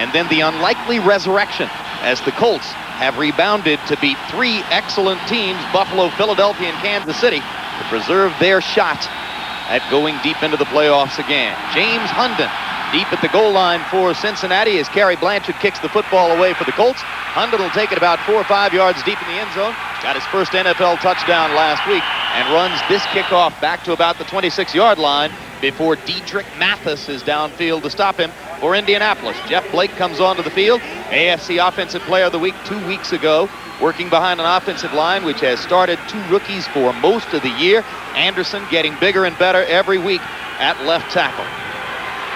and then the unlikely resurrection as the Colts have rebounded to beat 3 excellent teams, Buffalo, Philadelphia, and Kansas City, to preserve their shot at going deep into the playoffs again. James Hunden deep at the goal line for Cincinnati as Kerry Blanchard kicks the football away for the Colts. Hunden will take it about 4 or 5 yards deep in the end zone. Got his first NFL touchdown last week and runs this kickoff back to about the 26-yard line before Diedrich Mathis is downfield to stop him for Indianapolis. Jeff Blake comes onto the field, AFC Offensive Player of the Week 2 weeks ago, working behind an offensive line which has started 2 rookies for most of the year. Anderson getting bigger and better every week at left tackle.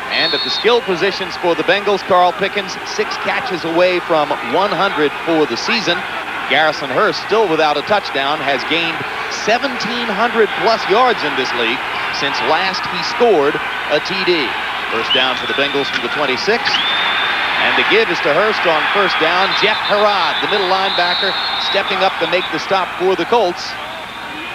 And at the skill positions for the Bengals, Carl Pickens 6 catches away from 100 for the season. Garrison Hurst, still without a touchdown, has gained 1,700-plus yards in this league since last he scored a TD. First down for the Bengals from the 26. And the give is to Hurst on first down. Jeff Herrod, the middle linebacker, stepping up to make the stop for the Colts.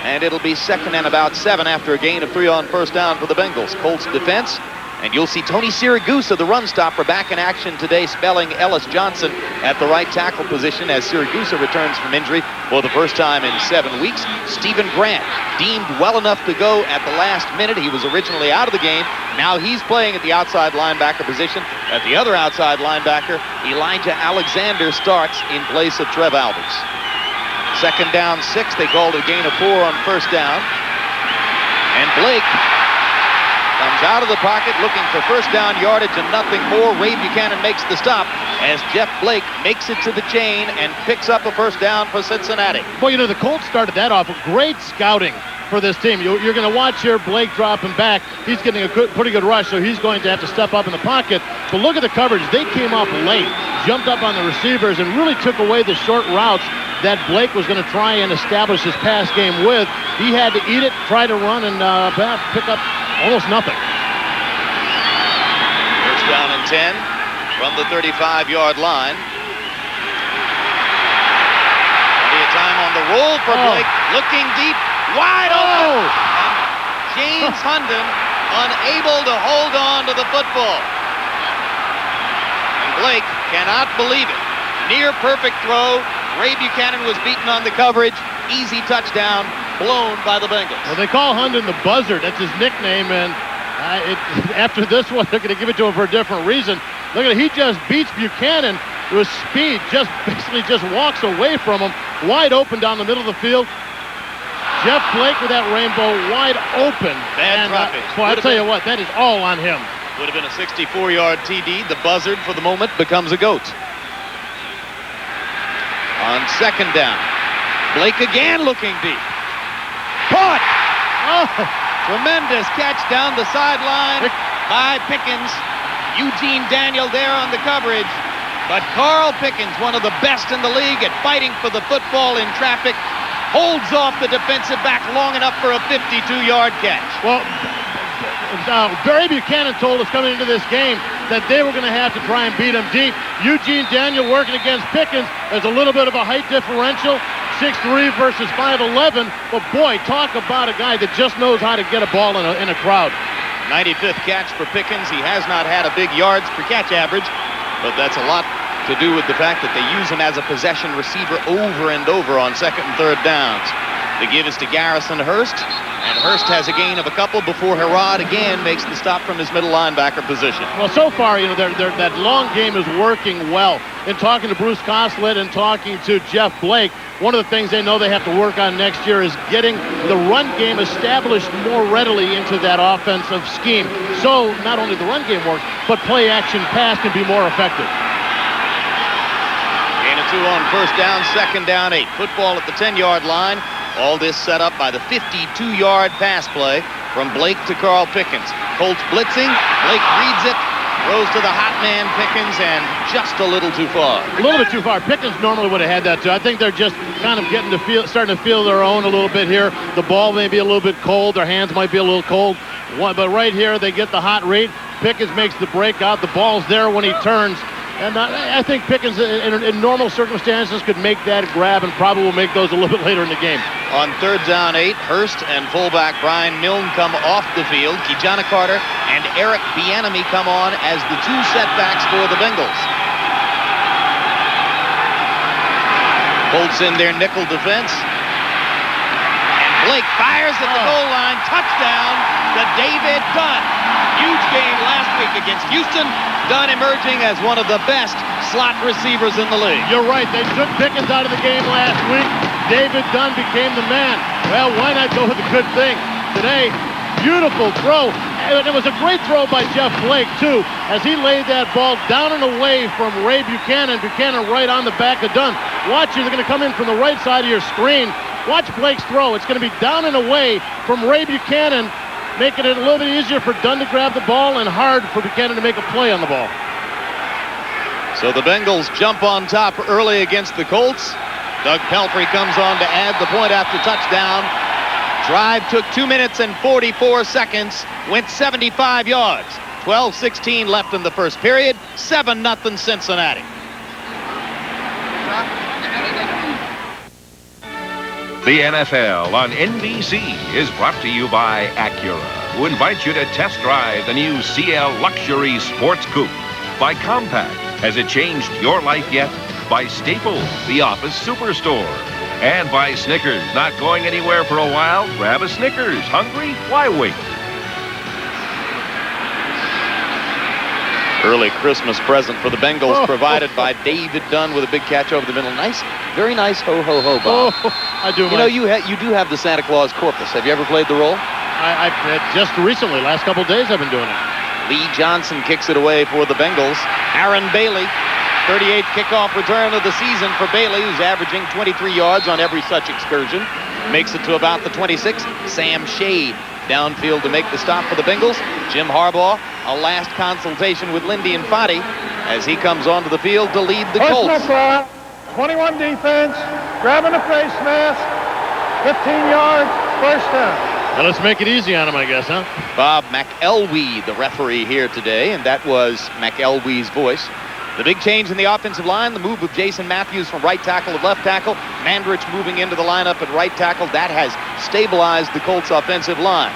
And it'll be 2nd and about 7 after a gain of 3 on first down for the Bengals. Colts defense. And you'll see Tony Siragusa, the run stopper, back in action today, spelling Ellis Johnson at the right tackle position as Siragusa returns from injury for the first time in 7 weeks. Stephen Grant, deemed well enough to go at the last minute. He was originally out of the game. Now he's playing at the outside linebacker position. At the other outside linebacker, Elijah Alexander starts in place of Trev Alberts. 2nd down 6. They called a gain of 4 on first down. And Blake comes out of the pocket looking for first down yardage and nothing more. Ray Buchanan makes the stop as Jeff Blake makes it to the chain and picks up a first down for Cincinnati. Well, you know, the Colts started that off with great scouting for this team. You're going to watch here Blake dropping back. He's getting a pretty good rush, so he's going to have to step up in the pocket. But look at the coverage. They came up late, jumped up on the receivers, and really took away the short routes that Blake was going to try and establish his pass game with. He had to eat it, try to run, and pick up almost nothing. First down and 10 from the 35-yard line. Plenty of time on the roll for Blake. Looking deep, wide open. And James Hunden unable to hold on to the football. And Blake cannot believe it. Near perfect throw. Ray Buchanan was beaten on the coverage. Easy touchdown, blown by the Bengals. Well, they call Hunden the Buzzard. That's his nickname, and after this one, they're going to give it to him for a different reason. Look at it. He just beats Buchanan with speed, basically just walks away from him, wide open down the middle of the field. Jeff Blake with that rainbow wide open. Bad dropping. Well, I'll tell you what, that is all on him. Would have been a 64-yard TD. The Buzzard, for the moment, becomes a goat. On 2nd down, Blake again looking deep. Caught! Oh, tremendous catch down the sideline by Pickens. Eugene Daniel there on the coverage. But Carl Pickens, one of the best in the league at fighting for the football in traffic, holds off the defensive back long enough for a 52-yard catch. Well, Barry Buchanan told us coming into this game that they were going to have to try and beat him deep. Eugene Daniel working against Pickens. There's a little bit of a height differential, 6'3" versus 5'11". But boy, talk about a guy that just knows how to get a ball in a crowd. 95th catch for Pickens. He has not had a big yards per catch average, but that's a lot to do with the fact that they use him as a possession receiver over and over on 2nd and 3rd downs. The give is to Garrison Hurst, and Hurst has a gain of a couple before Herrod again makes the stop from his middle linebacker position. Well, so far, you know, that long game is working well. In talking to Bruce Coslett and talking to Jeff Blake, one of the things they know they have to work on next year is getting the run game established more readily into that offensive scheme. So not only the run game works, but play action pass can be more effective. Gain of 2 on first down, 2nd down 8. Football at the 10-yard line. All this set up by the 52-yard pass play from Blake to Carl Pickens. Colts blitzing. Blake reads it, throws to the hot man Pickens, and just a little too far. A little bit too far. Pickens normally would have had that too. I think they're just kind of starting to feel their own a little bit here. The ball may be a little bit cold. Their hands might be a little cold. But right here, they get the hot read. Pickens makes the breakout. The ball's there when he turns. And I think Pickens, in normal circumstances, could make that grab and probably will make those a little bit later in the game. On 3rd down 8, Hurst and fullback Brian Milne come off the field. Kijana Carter and Eric Bieniemy come on as the 2 setbacks for the Bengals. Colts in their nickel defense. And Blake fires at the goal line. Touchdown to David Dunn. Huge game last week against Houston. Dunn emerging as one of the best slot receivers in the league. You're right. They took Pickens out of the game last week. David Dunn became the man. Well, why not go with a good thing today? Beautiful throw. And it was a great throw by Jeff Blake, too, as he laid that ball down and away from Ray Buchanan. Buchanan right on the back of Dunn. Watch, they're going to come in from the right side of your screen. Watch Blake's throw. It's going to be down and away from Ray Buchanan, making it a little bit easier for Dunn to grab the ball and hard for Buchanan to make a play on the ball. So the Bengals jump on top early against the Colts. Doug Pelfrey comes on to add the point after touchdown. Drive took 2 minutes and 44 seconds, went 75 yards. 12:16 left in the first period. 7-0 Cincinnati. The NFL on NBC is brought to you by Acura, who invites you to test drive the new CL Luxury Sports Coupe. By Compaq, has it changed your life yet? By Staples, the office superstore. And by Snickers, not going anywhere for a while? Grab a Snickers. Hungry? Why wait? Early Christmas present for the Bengals provided by David Dunn with a big catch over the middle. Nice, very nice ho-ho-ho, Bob. I do. You know, you do have the Santa Claus corpus. Have you ever played the role? I just recently, last couple of days, I've been doing it. Lee Johnson kicks it away for the Bengals. Aaron Bailey, 38th kickoff return of the season for Bailey, who's averaging 23 yards on every such excursion. Makes it to about the 26. Sam Shade downfield to make the stop for the Bengals. Jim Harbaugh, a last consultation with Lindy Infante as he comes onto the field to lead the Colts. 21 defense, grabbing a face mask, 15 yards, first down. Well, let's make it easy on him, I guess, huh? Bob McElwee, the referee here today, and that was McElwee's voice. The big change in the offensive line, the move of Jason Matthews from right tackle to left tackle. Mandrich moving into the lineup at right tackle. That has stabilized the Colts offensive line.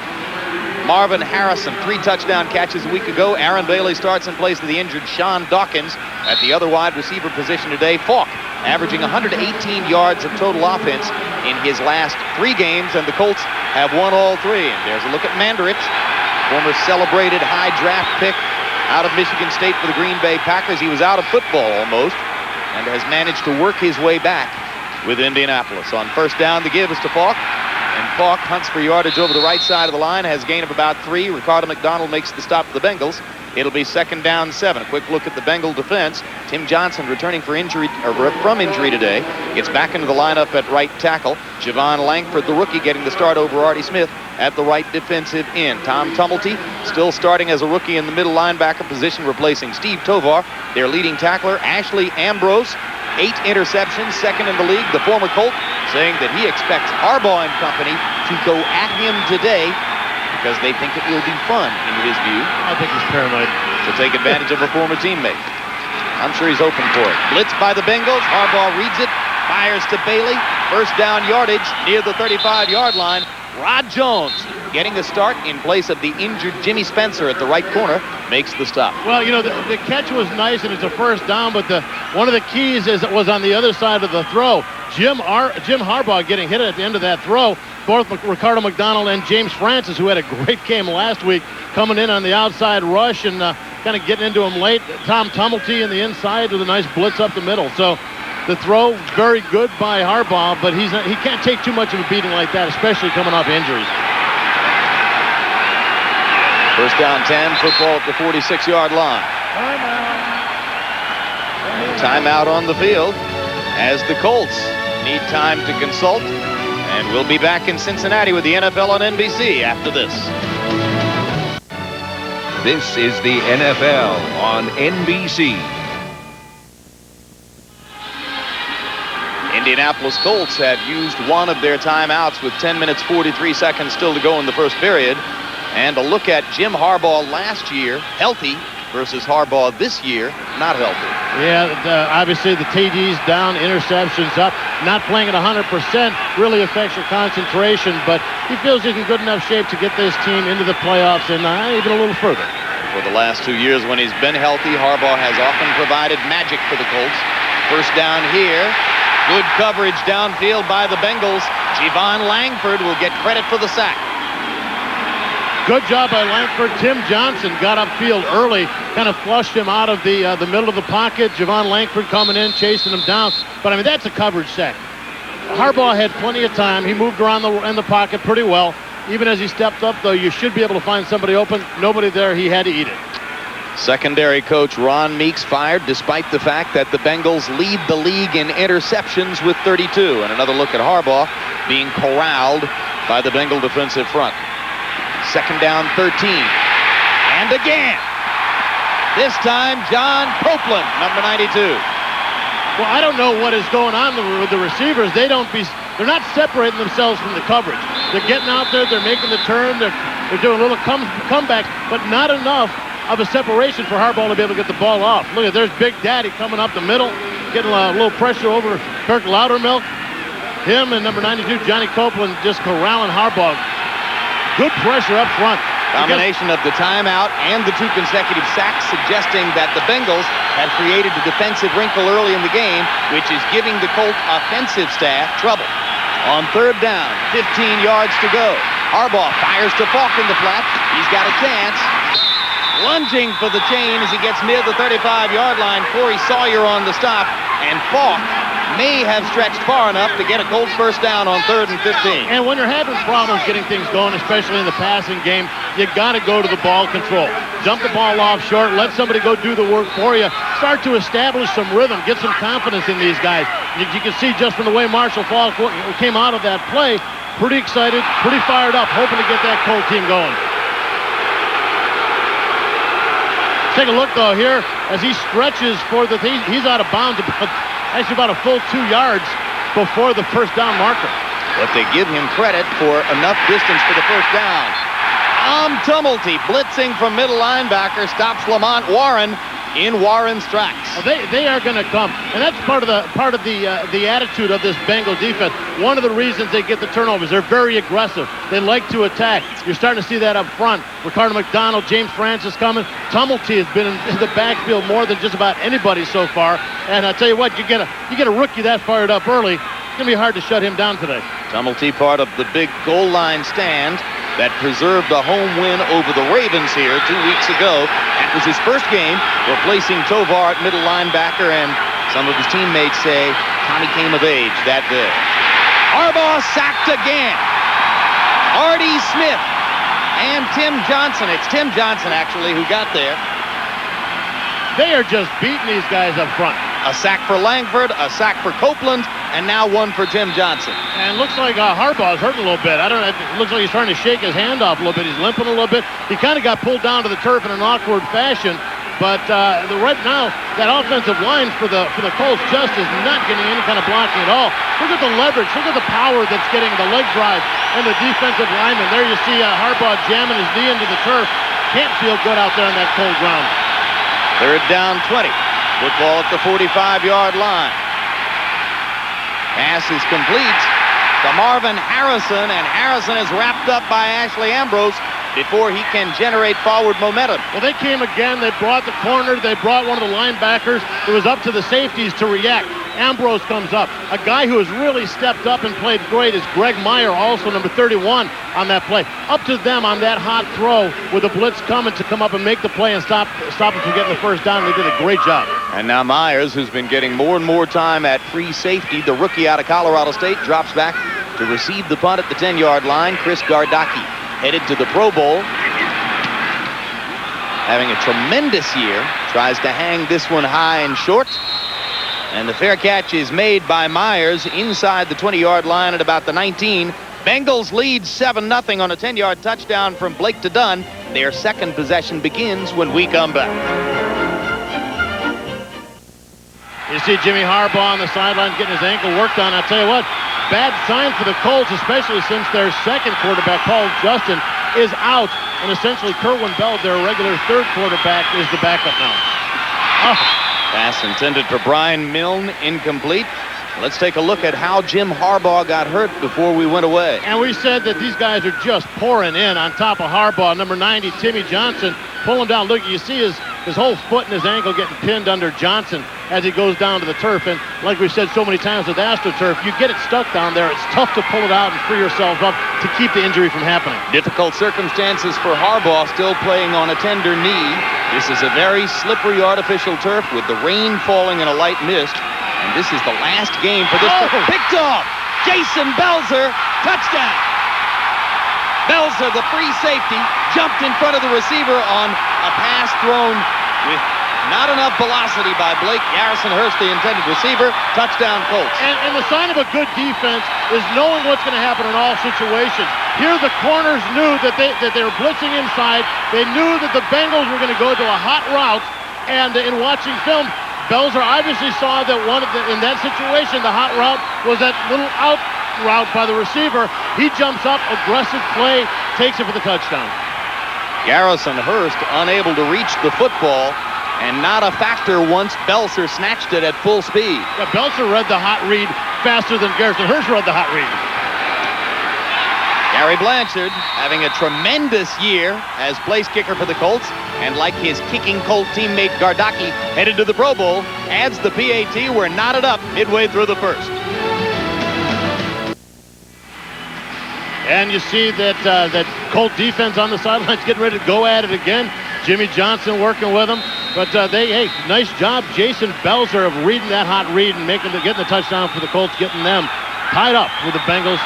Marvin Harrison, 3 touchdown catches a week ago. Aaron Bailey starts in place of the injured Sean Dawkins at the other wide receiver position today. Falk averaging 118 yards of total offense in his last 3 games, and the Colts have won all 3. And there's a look at Mandrich, former celebrated high draft pick out of Michigan State for the Green Bay Packers. He was out of football almost and has managed to work his way back with Indianapolis. On first down, the give is to Falk. And Falk hunts for yardage over the right side of the line, has gain of about 3. Ricardo McDonald makes the stop for the Bengals. It'll be 2nd down 7. A quick look at the Bengal defense. Tim Johnson returning from injury today. Gets back into the lineup at right tackle. Javon Langford, the rookie, getting the start over Artie Smith at the right defensive end. Tom Tumulty still starting as a rookie in the middle linebacker position, replacing Steve Tovar. Their leading tackler, Ashley Ambrose, 8 interceptions, 2nd in the league. The former Colt saying that he expects Harbaugh and company to go at him today because they think it will be fun, in his view. I think he's paranoid. To take advantage of a former teammate. I'm sure he's open for it. Blitz by the Bengals. Harbaugh reads it, fires to Bailey. First down yardage near the 35-yard line. Rod Jones getting the start in place of the injured Jimmy Spencer at the right corner, makes the stop. Well, you know, the catch was nice and it's a first down, but one of the keys is it was on the other side of the throw. Jim Harbaugh getting hit at the end of that throw. Both Ricardo McDonald and James Francis, who had a great game last week, coming in on the outside rush and kind of getting into him late. Tom Tumulty in the inside with a nice blitz up the middle. So the throw, very good by Harbaugh, but he can't take too much of a beating like that, especially coming off injuries. First down 10, football at the 46-yard line. Timeout on the field as the Colts need time to consult. And we'll be back in Cincinnati with the NFL on NBC after this. This is the NFL on NBC. Indianapolis Colts have used one of their timeouts with 10 minutes 43 seconds still to go in the first period. And a look at Jim Harbaugh last year, healthy, versus Harbaugh this year, not healthy. Yeah, obviously the TDs down, interceptions up. Not playing at 100% really affects your concentration, but he feels he's in good enough shape to get this team into the playoffs and even a little further. For the last 2 years when he's been healthy, Harbaugh has often provided magic for the Colts. First down here, Good coverage downfield by the Bengals. Javon Langford will get credit for the sack. Good job by Langford. Tim Johnson got upfield early, kind of flushed him out of the middle of the pocket. Javon Langford coming in, chasing him down. But, I mean, that's a coverage sack. Harbaugh had plenty of time. He moved around in the pocket pretty well. Even as he stepped up, though, you should be able to find somebody open. Nobody there. He had to eat it. Secondary coach Ron Meeks fired despite the fact that the Bengals lead the league in interceptions with 32. And another look at Harbaugh being corralled by the Bengal defensive front. Second down, 13. And again. This time, John Copeland, number 92. Well, I don't know what is going on with the receivers. They're not separating themselves from the coverage. They're getting out there. They're making the turn. They're doing little comebacks, but not enough of a separation for Harbaugh to be able to get the ball off. Look at, there's Big Daddy coming up the middle, getting a little pressure over Kirk Loudermilk. Him and number 92, Johnny Copeland, just corralling Harbaugh. Good pressure up front. Combination of the timeout and the 2 consecutive sacks suggesting that the Bengals have created a defensive wrinkle early in the game, which is giving the Colts offensive staff trouble. On third down, 15 yards to go. Harbaugh fires to Falk in the flat. He's got a chance. Lunging for the chain as he gets near the 35-yard line. Corey Sawyer on the stop, and Falk may have stretched far enough to get a Colts first down on 3rd and 15. And when you're having problems getting things going, especially in the passing game, you got to go to the ball control. Dump the ball off short, let somebody go do the work for you. Start to establish some rhythm, get some confidence in these guys. You can see just from the way Marshall Falk came out of that play, pretty excited, pretty fired up, hoping to get that Colt team going. Take a look, though, here as he stretches for the thing. He's out of bounds actually about a full 2 yards before the first down marker. But they give him credit for enough distance for the first down. Tumulty blitzing from middle linebacker stops Lamont Warren in Warren's tracks. Well, they are going to come, and that's part of the attitude of this Bengal defense. One of the reasons they get the turnovers, they're very aggressive. They like to attack. You're starting to see that up front. Ricardo McDonald, James Francis coming. Tumulty has been in the backfield more than just about anybody so far. And I tell you what, you get a rookie that fired up early, it's going to be hard to shut him down today. Tumulty part of the big goal line stand that preserved a home win over the Ravens here 2 weeks ago. That was his first game, replacing Tovar at middle linebacker, and some of his teammates say Tommy came of age that day. Harbaugh sacked again. Artie Smith and Tim Johnson. It's Tim Johnson, actually, who got there. They are just beating these guys up front. A sack for Langford, a sack for Copeland, and now one for Tim Johnson. And looks like Harbaugh's hurting a little bit. It looks like he's trying to shake his hand off a little bit. He's limping a little bit. He kind of got pulled down to the turf in an awkward fashion. But right now, that offensive line for the Colts just is not getting any kind of blocking at all. Look at the leverage. Look at the power that's getting the leg drive and the defensive lineman. There you see Harbaugh jamming his knee into the turf. Can't feel good out there on that cold ground. Third down, 20. Football at the 45-yard line. Pass is complete to Marvin Harrison, and Harrison is wrapped up by Ashley Ambrose before he can generate forward momentum. Well, they came again. They brought the corner. They brought one of the linebackers. It was up to the safeties to react. Ambrose comes up. A guy who has really stepped up and played great is Greg Meyer, also number 31 on that play. Up to them on that hot throw with the blitz coming to come up and make the play and stop them from getting the first down. They did a great job. And now Myers, who's been getting more and more time at free safety, the rookie out of Colorado State, drops back to receive the punt at the 10-yard line. Chris Gardocki headed to the Pro Bowl. Having a tremendous year. Tries to hang this one high and short. And the fair catch is made by Myers inside the 20-yard line at about the 19. Bengals lead 7-0 on a 10-yard touchdown from Blake to Dunn. Their second possession begins when we come back. You see Jimmy Harbaugh on the sideline getting his ankle worked on. I'll tell you what, bad sign for the Colts, especially since their second quarterback, Paul Justin, is out. And essentially Kerwin Bell, their regular third quarterback, is the backup now. Oh. Pass intended for Brian Milne, incomplete. Let's take a look at how Jim Harbaugh got hurt before we went away. And we said that these guys are just pouring in on top of Harbaugh. Number 90, Timmy Johnson, pull him down. Look, you see his whole foot and his ankle getting pinned under Johnson as he goes down to the turf. And like we've said so many times with AstroTurf, you get it stuck down there, it's tough to pull it out and free yourself up to keep the injury from happening. Difficult circumstances for Harbaugh, still playing on a tender knee. This is a very slippery artificial turf with the rain falling in a light mist. And this is the last game for this. Picked off. Jason Belzer, touchdown. Belzer, the free safety, jumped in front of the receiver on a pass thrown with not enough velocity by Blake. Garrison Hurst, the intended receiver. Touchdown, Colts. And the sign of a good defense is knowing what's going to happen in all situations. Here the corners knew that they were blitzing inside. They knew that the Bengals were going to go to a hot route. And in watching film, Belzer obviously saw that in that situation, the hot route was that little out route by the receiver. He jumps up, aggressive play, takes it for the touchdown. Garrison Hurst unable to reach the football, and not a factor once Belzer snatched it at full speed. Yeah, Belzer read the hot read faster than Garrison Hurst read the hot read. Gary Blanchard having a tremendous year as place kicker for the Colts, and like his kicking Colt teammate Gardocki headed to the Pro Bowl, adds the PAT. We're knotted up midway through the first. And you see that Colt defense on the sidelines getting ready to go at it again. Jimmy Johnson working with them. But hey, nice job, Jason Belzer, of reading that hot read and getting the touchdown for the Colts, getting them tied up with the Bengals.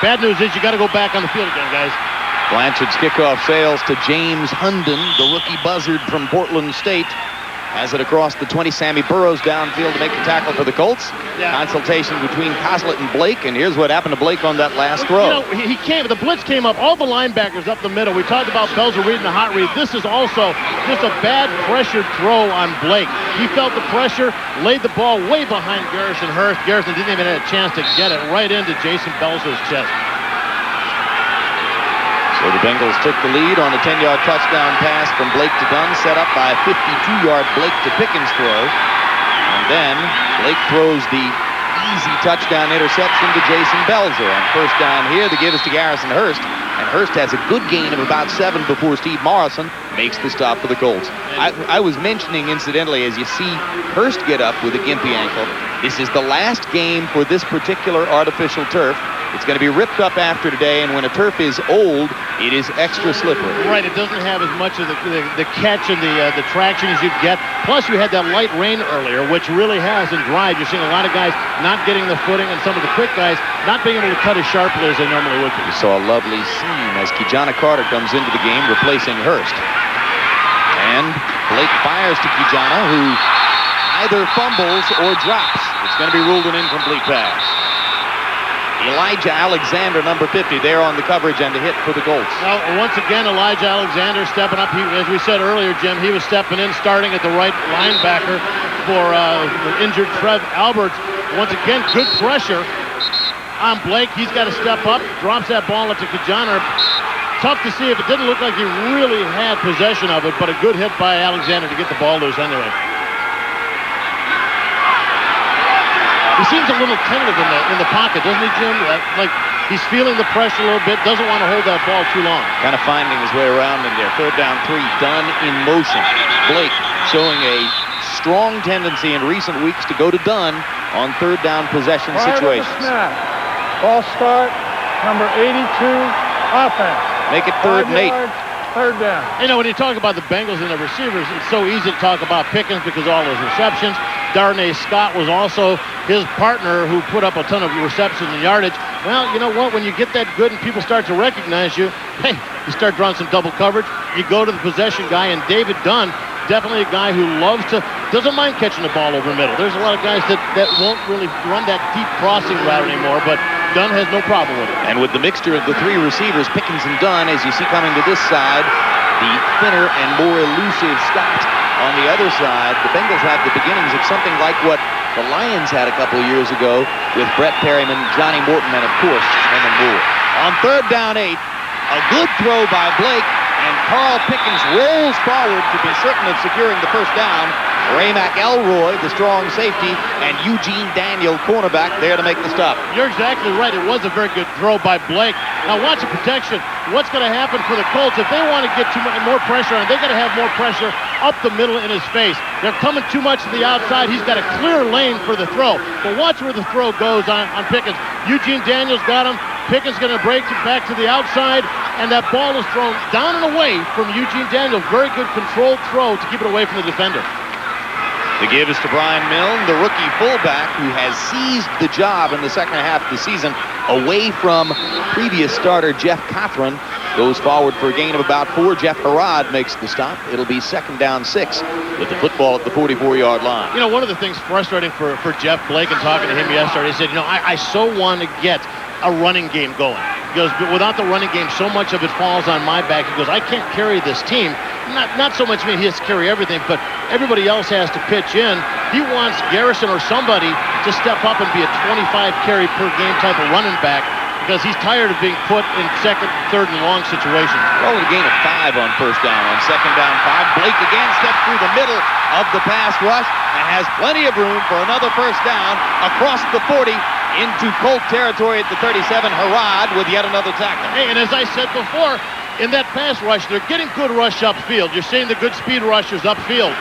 Bad news is you got to go back on the field again, guys. Blanchard's kickoff sails to James Hunden, the rookie buzzard from Portland State. Has it across the 20. Sammy Burrows downfield to make the tackle for the Colts. Yeah. Consultation between Coslett and Blake, and here's what happened to Blake on that last throw. He came. The blitz came up. All the linebackers up the middle. We talked about Belzer reading the hot read. This is also just a bad pressured throw on Blake. He felt the pressure, laid the ball way behind Garrison Hurst. Garrison didn't even have a chance to get it right into Jason Belzer's chest. So the Bengals took the lead on a 10-yard touchdown pass from Blake to Dunn, set up by a 52-yard Blake to Pickens throw. And then Blake throws the easy touchdown interception to Jason Belzer. On first down here, the give is to Garrison Hurst. And Hurst has a good gain of about 7 before Steve Morrison makes the stop for the Colts. I was mentioning, incidentally, as you see Hurst get up with a gimpy ankle, this is the last game for this particular artificial turf. It's going to be ripped up after today, and when a turf is old, it is extra slippery. Right, it doesn't have as much of the catch and the traction as you'd get. Plus, you had that light rain earlier, which really has in drive. You're seeing a lot of guys not getting the footing, and some of the quick guys not being able to cut as sharply as they normally would be. We saw a lovely scene as Kijana Carter comes into the game, replacing Hurst. And Blake fires to Kijana, who either fumbles or drops. It's going to be ruled an incomplete pass. Elijah Alexander, number 50, there on the coverage and a hit for the Colts. Well, once again, Elijah Alexander stepping up. As we said earlier, Jim, he was stepping in, starting at the right linebacker for the injured Trev Alberts. Once again, good pressure on Blake. He's got to step up, drops that ball up to Kijana. Tough to see if it didn't look like he really had possession of it, but a good hit by Alexander to get the ball loose anyway. He seems a little tentative in the pocket, doesn't he, Jim? Like he's feeling the pressure a little bit, doesn't want to hold that ball too long. Kind of finding his way around in there. Third down 3, Dunn in motion. Blake showing a strong tendency in recent weeks to go to Dunn on third down possession situations. Snap. Ball start, number 82, offense. Make it 3rd and 8. Third down. You know, when you talk about the Bengals and the receivers, it's so easy to talk about Pickens because all those receptions. Darnay Scott was also his partner who put up a ton of receptions and yardage. Well, you know what? When you get that good and people start to recognize you, hey, you start drawing some double coverage. You go to the possession guy, and David Dunn, definitely a guy who doesn't mind catching the ball over the middle. There's a lot of guys that won't really run that deep crossing route anymore, but Dunn has no problem with it. And with the mixture of the 3 receivers, Pickens and Dunn, as you see coming to this side, the thinner and more elusive Scott on the other side, the Bengals have the beginnings of something like what the Lions had a couple of years ago with Brett Perryman, Johnny Morton, and of course, Herman Moore. On third down 8, a good throw by Blake, and Carl Pickens rolls forward to be certain of securing the first down. Ray McElroy, the strong safety, and Eugene Daniel, cornerback, there to make the stop. You're exactly right. It was a very good throw by Blake. Now watch the protection. What's going to happen for the Colts if they want to get more pressure on? They got to have more pressure up the middle in his face. They're coming too much to the outside. He's got a clear lane for the throw. But watch where the throw goes on Pickens. Eugene Daniels got him. Pickens going to break it back to the outside, and that ball is thrown down and away from Eugene Daniels. Very good controlled throw to keep it away from the defender. The give is to Brian Milne, the rookie fullback who has seized the job in the second half of the season away from previous starter Jeff Cothran. Goes forward for a gain of about 4. Jeff Harbaugh makes the stop. It'll be 2nd down 6 with the football at the 44-yard line. You know, one of the things frustrating for Jeff Blake, and talking to him yesterday, he said, you know, I so want to get a running game going. He goes, but without the running game, so much of it falls on my back. He goes, I can't carry this team. Not so much me, he has to carry everything, but everybody else has to pitch in. He wants Garrison or somebody to step up and be a 25 carry per game type of running back, because he's tired of being put in 2nd, 3rd, and long situations. Rolling a gain of 5 on 1st down. On 2nd down 5, Blake again steps through the middle of the pass rush and has plenty of room for another 1st down across the 40 into Colt territory at the 37. Harbaugh with yet another tackle. Hey, and as I said before, in that pass rush, they're getting good rush upfield. You're seeing the good speed rushers upfield.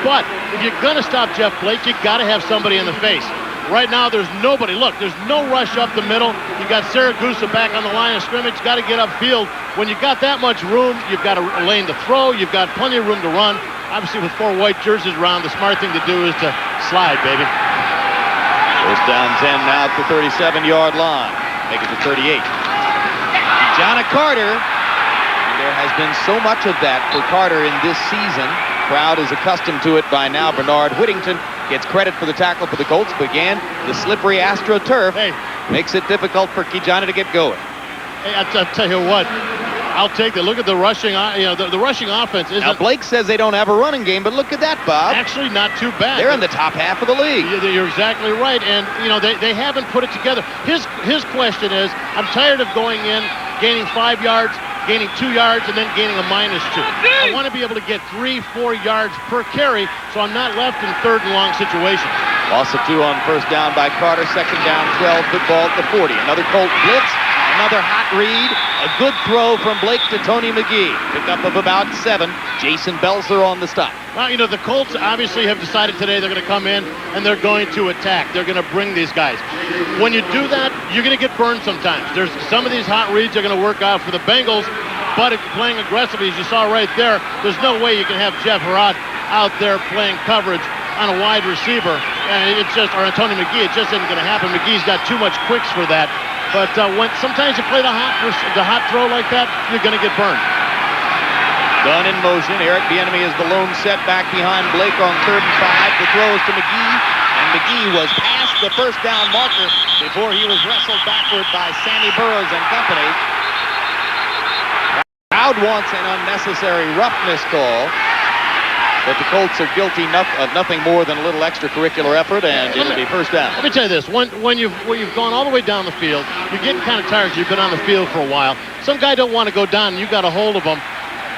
But if you're going to stop Jeff Blake, you got to have somebody in the face. Right now, there's nobody. Look, there's no rush up the middle. You got Saragusa back on the line of scrimmage. Got to get upfield. When you got that much room, you've got a lane to throw. You've got plenty of room to run. Obviously, with 4 white jerseys around, the smart thing to do is to slide, baby. 1st down 10 now at the 37-yard line. Make it to 38. John Carter. There has been so much of that for Carter in this season. Crowd is accustomed to it by now. Bernard Whittington gets credit for the tackle for the Colts, but again, the slippery AstroTurf makes it difficult for Kijana to get going. Hey, I'll tell you what, I'll take it. Look at the rushing, the rushing offense. Now, Blake says they don't have a running game, but look at that, Bob. Actually, not too bad. They're in the top half of the league. You're exactly right, and, you know, they haven't put it together. His question is, I'm tired of going in, gaining 5 yards, gaining 2 yards, and then gaining a -2. I want to be able to get 3-4 yards per carry, so I'm not left in 3rd and long situations. Loss of 2 on 1st down by Carter. 2nd down 12, football at the 40. Another Colt blitz, another hot read, a good throw from Blake to Tony McGee. Pickup of about 7. Jason Belzer on the stop. Well, you know, the Colts obviously have decided today they're going to come in and they're going to attack. They're going to bring these guys. When you do that, you're going to get burned sometimes. There's some of these hot reads are going to work out for the Bengals, but if you're playing aggressively, as you saw right there, there's no way you can have Jeff Harbaugh out there playing coverage on a wide receiver. And it's just, or Tony McGee, it just isn't going to happen. McGee's got too much quicks for that. But when sometimes you play the hot throw like that, you're going to get burned. Gun in motion. Eric Bieniemy is the lone setback behind Blake on 3rd and 5. The throw is to McGee, and McGee was past the 1st down marker before he was wrestled backward by Sammy Burroughs and company. Crowd wants an unnecessary roughness call, but the Colts are guilty of nothing more than a little extracurricular effort, and it'll be 1st down. Let me tell you this: when you've gone all the way down the field, you're getting kind of tired. You've been on the field for a while. Some guy don't want to go down, and you got a hold of him.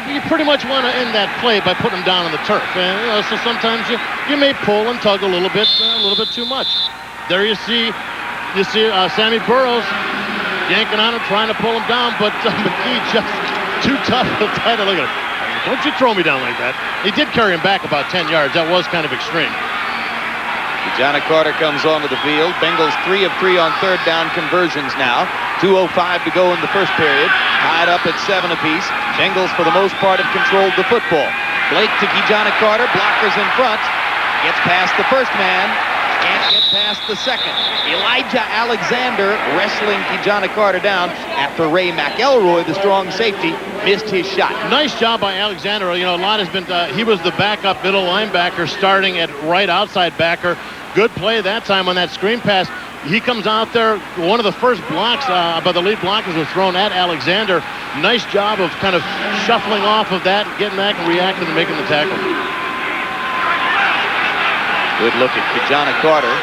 You pretty much want to end that play by putting him down on the turf. And, you know, so sometimes you may pull and tug a little bit too much. There you see Sammy Burroughs yanking on him, trying to pull him down, but McGee just too tough to try to look at him. Don't you throw me down like that. He did carry him back about 10 yards. That was kind of extreme. John Carter comes onto the field. Bengals 3 of 3 on 3rd down conversions now. 2:05 to go in the 1st period. Tied up at 7 apiece. Bengals, for the most part, have controlled the football. Blake to Kijana Carter. Blockers in front. Gets past the 1st man. Can't get past the 2nd. Elijah Alexander wrestling Kijana Carter down after Ray McElroy, the strong safety, missed his shot. Nice job by Alexander. You know, a lot has been, he was the backup middle linebacker starting at right outside backer. Good play that time on that screen pass. He comes out there. One of the first blocks by the lead blockers was thrown at Alexander. Nice job of kind of shuffling off of that, getting back and reacting and making the tackle. Good look at Kijana Carter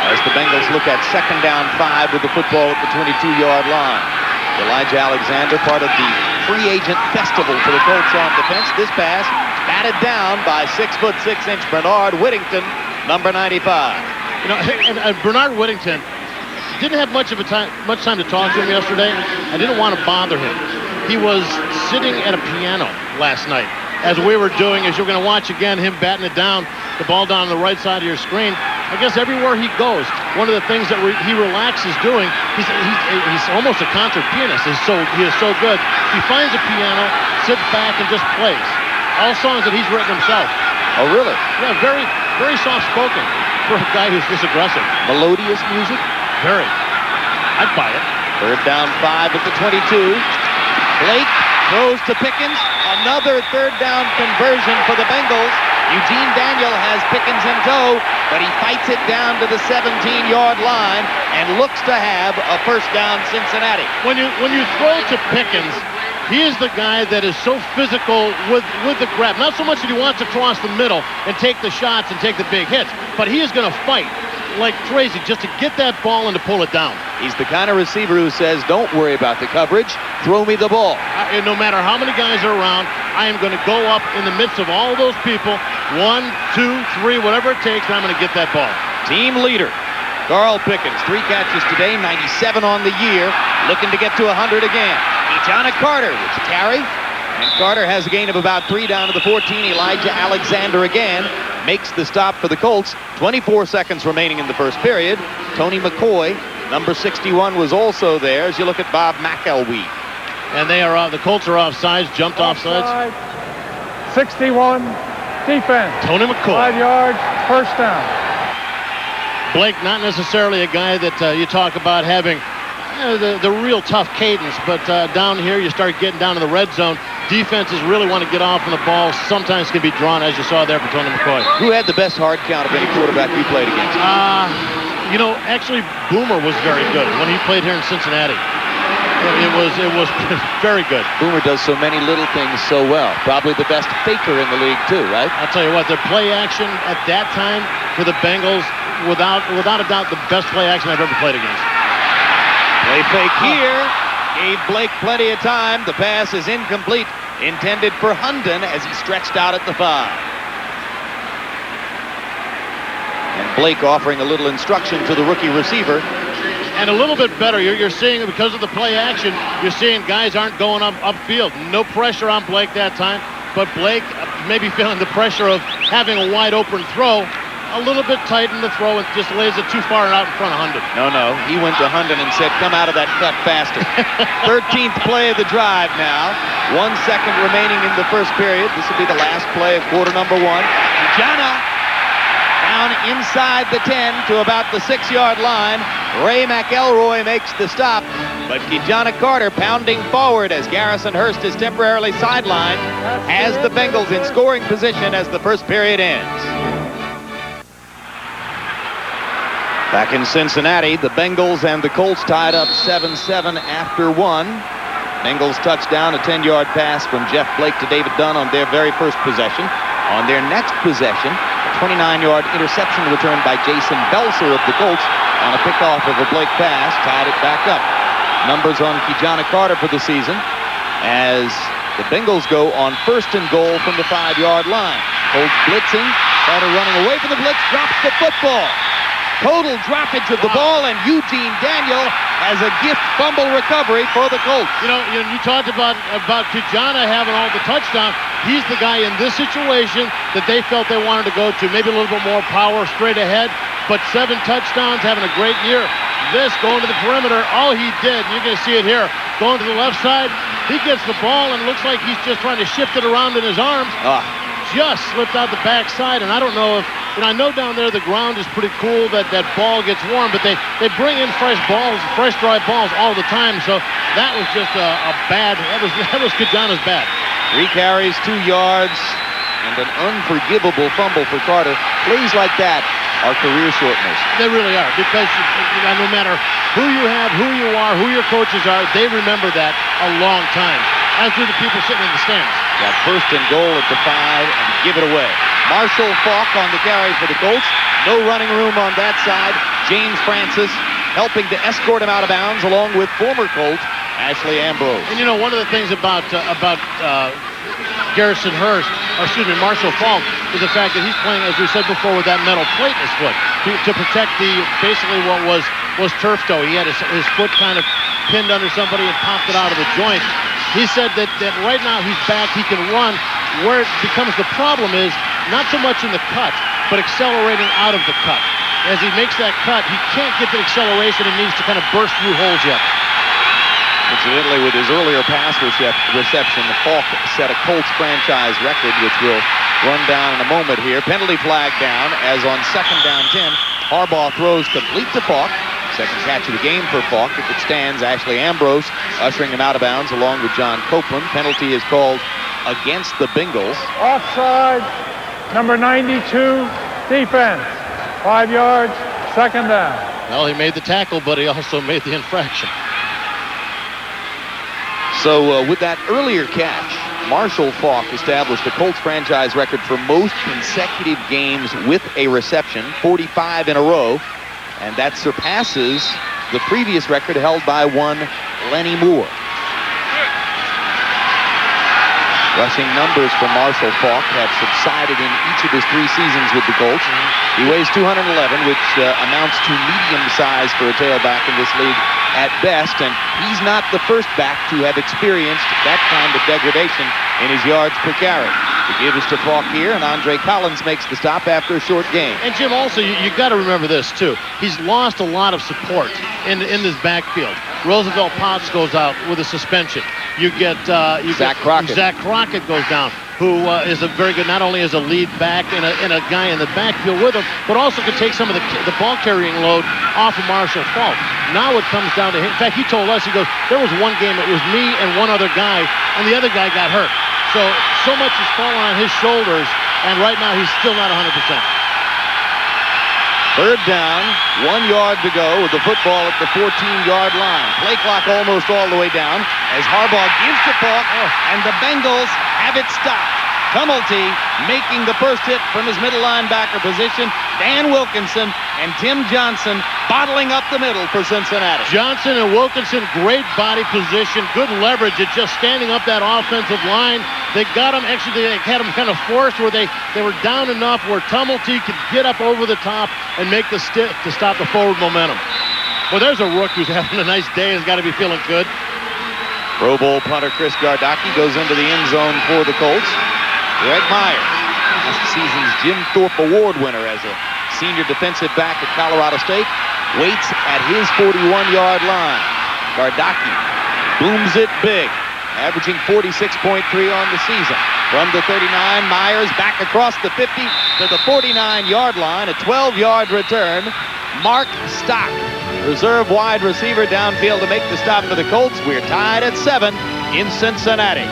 as the Bengals look at 2nd down 5 with the football at the 22-yard line. Elijah Alexander, part of the free agent festival for the Colts on defense. This pass batted down by 6'6" Bernard Whittington, number 95. You know, and Bernard Whittington didn't have much time to talk to him yesterday. I didn't want to bother him. He was sitting at a piano last night. as we were doing, as you're going to watch again, him batting it down, the ball down on the right side of your screen. I guess everywhere he goes, one of the things that he relaxes doing, he's almost a concert pianist. He is so good. He finds a piano, sits back, and just plays. All songs that he's written himself. Oh, really? Yeah, very, very soft-spoken for a guy who's this aggressive. Melodious music? Very. I'd buy it. Third down 5 at the 22. Blake throws to Pickens. Another third down conversion for the Bengals. Eugene Daniel has Pickens in tow, but he fights it down to the 17-yard line and looks to have a first down Cincinnati. When you throw to Pickens, he is the guy that is so physical with the grab. Not so much that he wants to cross the middle and take the shots and take the big hits, but he is going to fight like crazy just to get that ball and to pull it down. He's the kind of receiver who says, don't worry about the coverage, throw me the ball. And no matter how many guys are around, I am going to go up in the midst of all those people, 1, 2, 3, whatever it takes, and I'm going to get that ball. Team leader, Carl Pickens, 3 catches today, 97 on the year, looking to get to 100 again. Ejana Carter with carry, and Carter has a gain of about 3 down to the 14. Elijah Alexander again makes the stop for the Colts. 24 seconds remaining in the first period. Tony McCoy, number 61, was also there as you look at Bob McElwee. And they are the Colts are offsides, jumped offsides. 61, defense. Tony McCoy. 5 yards, first down. Blake, not necessarily a guy that you talk about having the real tough cadence, but down here you start getting down to the red zone. Defenses really want to get off on the ball. Sometimes can be drawn, as you saw there for Tony McCoy. Who had the best hard count of any quarterback you played against? Actually, Boomer was very good when he played here in Cincinnati. It was very good. Boomer does so many little things so well. Probably the best faker in the league too, right? I'll tell you what, their play action at that time for the Bengals, without a doubt, the best play action I've ever played against. Play fake here. Gave Blake plenty of time. The pass is incomplete. Intended for Hunden as he stretched out at the 5. And Blake offering a little instruction to the rookie receiver. And a little bit better. You're seeing, because of the play action, you're seeing guys aren't going upfield. No pressure on Blake that time. But Blake maybe feeling the pressure of having a wide open throw. A little bit tight in the throw and just lays it too far out in front of Hunden. No. He went to Hunden and said, come out of that cut faster. 13th play of the drive now. 1 second remaining in the first period. This will be the last play of quarter number 1. Ejana down inside the 10 to about the 6-yard line. Ray McElroy makes the stop. But Ejana Carter pounding forward as Garrison Hurst is temporarily sidelined. Has the Bengals in scoring position as the first period ends. Back in Cincinnati, the Bengals and the Colts tied up 7-7 after 1. Bengals touchdown, a 10-yard pass from Jeff Blake to David Dunn on their very first possession. On their next possession, a 29-yard interception returned by Jason Belser of the Colts on a pickoff of a Blake pass, tied it back up. Numbers on Ejana Carter for the season as the Bengals go on 1st and goal from the 5-yard line. Colts blitzing, Carter running away from the blitz, drops the football. Total droppage of the ball, and Eugene Daniel has a gift fumble recovery for the Colts. You talked about Ejana having all the touchdowns. He's the guy in this situation that they felt they wanted to go to. Maybe a little bit more power straight ahead, but 7 touchdowns, having a great year. This going to the perimeter, all he did, and you're going to see it here, going to the left side, he gets the ball and looks like he's just trying to shift it around in his arms. Just slipped out the backside, and I don't know if, I know down there the ground is pretty cool, that ball gets warm, but they bring in fresh dry balls all the time, so that was just a bad, that was Ejana's bad. 3 carries, 2 yards, and an unforgivable fumble for Carter. Plays like that are career shorteners. They really are, because no matter who you have, who you are, who your coaches are, they remember that a long time, as do the people sitting in the stands. Got 1st and goal at the 5 and give it away. Marshall Faulk on the carry for the Colts. No running room on that side. James Francis helping to escort him out of bounds along with former Colt Ashley Ambrose. And one of the things about Garrison Hurst, Marshall Faulk, is the fact that he's playing, as we said before, with that metal plate in his foot to protect basically what was turf toe. He had his foot kind of pinned under somebody and popped it out of the joint. He said that right now he's back, he can run, where it becomes the problem is not so much in the cut, but accelerating out of the cut. As he makes that cut, he can't get the acceleration he needs to kind of burst through holes yet. Incidentally, with his earlier pass reception, Falk set a Colts franchise record, which we'll run down in a moment here. Penalty flag down as on 2nd down 10. Harbaugh throws complete to Falk. Second catch of the game for Falk. If it stands, Ashley Ambrose ushering him out of bounds along with John Copeland. Penalty is called against the Bengals. Offside, number 92, defense. 5 yards, 2nd down. Well, he made the tackle, but he also made the infraction. So with that earlier catch, Marshall Faulk established a Colts franchise record for most consecutive games with a reception, 45 in a row, and that surpasses the previous record held by one Lenny Moore. Rushing numbers for Marshall Faulk have subsided in each of his 3 seasons with the Colts. He weighs 211, which amounts to medium size for a tailback in this league at best, and he's not the first back to have experienced that kind of degradation in his yards per carry. The give is to Faulk here, and Andre Collins makes the stop after a short game. And Jim, also, you got to remember this, too. He's lost a lot of support in this backfield. Roosevelt Potts goes out with a suspension. You get Zach Crockett. Zach Crockett goes down, who is a very good, not only as a lead back and a guy in the backfield with him, but also can take some of the ball carrying load off of Marshall Faulk. Now it comes down to him. In fact, he told us, he goes, there was one game, it was me and one other guy, and the other guy got hurt. So much has fallen on his shoulders, and right now he's still not 100%. 3rd down, 1 yard to go with the football at the 14-yard line. Play clock almost all the way down as Harbaugh gives to Faulk, and the Bengals have it stopped. Tumulty making the first hit from his middle linebacker position. Dan Wilkinson and Tim Johnson bottling up the middle for Cincinnati. Johnson and Wilkinson, great body position, good leverage at just standing up that offensive line. They got him, actually they had him kind of forced where they were down enough where Tumulty could get up over the top and make the stick to stop the forward momentum. Well, there's a rook who's having a nice day, has got to be feeling good. Pro Bowl punter Chris Gardocki goes into the end zone for the Colts. Greg Myers, last season's Jim Thorpe Award winner as a senior defensive back at Colorado State, waits at his 41-yard line. Gardocki booms it big, averaging 46.3 on the season. From the 39, Myers back across the 50 to the 49-yard line, a 12-yard return. Mark Stock, reserve wide receiver downfield to make the stop for the Colts. We're tied at 7 in Cincinnati.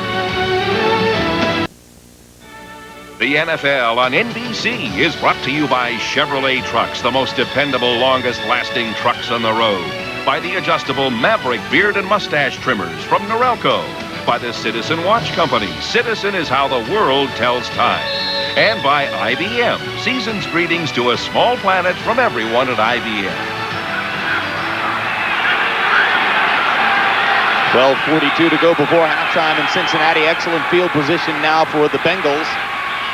The NFL on NBC is brought to you by Chevrolet Trucks, the most dependable, longest-lasting trucks on the road. By the adjustable Maverick beard and mustache trimmers from Norelco. By the Citizen Watch Company. Citizen is how the world tells time. And by IBM. Season's greetings to a small planet from everyone at IBM. 12:42 to go before halftime in Cincinnati. Excellent field position now for the Bengals.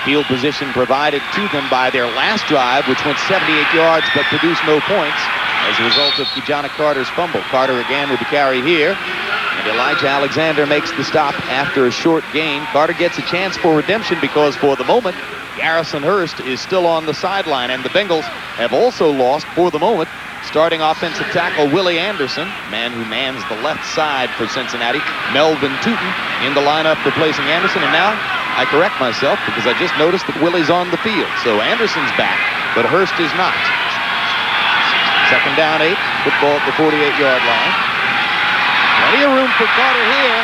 Field position provided to them by their last drive, which went 78 yards but produced no points as a result of Kijana Carter's fumble. Carter again with the carry here, and Elijah Alexander makes the stop after a short gain. Carter gets a chance for redemption because for the moment, Garrison Hurst is still on the sideline, and the Bengals have also lost for the moment starting offensive tackle Willie Anderson, man who mans the left side for Cincinnati. Melvin Tootin in the lineup replacing Anderson, and now I correct myself because I just noticed that Willie's on the field. So Anderson's back, but Hurst is not. 2nd down 8, football at the 48-yard line. Plenty of room for Carter here.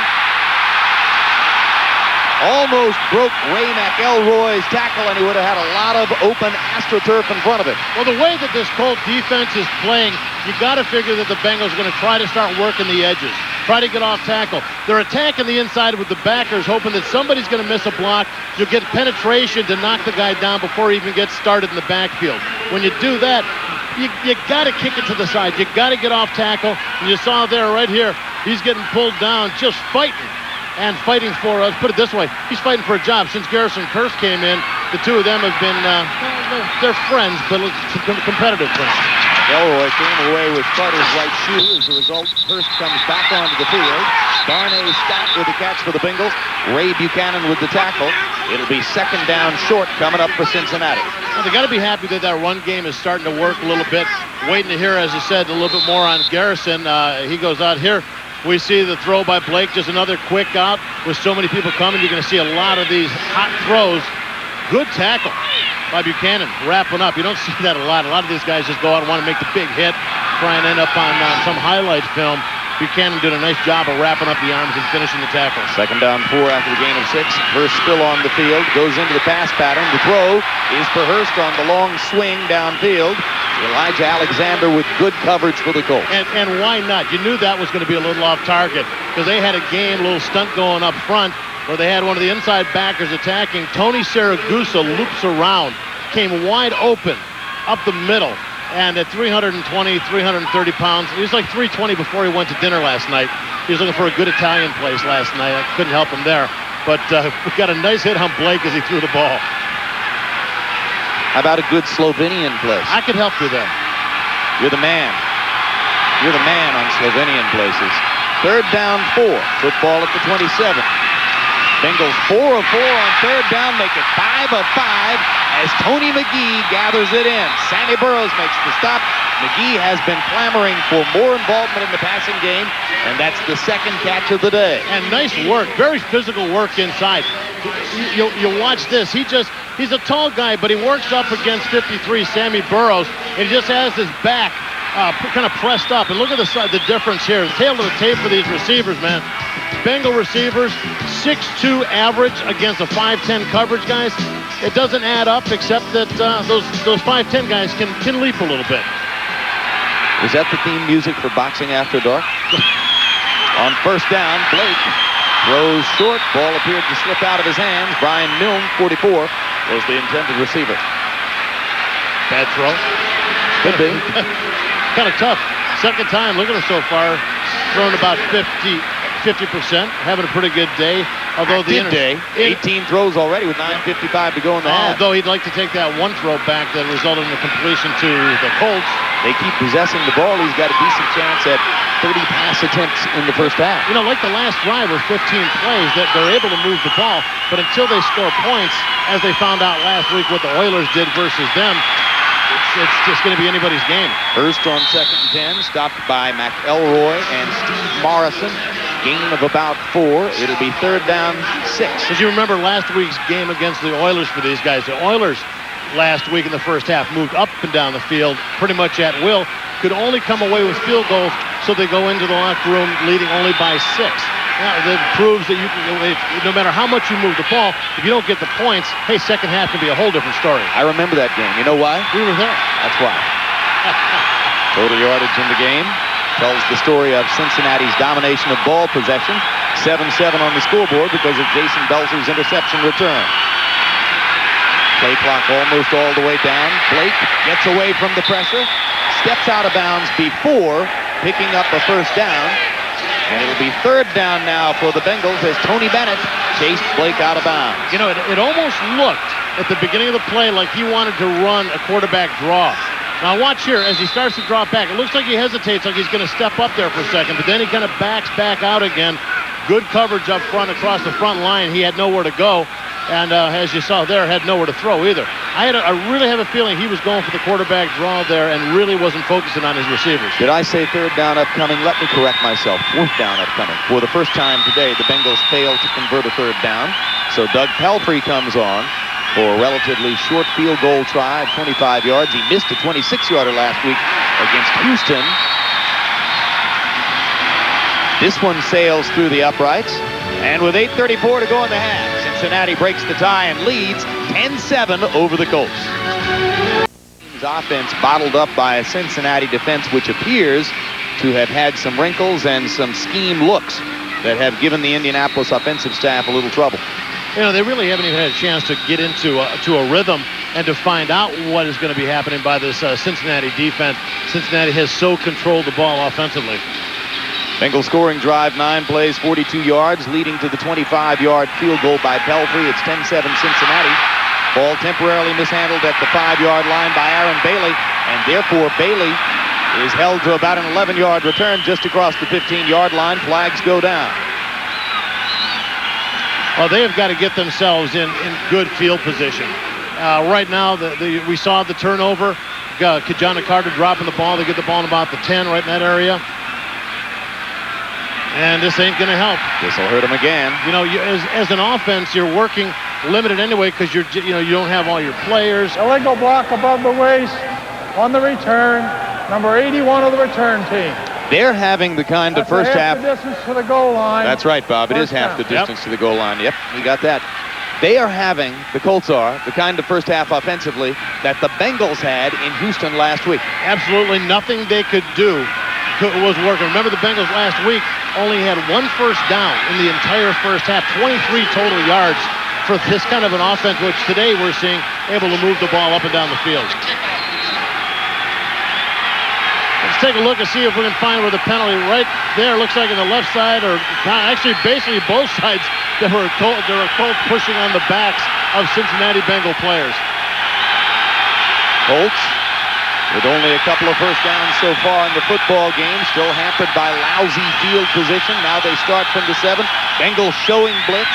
Almost broke Ray McElroy's tackle, and he would have had a lot of open AstroTurf in front of it. Well, the way that this Colt defense is playing, you got to figure that the Bengals are going to try to start working the edges, try to get off tackle. They're attacking the inside with the backers, hoping that somebody's going to miss a block. You'll get penetration to knock the guy down before he even gets started in the backfield. When you do that, you got to kick it to the side. You got to get off tackle. And you saw there right here, he's getting pulled down, just fighting. And fighting for us, put it this way, he's fighting for a job. Since Garrison Hurst came in, the two of them have been, they're friends, but competitive friends. McElroy came away with Carter's right shoe. As a result, Hurst comes back onto the field. Darnay Scott with the catch for the Bengals. Ray Buchanan with the tackle. It'll be second down short coming up for Cincinnati. Well, they got to be happy that that run game is starting to work a little bit. Waiting to hear, as I said, a little bit more on Garrison. He goes out here. We see the throw by Blake, just another quick out. With so many people coming, you're going to see a lot of these hot throws. Good tackle by Buchanan, wrapping up. You don't see that a lot. A lot of these guys just go out and want to make the big hit, try and end up on some highlights film. Buchanan did a nice job of wrapping up the arms and finishing the tackle. Second down 4 after the gain of 6. Hurst still on the field, goes into the pass pattern. The throw is for Hurst on the long swing downfield. Elijah Alexander with good coverage for the Colts. And why not? You knew that was going to be a little off target because they had a game, a little stunt going up front where they had one of the inside backers attacking. Tony Saragusa loops around, came wide open up the middle. And at 320, 330 pounds, he was like 320 before he went to dinner last night. He was looking for a good Italian place last night. I couldn't help him there. But we got a nice hit on Blake as he threw the ball. How about a good Slovenian place? I could help you there. You're the man. You're the man on Slovenian places. Third down 4. Football at the 27. Bengals 4 of 4 on third down, make it 5 of 5 as Tony McGee gathers it in. Sammy Burroughs makes the stop. McGee has been clamoring for more involvement in the passing game, and that's the second catch of the day. And nice work, very physical work inside. You watch this. He's a tall guy, but he works up against 53 Sammy Burroughs, and he just has his back kind of pressed up. And look at the difference here. The tail of the tape for these receivers, man. Bengal receivers, 6'2" average against a 5'10" coverage, guys. It doesn't add up, except that those 5'10" guys can leap a little bit. Is that the theme music for Boxing After Dark? On first down, Blake throws short. Ball appeared to slip out of his hands. Brian Milne, 44, was the intended receiver. Bad throw. Could be. Kind of tough. Second time, look at him so far. Thrown about 50%, having a pretty good day. Although the day, 18 throws already with 9:55 to go in the half. Although he'd like to take that one throw back that resulted in a completion to the Colts. They keep possessing the ball. He's got a decent chance at 30 pass attempts in the first half. You know, like the last drive with 15 plays, that they're able to move the ball, but until they score points, as they found out last week what the Oilers did versus them, it's just going to be anybody's game. Hurst on second and 10, stopped by McElroy and Steve Morrison. Gain of about 4. It'll be third down 6. As you remember last week's game against the Oilers for these guys, the Oilers last week in the first half moved up and down the field pretty much at will, could only come away with field goals, so they go into the locker room leading only by 6. Now, that proves that no matter how much you move the ball, if you don't get the points, hey, second half can be a whole different story. I remember that game. You know why? We were there. That's why. Total yardage in the game tells the story of Cincinnati's domination of ball possession. 7-7 on the scoreboard because of Jason Belzer's interception return. Play clock almost all the way down. Blake gets away from the pressure, steps out of bounds before picking up a first down. And it'll be third down now for the Bengals as Tony Bennett chased Blake out of bounds. You know, it almost looked at the beginning of the play like he wanted to run a quarterback draw. Now watch here as he starts to drop back. It looks like he hesitates, like he's going to step up there for a second, but then he kind of backs back out again. Good coverage up front across the front line. He had nowhere to go. And as you saw there, had nowhere to throw either. I really have a feeling he was going for the quarterback draw there and really wasn't focusing on his receivers. Did I say third down upcoming? Let me correct myself. Fourth down upcoming. For the first time today, the Bengals failed to convert a third down. So Doug Pelfrey comes on for a relatively short field goal try at 25 yards. He missed a 26-yarder last week against Houston. This one sails through the uprights. And with 8:34 to go in the half, Cincinnati breaks the tie and leads 10-7 over the Colts. Offense bottled up by a Cincinnati defense which appears to have had some wrinkles and some scheme looks that have given the Indianapolis offensive staff a little trouble. You know, they really haven't even had a chance to get into a rhythm and to find out what is going to be happening by this Cincinnati defense. Cincinnati has so controlled the ball offensively. Bengals scoring drive, 9 plays, 42 yards, leading to the 25-yard field goal by Pelfrey. It's 10-7 Cincinnati. Ball temporarily mishandled at the 5-yard line by Aaron Bailey, and therefore Bailey is held to about an 11-yard return just across the 15-yard line. Flags go down. Well, they have got to get themselves in good field position. Right now, we saw the turnover. Kajana Carter dropping the ball. They get the ball in about the 10 right in that area. And this ain't going to help. This will hurt them again. You know, as an offense, you're working limited anyway because you don't have all your players. Illegal block above the waist on the return. Number 81 of the return team. They're having the kind of first half. That's the distance to the goal line. That's right, Bob. It is half the distance to the goal line. Yep, you got that. They are having, the Colts are, the kind of first half offensively that the Bengals had in Houston last week. Absolutely nothing they could do was working. Remember, the Bengals last week only had 1 first down in the entire first half, 23 total yards for this kind of an offense, which today we're seeing able to move the ball up and down the field. Let's take a look and see if we can find where the penalty right there looks like in the left side, or actually basically both sides. There were Colts pushing on the backs of Cincinnati Bengal players. Colts, with only a couple of first downs so far in the football game, still hampered by lousy field position. Now they start from the 7. Bengals showing blitz.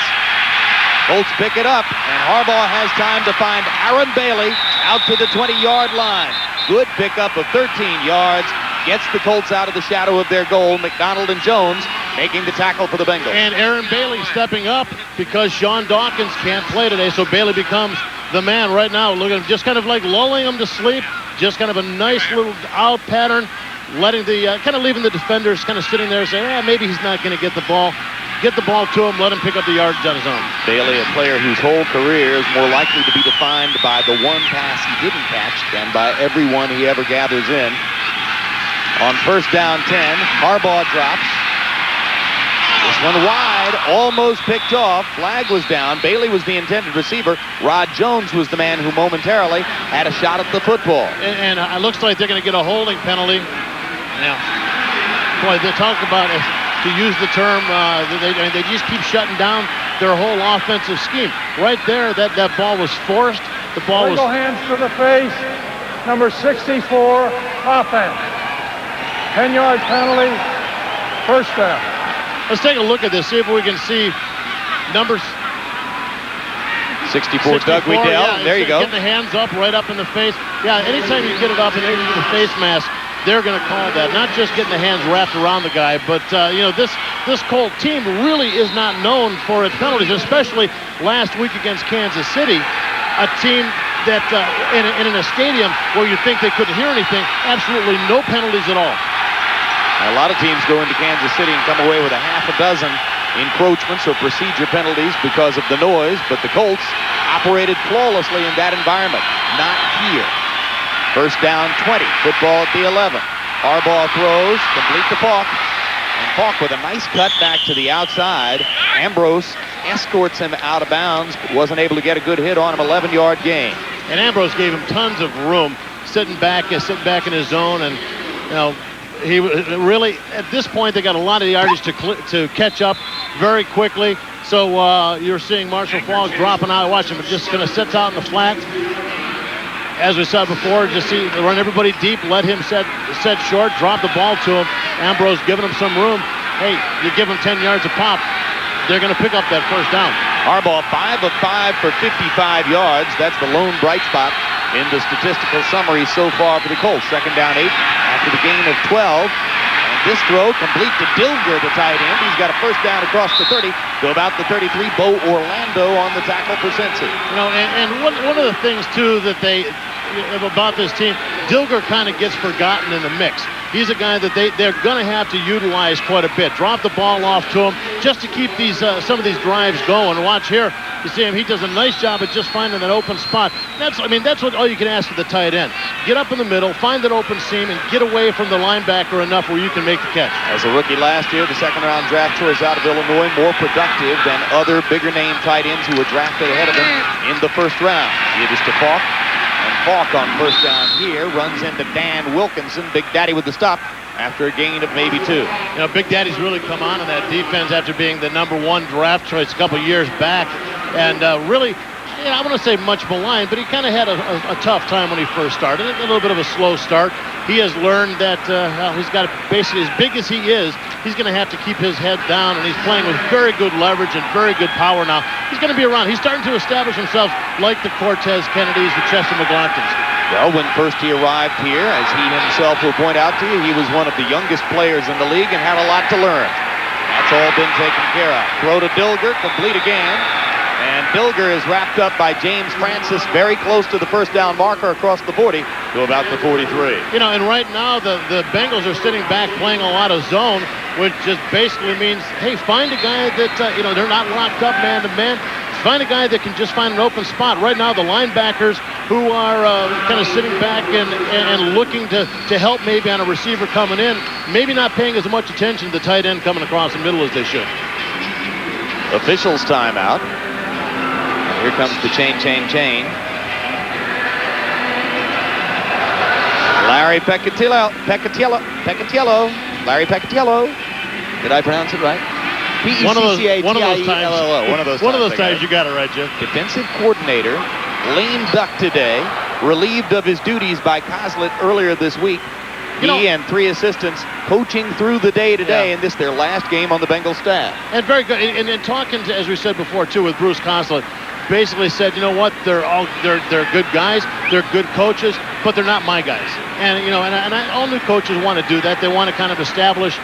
Colts pick it up, and Harbaugh has time to find Aaron Bailey out to the 20-yard line. Good pickup of 13 yards. Gets the Colts out of the shadow of their goal. McDonald and Jones making the tackle for the Bengals. And Aaron Bailey stepping up because Sean Dawkins can't play today, so Bailey becomes the man right now. Look at him, just kind of like lulling him to sleep. Just kind of a nice little out pattern, letting the kind of leaving the defenders kind of sitting there saying, maybe he's not going to get the ball. Get the ball to him, let him pick up the yards on his own. Bailey, a player whose whole career is more likely to be defined by the one pass he didn't catch than by every one he ever gathers in. On first down 10, Harbaugh drops. This one wide, almost picked off. Flag was down. Bailey was the intended receiver. Rod Jones was the man who momentarily had a shot at the football. And it looks like they're going to get a holding penalty. Now, boy, they talk about it. To use the term, they just keep shutting down their whole offensive scheme. Right there, that ball was forced. The ball was... hands to the face, number 64, offense. 10-yard penalty, first down. Let's take a look at this, see if we can see numbers. 64 Doug Weedell, yeah, there you go. Getting the hands up, right up in the face. Yeah, anytime you get it up and into the face mask, they're going to call that. Not just getting the hands wrapped around the guy, but this Colt team really is not known for its penalties, especially last week against Kansas City, a team that in a stadium where you think they couldn't hear anything, absolutely no penalties at all. A lot of teams go into Kansas City and come away with a half a dozen encroachments or procedure penalties because of the noise, but the Colts operated flawlessly in that environment. Not here. First down 20, football at the 11. Harbaugh throws, complete to Falk. And Falk with a nice cut back to the outside. Ambrose escorts him out of bounds, but wasn't able to get a good hit on him, 11-yard gain. And Ambrose gave him tons of room, sitting back in his zone, and he really, at this point, they got a lot of yardage to catch up very quickly. So you're seeing Marshall Falk dropping out. Watch him, just going to sit out in the flat. As we said before, just run everybody deep, let him set short, drop the ball to him. Ambrose giving him some room. Hey, you give him 10 yards a pop, they're going to pick up that first down. Harbaugh 5 of 5 for 55 yards. That's the lone bright spot in the statistical summary so far for the Colts. Second down 8 after the gain of 12. And this throw complete to Dilger, the tight end. He's got a first down across the 30 to about the 33. Bo Orlando on the tackle for Cincy. And one of the things, too, that about this team, Dilger kind of gets forgotten in the mix. He's a guy that they're going to have to utilize quite a bit. Drop the ball off to him just to keep these some of these drives going. Watch here. You see him. He does a nice job at just finding that open spot. That's what all you can ask for the tight end. Get up in the middle, find that open seam, and get away from the linebacker enough where you can make the catch. As a rookie last year, the second-round draft choice out of Illinois, more productive than other bigger-name tight ends who were drafted ahead of him in the first round. It is to Falk. And Falk on first down here runs into Dan Wilkinson. Big Daddy with the stop after a gain of maybe 2. Big Daddy's really come on in that defense after being the #1 draft choice a couple years back. And really, I want to say much maligned, but he kind of had a tough time when he first started. A little bit of a slow start. He has learned that he's got to, basically, as big as he is, he's going to have to keep his head down, and he's playing with very good leverage and very good power now. He's going to be around. He's starting to establish himself like the Cortez Kennedys, the Chester McLaughlins. Well, when first he arrived here, as he himself will point out to you, he was one of the youngest players in the league and had a lot to learn. That's all been taken care of. Throw to Dilger, complete again. And Dilger is wrapped up by James Francis very close to the first down marker across the 40 to about the 43. And right now the Bengals are sitting back playing a lot of zone, which just basically means, hey, find a guy that, they're not locked up man to man. Find a guy that can just find an open spot. Right now, the linebackers who are kind of sitting back and looking to help maybe on a receiver coming in, maybe not paying as much attention to the tight end coming across the middle as they should. Officials timeout. Here comes the chain. Larry Peccatiello. Larry Peccatiello. Did I pronounce it right? One of those times you got it right, Jim. Defensive coordinator, lame duck today, relieved of his duties by Coslett earlier this week. He and 3 assistants coaching through the day today, and this their last game on the Bengals staff. And very good. And talking to, as we said before too, with Bruce Coslett, basically said, you know what, they're good guys, they're good coaches, but they're not my guys. And all new coaches want to do that. They want to kind of establish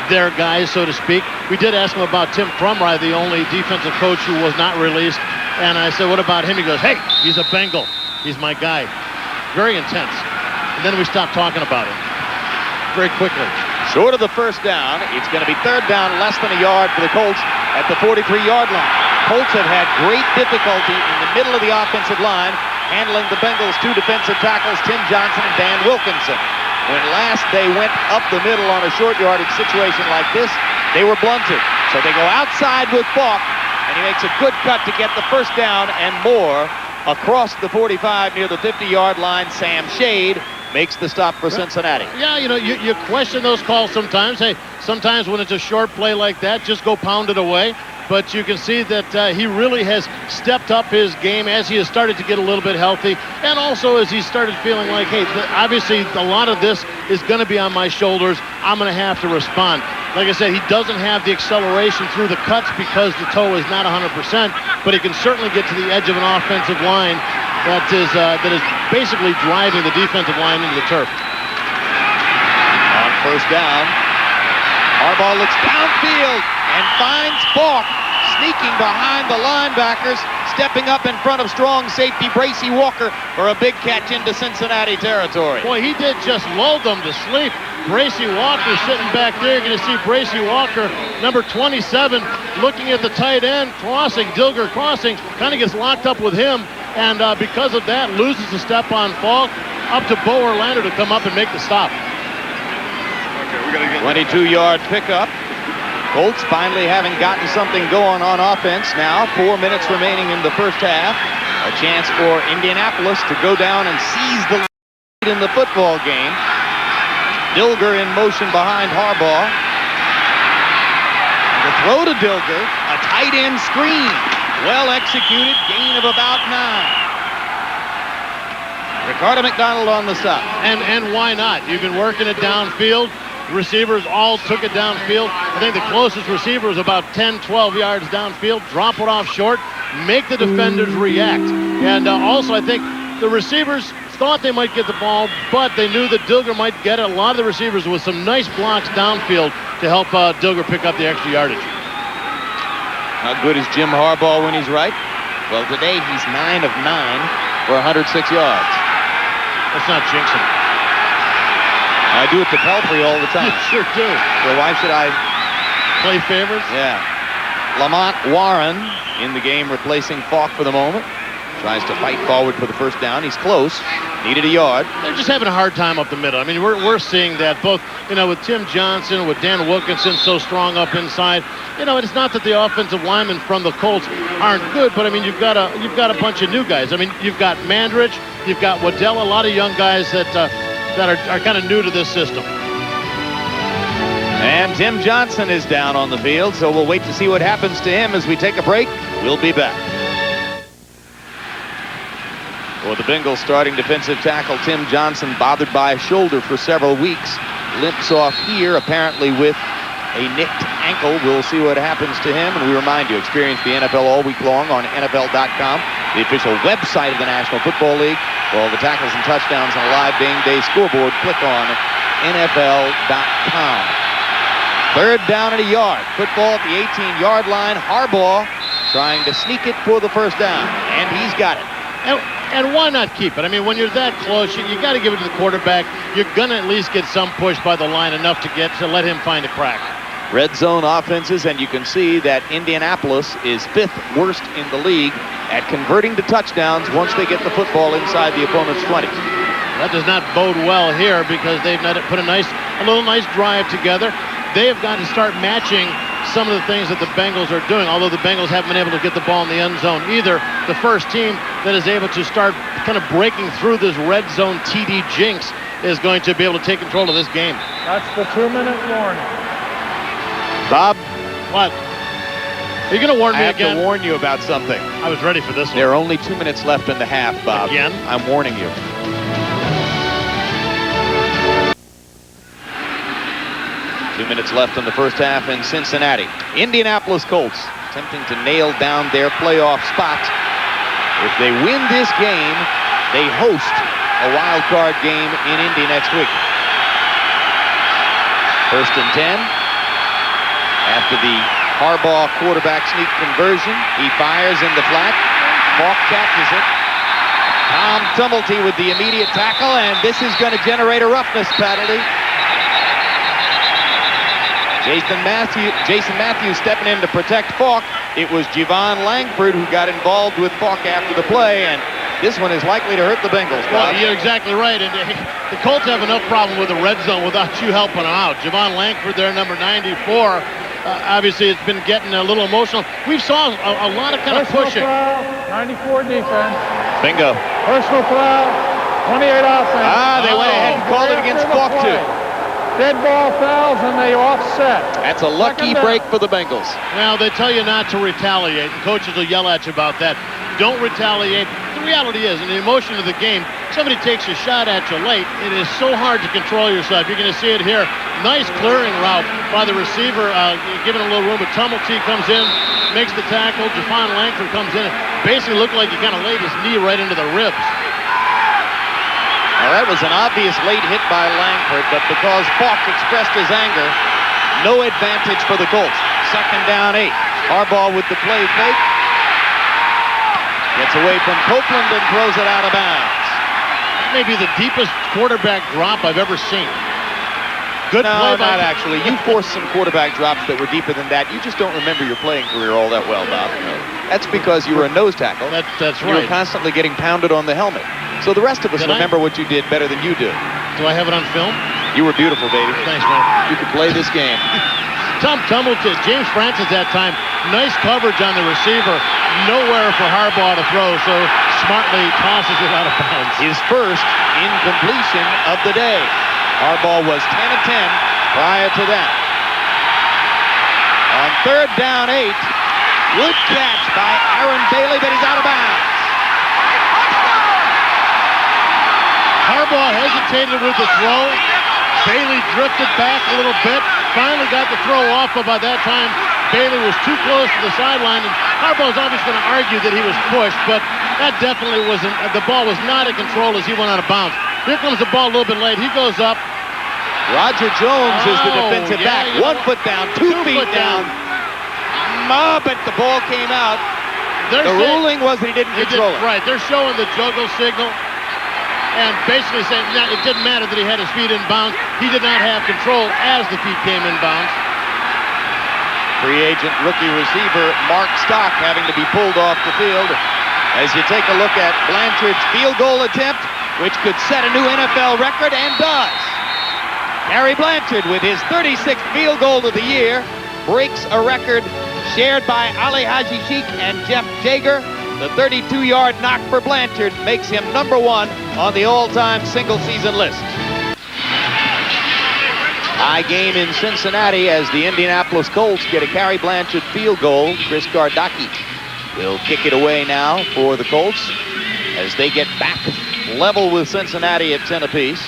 their guys, so to speak. We did ask him about Tim Crumry, the only defensive coach who was not released. And I said, what about him? He goes, hey, he's a Bengal. He's my guy. Very intense. And then we stopped talking about it very quickly. Short of the first down, it's going to be third down, less than a yard for the Colts at the 43-yard line. Colts have had great difficulty in the middle of the offensive line, handling the Bengals' 2 defensive tackles, Tim Johnson and Dan Wilkinson. When last they went up the middle on a short yardage situation like this, they were blunted. So they go outside with Falk, and he makes a good cut to get the first down and more across the 45 near the 50-yard line. Sam Shade makes the stop for Cincinnati. Yeah, you question those calls sometimes. Hey, sometimes when it's a short play like that, just go pound it away. But you can see that he really has stepped up his game as he has started to get a little bit healthy, and also as he started feeling like, hey, obviously a lot of this is going to be on my shoulders. I'm going to have to respond. Like I said, he doesn't have the acceleration through the cuts because the toe is not 100%, but he can certainly get to the edge of an offensive line that is basically driving the defensive line into the turf. On first down, Harbaugh looks downfield and finds Falk sneaking behind the linebackers, stepping up in front of strong safety Bracy Walker for a big catch into Cincinnati territory. Boy, he did just lull them to sleep. Bracy Walker sitting back there. You're going to see Bracy Walker, number 27, looking at the tight end, crossing, Dilger crossing, kind of gets locked up with him, and because of that, loses a step on Falk, up to Bo Orlando to come up and make the stop. 22-yard pickup. Colts finally having gotten something going on offense now. 4 minutes remaining in the first half. A chance for Indianapolis to go down and seize the lead in the football game. Dilger in motion behind Harbaugh. The throw to Dilger, a tight end screen. Well executed, gain of about 9. Ricardo McDonald on the stop. And why not? You've been working it downfield. Receivers all took it downfield. I think the closest receiver was about 10, 12 yards downfield. Drop it off short, make the defenders react. And also, I think the receivers thought they might get the ball, but they knew that Dilger might get it. A lot of the receivers with some nice blocks downfield to help Dilger pick up the extra yardage. How good is Jim Harbaugh when he's right? Well, today he's 9 of 9 for 106 yards. That's not jinxing. I do it to Pelfrey all the time. You sure do. So why should I play favorites? Yeah. Lamont Warren in the game replacing Falk for the moment. Tries to fight forward for the first down. He's close. Needed a yard. They're just having a hard time up the middle. I mean, we're seeing that both, with Tim Johnson, with Dan Wilkinson so strong up inside. It's not that the offensive linemen from the Colts aren't good, but I mean, you've got a bunch of new guys. I mean, you've got Mandridge, you've got Waddell, a lot of young guys that are kind of new to this system. And Tim Johnson is down on the field, so we'll wait to see what happens to him as we take a break. We'll be back. Well, the Bengals starting defensive tackle Tim Johnson, bothered by a shoulder for several weeks, limps off here, apparently with a nicked ankle. We'll see what happens to him. And we remind you, experience the NFL all week long on NFL.com, the official website of the National Football League. For all the tackles and touchdowns on a live game day scoreboard, click on NFL.com. Third down and a yard. Football at the 18-yard line. Harbaugh trying to sneak it for the first down, and he's got it. And why not keep it? I mean, when you're that close, you got to give it to the quarterback. You're going to at least get some push by the line, enough to let him find a crack. Red zone offenses, and you can see that Indianapolis is 5th worst in the league at converting to touchdowns once they get the football inside the opponent's 20. That does not bode well here because they've not put a little nice drive together. They have got to start matching some of the things that the Bengals are doing, although the Bengals haven't been able to get the ball in the end zone either. The first team that is able to start kind of breaking through this red zone TD jinx is going to be able to take control of this game. That's the 2-minute warning. Bob? What? Are you going to warn me again? I have to warn you about something. I was ready for this one. There are only 2 minutes left in the half, Bob. Again? I'm warning you. Two minutes left in the first half in Cincinnati. Indianapolis Colts attempting to nail down their playoff spot. If they win this game, they host a wild card game in Indy next week. First and 10. After the Harbaugh quarterback sneak conversion, he fires in the flat. Falk catches it. Tom Tumulty with the immediate tackle, and this is going to generate a roughness penalty. Jason Matthews stepping in to protect Falk. It was Javon Langford who got involved with Falk after the play, and this one is likely to hurt the Bengals. Well, you're exactly right, and the Colts have enough problem with the red zone without you helping them out. Javon Langford there, number 94. Obviously, it's been getting a little emotional. We saw a lot of kind of pushing. Foul, 94 defense. Bingo. Personal foul, 28 offense. They went ahead and called it against Falk, too. Dead ball fouls, and they offset. That's a lucky break for the Bengals. Well, they tell you not to retaliate, and coaches will yell at you about that. Don't retaliate. The reality is, in the emotion of the game, somebody takes a shot at you late, it is so hard to control yourself. You're going to see it here. Nice clearing route by the receiver, giving a little room, but Tumulty comes in, makes the tackle. Javon Langford comes in. Basically looked like he kind of laid his knee right into the ribs. Now, that was an obvious late hit by Langford, but because Falk expressed his anger, no advantage for the Colts. Second down 8. Harbaugh with the play fake. Gets away from Copeland and throws it out of bounds. That may be the deepest quarterback drop I've ever seen. Good play by... not actually. You forced some quarterback drops that were deeper than that. You just don't remember your playing career all that well, Bob. That's because you were a nose tackle. That's right. You were constantly getting pounded on the helmet. So the rest of us remember what you did better than you do. Do I have it on film? You were beautiful, baby. Thanks, man. You could play this game. Tom Tumulty, James Francis that time. Nice coverage on the receiver. Nowhere for Harbaugh to throw, so smartly tosses it out of bounds. His first incompletion of the day. Harbaugh was 10 of 10 prior to that. On third down 8, good catch by Aaron Bailey, but he's out of bounds. Harbaugh hesitated with the throw. Bailey drifted back a little bit. Finally got the throw off, but by that time, Bailey was too close to the sideline. And Harbaugh's obviously going to argue that he was pushed, but that definitely wasn't. The ball was not in control as he went out of bounds. Here comes the ball a little bit late. He goes up. Roger Jones is the defensive back. 1 foot down, 2 feet down. But the ball came out. The ruling was that he didn't control it. Right. They're showing the juggle signal and basically saying it didn't matter that he had his feet in bounds. He did not have control as the feet came in bounds. Free agent rookie receiver Mark Stock having to be pulled off the field. As you take a look at Blanchard's field goal attempt, which could set a new NFL record, and does. Gary Blanchard, with his 36th field goal of the year, breaks a record shared by Ali Haji Sheikh and Jeff Jager. The 32-yard knock for Blanchard makes him number 1 on the all-time single-season list. High game in Cincinnati as the Indianapolis Colts get a Gary Blanchard field goal. Chris Gardocki will kick it away now for the Colts. as they get back level with Cincinnati at 10 apiece.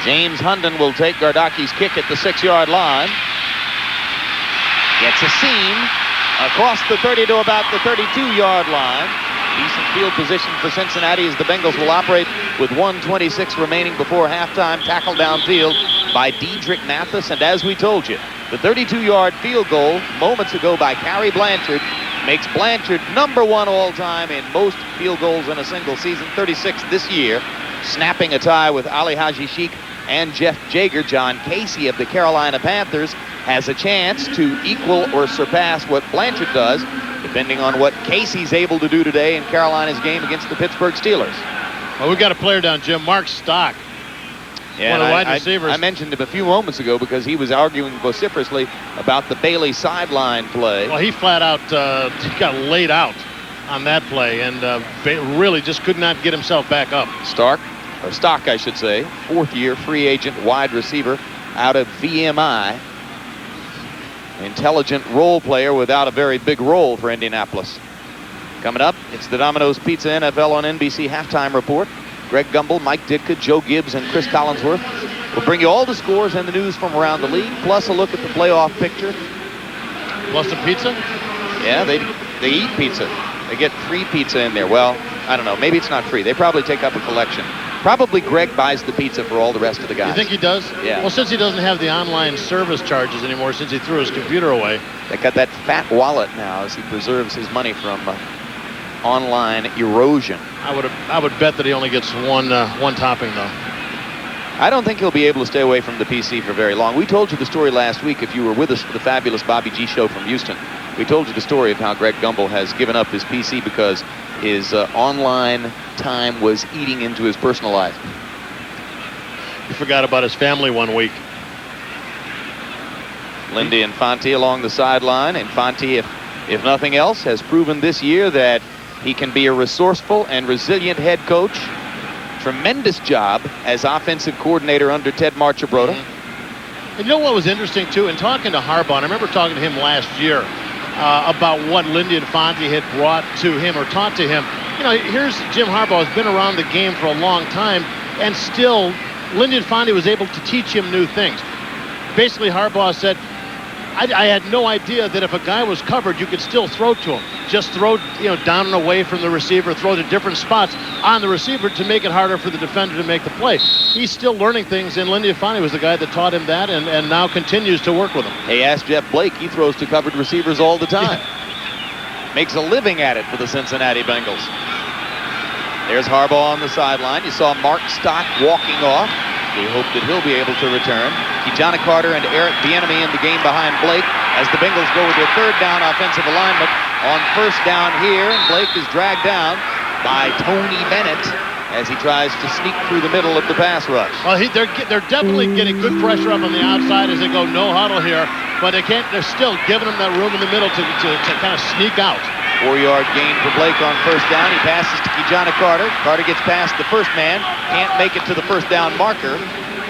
James Hunden will take Gardaki's kick at the 6-yard line. Gets a seam across the 30 to about the 32-yard line. Decent field position for Cincinnati as the Bengals will operate with 1:26 remaining before halftime. Tackle downfield by Diedrich Mathis. And as we told you, the 32-yard field goal moments ago by Carrie Blanchard makes Blanchard #1 all-time in most field goals in a single season, 36 this year, snapping a tie with Ali Haji Sheikh and Jeff Jager. John Casey of the Carolina Panthers has a chance to equal or surpass what Blanchard does, depending on what Casey's able to do today in Carolina's game against the Pittsburgh Steelers. Well, we've got a player down, Jim. Mark Stock. Yeah, one of the wide receivers. I mentioned him a few moments ago because he was arguing vociferously about the Bailey sideline play. Well, he flat out got laid out on that play and really just could not get himself back up. Stock, I should say, fourth-year free agent wide receiver out of VMI. Intelligent role player without a very big role for Indianapolis. Coming up, it's the Domino's Pizza NFL on NBC halftime report. Greg Gumbel, Mike Ditka, Joe Gibbs, and Chris Collinsworth will bring you all the scores and the news from around the league, plus a look at the playoff picture. Plus the pizza? Yeah, they eat pizza. They get free pizza in there. Well, I don't know. Maybe it's not free. They probably take up a collection. Probably Greg buys the pizza for all the rest of the guys. You think he does? Yeah. Well, since he doesn't have the online service charges anymore, since he threw his computer away. They got that fat wallet now as he preserves his money from online erosion. I would bet that he only gets one topping, though. I don't think he'll be able to stay away from the PC for very long. We told you the story last week if you were with us for the fabulous Bobby G show from Houston. We told you the story of how Greg Gumbel has given up his PC because his online time was eating into his personal life. He forgot about his family one week. Lindy Infante along the sideline. Infante, if nothing else, has proven this year that he can be a resourceful and resilient head coach. Tremendous job as offensive coordinator under Ted Marchibroda. And you know what was interesting, too? In talking to Harbaugh, and I remember talking to him last year about what Lindy Infante had brought to him or taught to him. You know, here's Jim Harbaugh, has been around the game for a long time, and still Lindy Infante was able to teach him new things. Basically, Harbaugh said, I had no idea that if a guy was covered, you could still throw to him. Just throw, down and away from the receiver, throw to different spots on the receiver to make it harder for the defender to make the play. He's still learning things, and Lindy Infante was the guy that taught him that and now continues to work with him. Hey, ask Jeff Blake. He throws to covered receivers all the time. Makes a living at it for the Cincinnati Bengals. There's Harbaugh on the sideline. You saw Mark Stock walking off. We hope that he'll be able to return. Kijana Carter and Eric Bieniemy in the game behind Blake as the Bengals go with their third down offensive alignment on first down here. And Blake is dragged down by Tony Bennett as he tries to sneak through the middle of the pass rush. Well, they're definitely getting good pressure up on the outside as they go no huddle here, but they're still giving him that room in the middle to kind of sneak out. 4-yard gain for Blake on first down. He passes to Kijana Carter. Carter gets past the first man. Can't make it to the first down marker.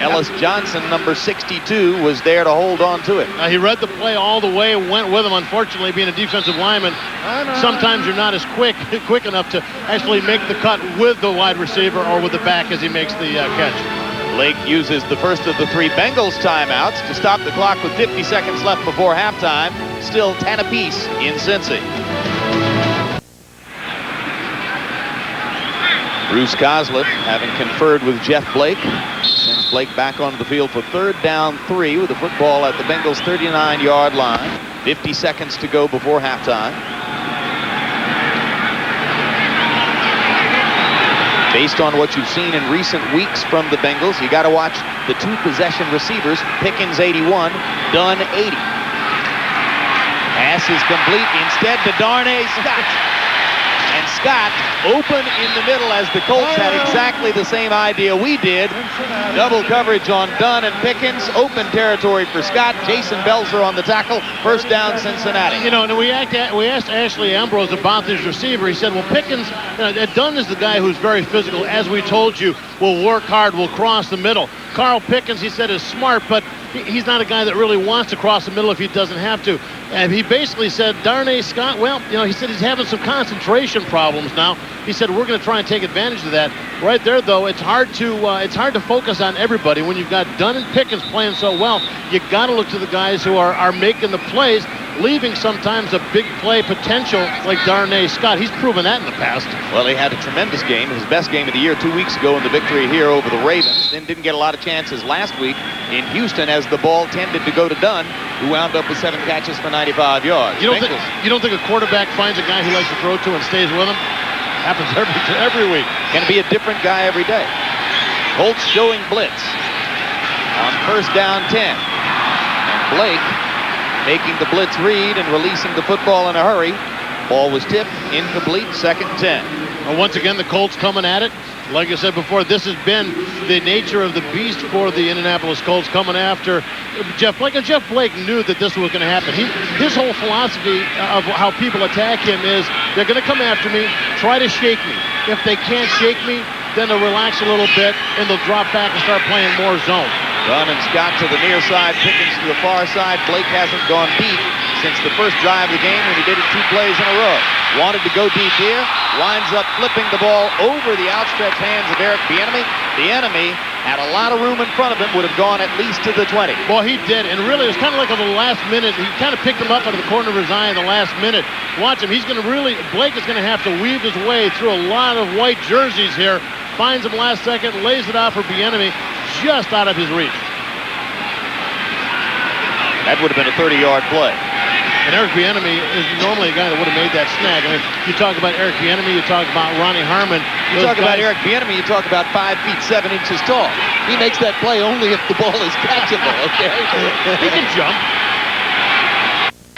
Ellis Johnson, number 62, was there to hold on to it. He read the play all the way, went with him. Unfortunately, being a defensive lineman, sometimes you're not as quick enough to actually make the cut with the wide receiver or with the back as he makes the catch. Blake uses the first of the 3 Bengals timeouts to stop the clock with 50 seconds left before halftime. Still 10 apiece in Cincy. Bruce Kozlett, having conferred with Jeff Blake, sends Blake back onto the field for third down 3 with the football at the Bengals' 39-yard line. 50 seconds to go before halftime. Based on what you've seen in recent weeks from the Bengals, you got to watch the 2 possession receivers. Pickens 81, Dunn 80. Pass is complete instead to Darnay Scott. And Scott open in the middle as the Colts had exactly the same idea we did. Double coverage on Dunn and Pickens. Open territory for Scott. Jason Belzer on the tackle. First down, Cincinnati. And we asked Ashley Ambrose about this receiver. He said, well, Pickens, Dunn is the guy who's very physical. As we told you, will work hard, will cross the middle. Carl Pickens, he said, is smart, but he's not a guy that really wants to cross the middle if he doesn't have to. And he basically said, Darnay Scott, well, he said he's having some concentration problems now. He said, we're going to try and take advantage of that. Right there, though, it's hard to focus on everybody. When you've got Dunn and Pickens playing so well, you got to look to the guys who are making the plays, leaving sometimes a big play potential like Darnay Scott. He's proven that in the past. Well, he had a tremendous game, his best game of the year 2 weeks ago in the victory here over the Ravens. Then didn't get a lot of chances last week in Houston as the ball tended to go to Dunn, who wound up with 7 catches for 95 yards. You don't think a quarterback finds a guy he likes to throw to and stays with him? Happens every week. Going to be a different guy every day. Colts showing blitz on first down 10. And Blake making the blitz read and releasing the football in a hurry. Ball was tipped, incomplete, 2nd and 10. Well, once again, the Colts coming at it. Like I said before, this has been the nature of the beast for the Indianapolis Colts, coming after Jeff Blake. And Jeff Blake knew that this was going to happen. His whole philosophy of how people attack him is, they're going to come after me, try to shake me. If they can't shake me, then they'll relax a little bit, and they'll drop back and start playing more zone. Dunn and Scott to the near side, Pickens to the far side. Blake hasn't gone deep since the first drive of the game when he did it 2 plays in a row. Wanted to go deep here, winds up flipping the ball over the outstretched hands of Eric Bieniemy. Bieniemy had a lot of room in front of him, would have gone at least to the 20. Well, he did, and really it was kind of like on the last minute. He kind of picked him up out of the corner of his eye in the last minute. Watch him. Blake is going to have to weave his way through a lot of white jerseys here. Finds him last second, lays it out for Bieniemy, just out of his reach. That would have been a 30-yard play. And Eric Bieniemy is normally a guy that would have made that snag. I mean, you talk about Eric Bieniemy, you talk about Ronnie Harmon. You talk about Eric Bieniemy, you talk about 5 feet 7 inches tall. He makes that play only if the ball is catchable, okay? He can jump.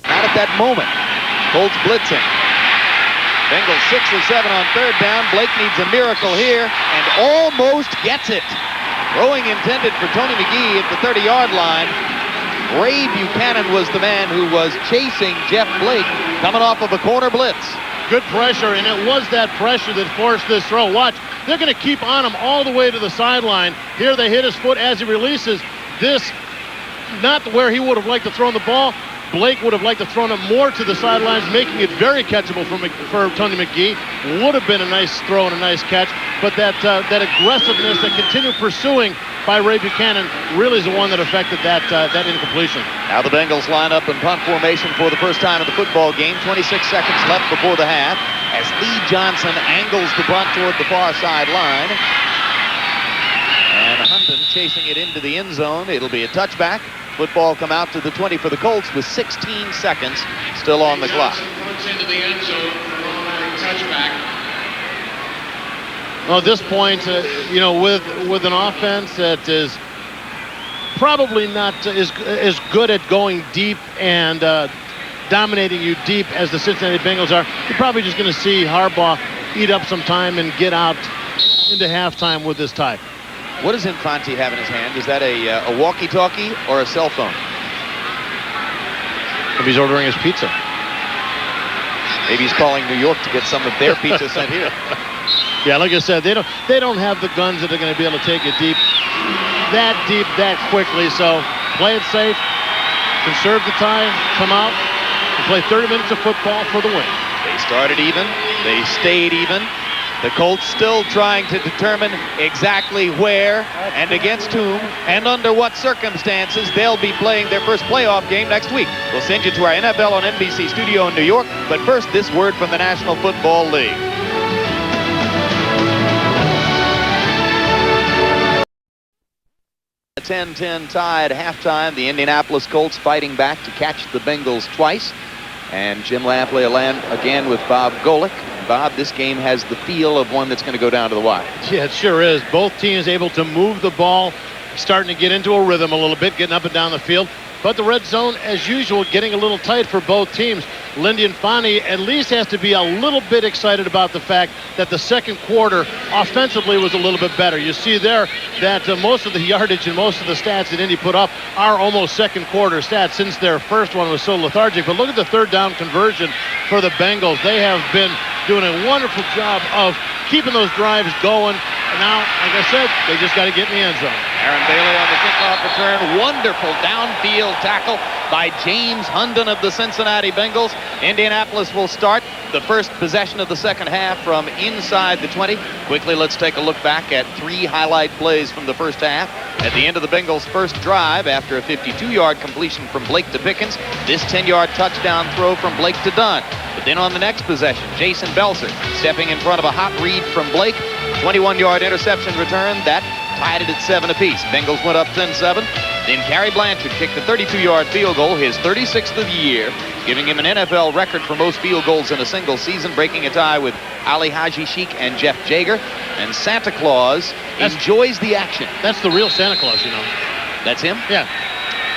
Not at that moment. Colts blitzing. Bengals 6 or 7 on 3rd down. Blake needs a miracle here and almost gets it. Throwing intended for Tony McGee at the 30-yard line. Ray Buchanan was the man who was chasing Jeff Blake coming off of a corner blitz. Good pressure, and it was that pressure that forced this throw. Watch, they're going to keep on him all the way to the sideline. Here they hit his foot as he releases. This, not where he would have liked to throw the ball. Blake would have liked to throw him more to the sidelines, making it very catchable for Tony McGee. Would have been a nice throw and a nice catch, but that aggressiveness, that continued pursuing by Ray Buchanan, really is the one that affected that incompletion. Now the Bengals line up in punt formation for the first time in the football game. 26 seconds left before the half as Lee Johnson angles the punt toward the far sideline. And Hunden chasing it into the end zone. It'll be a touchback. Football come out to the 20 for the Colts with 16 seconds still on the clock. Into the end zone for a touchback. Well, at this point, with an offense that is probably not as good at going deep and dominating you deep as the Cincinnati Bengals are, you're probably just going to see Harbaugh eat up some time and get out into halftime with this tie. What does Infante have in his hand? Is that a walkie-talkie or a cell phone? If he's ordering his pizza. Maybe he's calling New York to get some of their pizza sent here. Yeah, like I said, they don't have the guns that are going to be able to take it deep, that quickly. So play it safe, conserve the time, come out, and play 30 minutes of football for the win. They started even. They stayed even. The Colts still trying to determine exactly where and against whom and under what circumstances they'll be playing their first playoff game next week. We'll send you to our NFL on NBC studio in New York, but first this word from the National Football League. A 10-10 tie at halftime. The Indianapolis Colts fighting back to catch the Bengals twice. And Jim Lampley again with Bob Golic. Bob, this game has the feel of one that's going to go down to the wire. Yeah, it sure is. Both teams able to move the ball, starting to get into a rhythm a little bit, getting up and down the field. But the red zone, as usual, getting a little tight for both teams. Lindy Infante at least has to be a little bit excited about the fact that the second quarter offensively was a little bit better. You see there that most of the yardage and most of the stats that Indy put up are almost second quarter stats since their first one was so lethargic. But look at the third down conversion for the Bengals. They have been doing a wonderful job of keeping those drives going. And now, like I said, they just got to get in the end zone. Aaron Bailey on the kickoff return. Wonderful downfield tackle by James Hunden of the Cincinnati Bengals. Indianapolis will start the first possession of the second half from inside the 20. Quickly, let's take a look back at 3 highlight plays from the first half. At the end of the Bengals' first drive, after a 52-yard completion from Blake to Pickens, this 10-yard touchdown throw from Blake to Dunn. But then on the next possession, Jason Belser stepping in front of a hot read from Blake. 21-yard interception return. That tied it at 7 apiece. Bengals went up 10-7. Then Cary Blanchard kicked a 32-yard field goal, his 36th of the year, giving him an NFL record for most field goals in a single season, breaking a tie with Ali Haji Sheik and Jeff Jager. And Santa Claus enjoys the action. That's the real Santa Claus, you know. That's him? Yeah.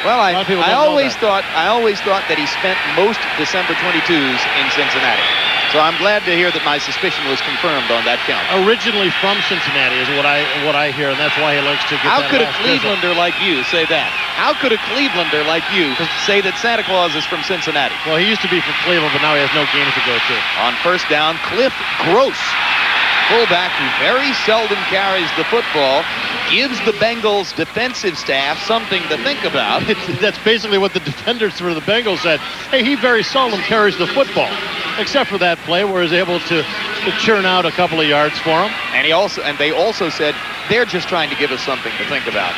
Well, I always thought that he spent most December 22s in Cincinnati. So I'm glad to hear that my suspicion was confirmed on that count. Originally from Cincinnati is what I hear, and that's why he likes to get How that could a last Clevelander like you say that? How could a Clevelander like you say that Santa Claus is from Cincinnati? Well, he used to be from Cleveland, but now he has no games to go to. On first down, Cliff Gross, fullback who very seldom carries the football, gives the Bengals defensive staff something to think about. That's basically what the defenders for the Bengals said. Hey, he very seldom carries the football, except for that play where he was able to churn out a couple of yards for him. And they also said they're just trying to give us something to think about.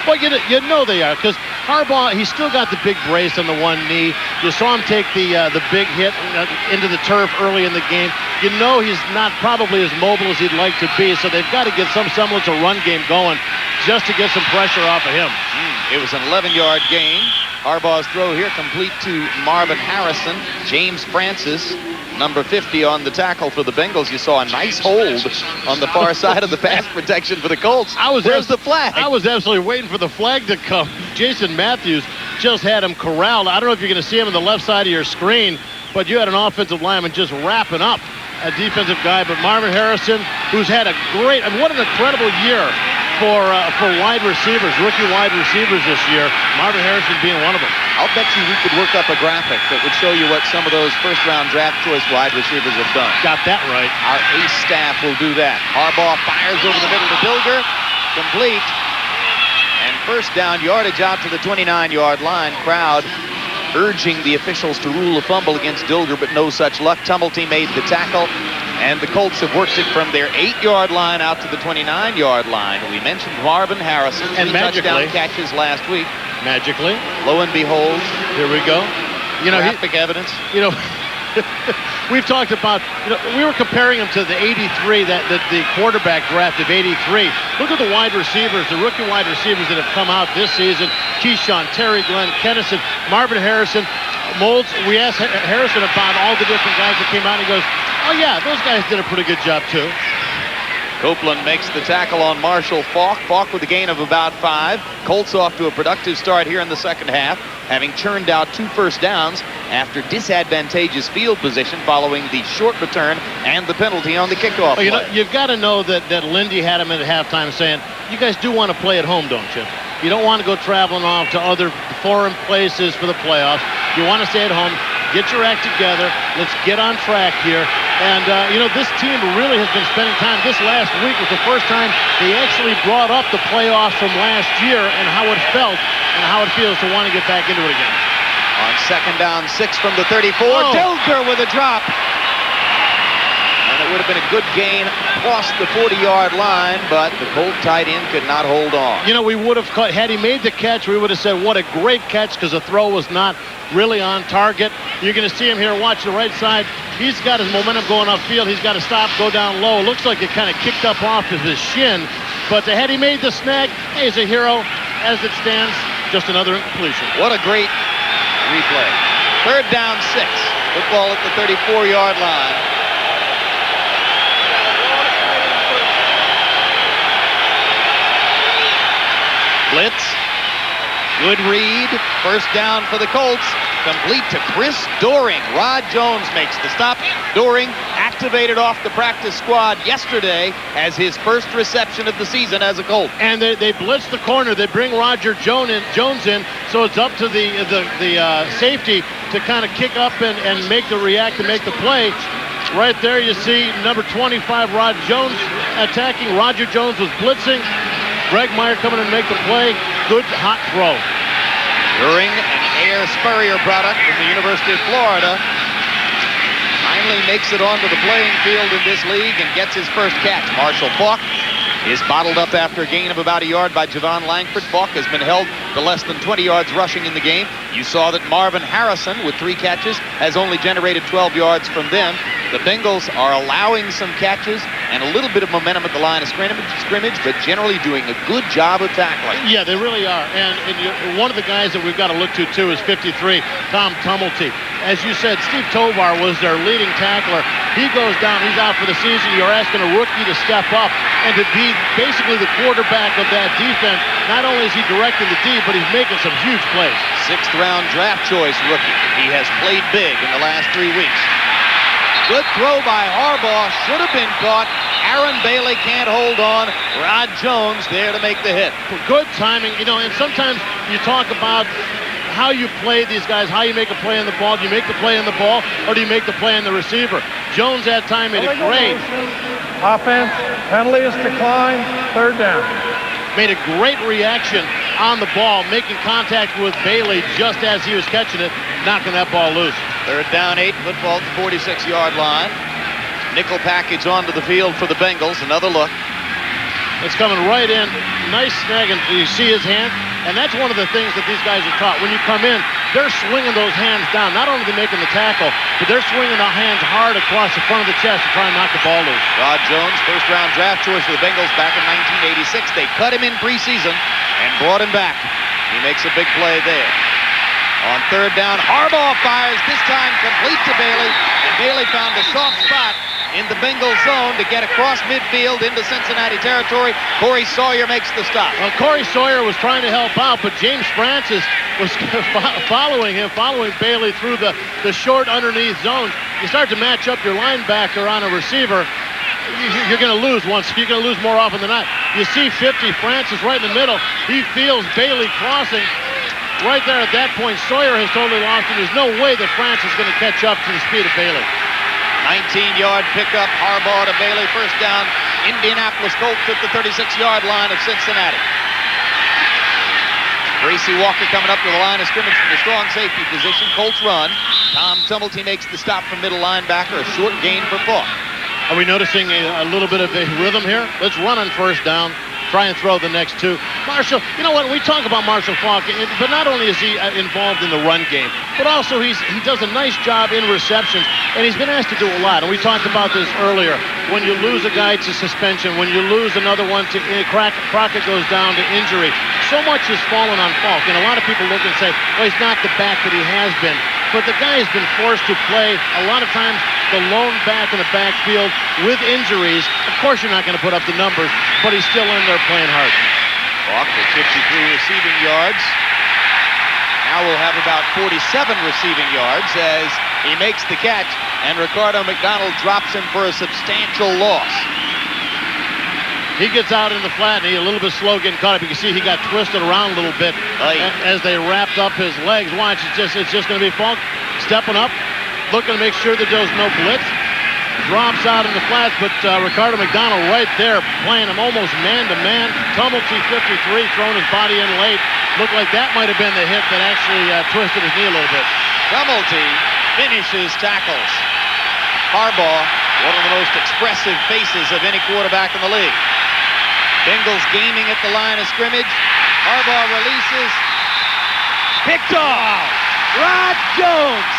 Well, you know they are, because Harbaugh, he's still got the big brace on the one knee. You saw him take the big hit into the turf early in the game. You know he's not probably as mobile as he'd like to be, so they've got to get some semblance of run game going just to get some pressure off of him. It was an 11-yard gain. Harbaugh's throw here complete to Marvin Harrison. James Francis, number 50 on the tackle for the Bengals. You saw a nice hold on the far side of the pass protection for the Colts. Where's the flag? I was absolutely waiting for the flag to come. Jason Matthews just had him corralled. I don't know if you're going to see him on the left side of your screen, but you had an offensive lineman just wrapping up a defensive guy. But Marvin Harrison, who's had a great, what an incredible year for wide receivers, rookie wide receivers this year. Marvin Harrison being one of them. I'll bet you we could work up a graphic that would show you what some of those first-round draft choice wide receivers have done. Got that right. Our ace staff will do that. Harbaugh fires over the middle to Dilger. Complete. And first down, yardage out to the 29-yard line. Crowd urging the officials to rule a fumble against Dilger, but no such luck. Tumulty made the tackle. And the Colts have worked it from their 8-yard line out to the 29-yard line. We mentioned Marvin Harrison. And touchdown catches last week. Magically. Lo and behold. Here we go. Graphic evidence. We've talked about, we were comparing him to the 83, the quarterback draft of 83. Look at the wide receivers, the rookie wide receivers that have come out this season. Keyshawn, Terry Glenn, Kennison, Marvin Harrison, Molds. We asked Harrison about all the different guys that came out, and he goes, oh yeah, those guys did a pretty good job too. Copeland makes the tackle on Marshall Faulk. Faulk with a gain of about 5. Colts off to a productive start here in the second half, having churned out 2 first downs after disadvantageous field position following the short return and the penalty on the kickoff play. You've got to know that Lindy had him at halftime saying, you guys do want to play at home, don't you? You don't want to go traveling off to other foreign places for the playoffs. You want to stay at home. Get your act together. Let's get on track here. And, this team really has been spending time. This last week was the first time they actually brought up the playoffs from last year and how it felt and how it feels to want to get back into it again. On second down, 6 from the 34. Dilger with a drop. And it would have been a good gain across the 40-yard line, but the Colt tight end could not hold on. We would have caught, had he made the catch, we would have said, what a great catch, because the throw was not really on target. You're going to see him here, watch the right side. He's got his momentum going upfield. He's got to stop, go down low. Looks like it kind of kicked up off of his shin. But had he made the snag, he's a hero. As it stands, just another incompletion. What a great replay. Third down, 6. Football at the 34-yard line. Blitz. Good read. First down for the Colts. Complete to Chris Doring. Rod Jones makes the stop. Doring activated off the practice squad yesterday as his first reception of the season as a Colt. And they blitz the corner. They bring Roger Jones in, so it's up to the safety to kind of kick up and make the react and make the play. Right there you see number 25, Rod Jones attacking. Roger Jones was blitzing. Greg Meyer coming in and make the play. Good hot throw. During an Air Spurrier product from the University of Florida. Finally makes it onto the playing field in this league and gets his first catch. Marshall Faulk is bottled up after a gain of about a yard by Javon Langford. Faulk has been held to less than 20 yards rushing in the game. You saw that Marvin Harrison, with 3 catches, has only generated 12 yards from them. The Bengals are allowing some catches and a little bit of momentum at the line of scrimmage, but generally doing a good job of tackling. Yeah, they really are. And one of the guys that we've got to look to, too, is 53, Tom Tumulty. As you said, Steve Tovar was their leading tackler. He goes down. He's out for the season. You're asking a rookie to step up and to be basically the quarterback of that defense. Not only is he directing the D, but he's making some huge plays. 6th-round draft choice rookie. He has played big in the last 3 weeks. Good throw by Harbaugh. Should have been caught. Aaron Bailey can't hold on. Rod Jones there to make the hit. Good timing. You know, and sometimes you talk about how you play these guys, how you make a play on the ball. Do you make the play on the ball, or do you make the play on the receiver? Jones that time made it great. Offense, penalty is declined, 3rd down. Made a great reaction on the ball, making contact with Bailey just as he was catching it, knocking that ball loose. 3rd down, 8, football at the 46-yard line. Nickel package onto the field for the Bengals. Another look. It's coming right in. Nice snag, and you see his hand. And that's one of the things that these guys are taught. When you come in, they're swinging those hands down. Not only are they making the tackle, but they're swinging the hands hard across the front of the chest to try and knock the ball loose. Rod Jones, 1st-round draft choice for the Bengals back in 1986. They cut him in preseason and brought him back. He makes a big play there. On 3rd down, Harbaugh fires, this time complete to Bailey, and Bailey found a soft spot in the Bengals zone to get across midfield into Cincinnati territory. Corey Sawyer makes the stop. Well, Corey Sawyer was trying to help out, but James Francis was following Bailey through the short underneath zone. You start to match up your linebacker on a receiver, you're going to lose once. You're going to lose more often than not. You see 50, Francis right in the middle. He feels Bailey crossing. Right there at that point, Sawyer has totally lost him. There's no way that Francis is going to catch up to the speed of Bailey. 19-yard pickup, Harbaugh to Bailey, 1st down. Indianapolis Colts at the 36-yard line of Cincinnati. Gracie Walker coming up to the line of scrimmage from the strong safety position. Colts run. Tom Tumulty makes the stop from middle linebacker. A short gain for Faulk. Are we noticing a little bit of a rhythm here? Let's run on 1st down. Try and throw the next 2. Marshall, you know what? We talk about Marshall Faulk, but not only is he involved in the run game, but also he does a nice job in receptions, and he's been asked to do a lot. And we talked about this earlier. When you lose a guy to suspension, when you lose another one to Crockett goes down to injury, so much has fallen on Faulk. And a lot of people look and say, well, he's not the back that he has been. But the guy has been forced to play a lot of times the lone back in the backfield with injuries. Of course, you're not going to put up the numbers, but he's still in there playing hard. Faulk with 53 receiving yards. Now we'll have about 47 receiving yards as he makes the catch, and Ricardo McDonald drops him for a substantial loss. He gets out in the flat, and he's a little bit slow getting caught up. You can see he got twisted around a little bit as they wrapped up his legs. Watch, it's just going to be Faulk stepping up, looking to make sure that there's no blitz. Drops out in the flats, but Ricardo McDonald right there playing him almost man-to-man. Tumulty 53 throwing his body in late. Looked like that might have been the hit that actually twisted his knee a little bit. Tumulty finishes tackles. Harbaugh, one of the most expressive faces of any quarterback in the league. Bengals gaining at the line of scrimmage. Harbaugh releases. Picked off. Rod Jones.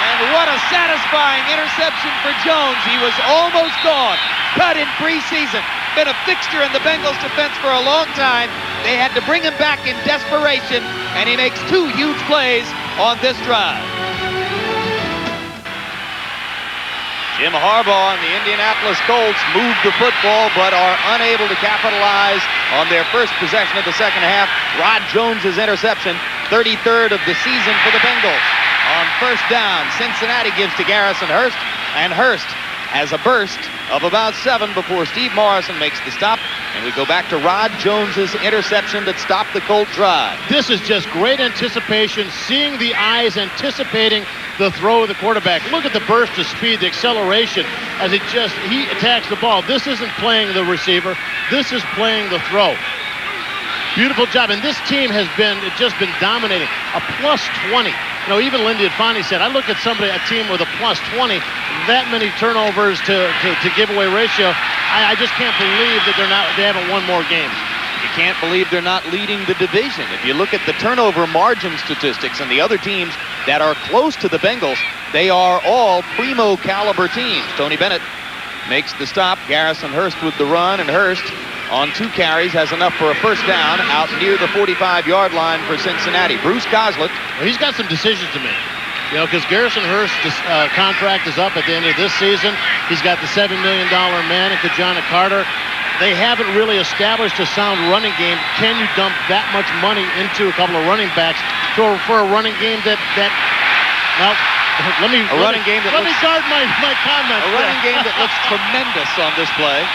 And what a satisfying interception for Jones. He was almost gone. Cut in preseason. Been a fixture in the Bengals defense for a long time. They had to bring him back in desperation, and he makes 2 huge plays on this drive. Jim Harbaugh and the Indianapolis Colts move the football but are unable to capitalize on their first possession of the second half. Rod Jones' interception, 33rd of the season for the Bengals. On 1st down, Cincinnati gives to Garrison Hurst, and Hurst has a burst of about 7 before Steve Morrison makes the stop, and we go back to Rod Jones' interception that stopped the Colt drive. This is just great anticipation, seeing the eyes, anticipating the throw of the quarterback. Look at the burst of speed, the acceleration as he attacks the ball. This isn't playing the receiver. This is playing the throw. Beautiful job. And this team has just been dominating. A plus 20. You know, even Lindy Adfani said, I look at a team with a plus 20, that many turnovers to giveaway ratio. I just can't believe that they haven't won more games. You can't believe they're not leading the division. If you look at the turnover margin statistics and the other teams that are close to the Bengals, they are all primo caliber teams. Tony Bennett makes the stop. Garrison Hurst with the run, and Hurst on 2 carries has enough for a first down out near the 45-yard line for Cincinnati. Bruce Goslet. Well, he's got some decisions to make. You know, because Garrison Hurst's contract is up at the end of this season. He's got the $7 million man in Kijana Carter. They haven't really established a sound running game. Can you dump that much money into a couple of running backs for a running game that well, let me guard my comments. A running game that looks tremendous on this play.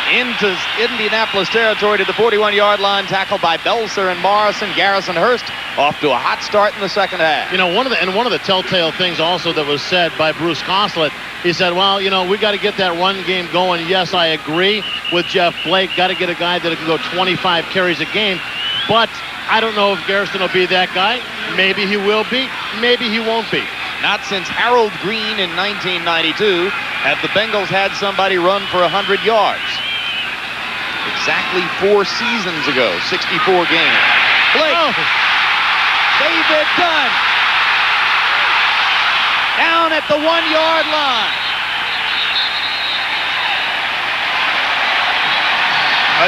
Into Indianapolis territory to the 41-yard line, tackled by Belser and Morrison. Garrison Hurst off to a hot start in the second half. You know, one of the telltale things also that was said by Bruce Goslet, he said, well, you know, we got to get that run game going. Yes, I agree with Jeff Blake. Got to get a guy that can go 25 carries a game. But I don't know if Garrison will be that guy. Maybe he will be. Maybe he won't be. Not since Harold Green in 1992 have the Bengals had somebody run for 100 yards. Exactly 4 seasons ago, 64 games. Blake. Oh. David Dunn. Down at the 1-yard line.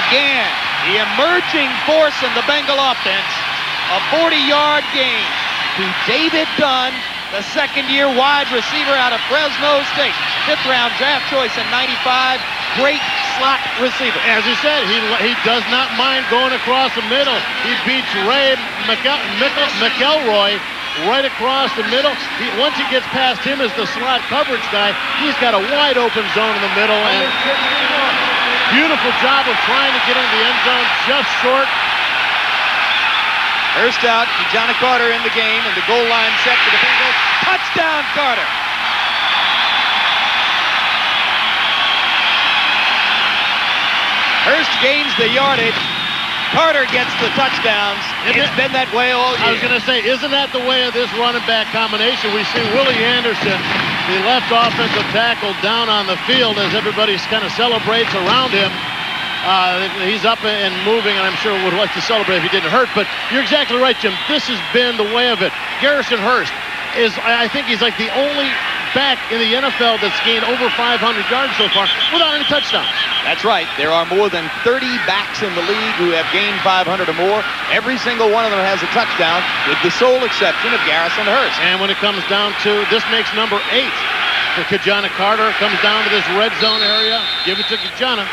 Again, the emerging force in the Bengal offense. A 40-yard gain to David Dunn, the second-year wide receiver out of Fresno State. 5th-round draft choice in 95. Great slot receiver. As he said, he does not mind going across the middle. He beats Ray McElroy right across the middle. Once he gets past him as the slot coverage guy, he's got a wide open zone in the middle. And beautiful job of trying to get into the end zone, just short. Hurst out, Kijana Carter in the game, and the goal line set for the Bengals. Touchdown, Carter! Hurst gains the yardage. Carter gets the touchdowns. It's been that way all year. I was going to say, isn't that the way of this running back combination? We see Willie Anderson, the left offensive tackle, down on the field as everybody kind of celebrates around him. He's up and moving, and I'm sure would like to celebrate if he didn't hurt. But you're exactly right, Jim. This has been the way of it. Garrison Hurst I think he's like the only back in the NFL that's gained over 500 yards so far without any touchdowns. That's right. There are more than 30 backs in the league who have gained 500 or more. Every single one of them has a touchdown, with the sole exception of Garrison Hurst. And when it comes down to, this makes number 8 for Kijana Carter. Comes down to this red zone area. Give it to Kijana.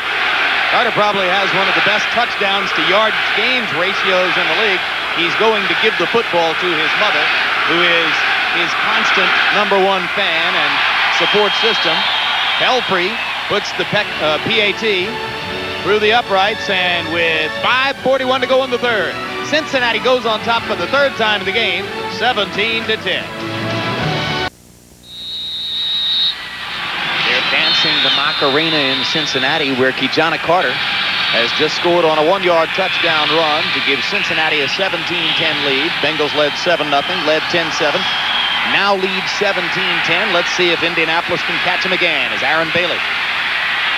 Carter probably has one of the best touchdowns to yards gains ratios in the league. He's going to give the football to his mother, who is his constant #1 fan and support system. Pelfrey puts the PAT through the uprights, and with 5:41 to go in the third, Cincinnati goes on top for the third time in the game, 17-10. They're dancing the Macarena in Cincinnati, where Kijana Carter has just scored on a 1-yard touchdown run to give Cincinnati a 17-10 lead. Bengals led 7-0, led 10-7. Now lead 17-10. Let's see if Indianapolis can catch him again as Aaron Bailey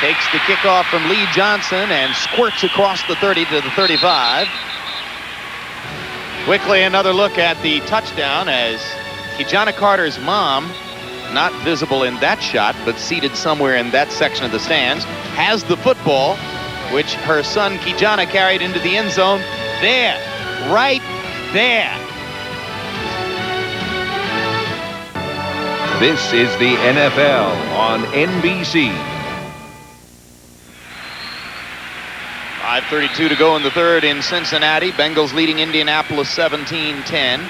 takes the kickoff from Lee Johnson and squirts across the 30 to the 35. Quickly, another look at the touchdown as Kijana Carter's mom, not visible in that shot, but seated somewhere in that section of the stands, has the football, which her son Kijana carried into the end zone. There, right there. This is the NFL on NBC. 5:32 to go in the third in Cincinnati. Bengals leading Indianapolis 17-10.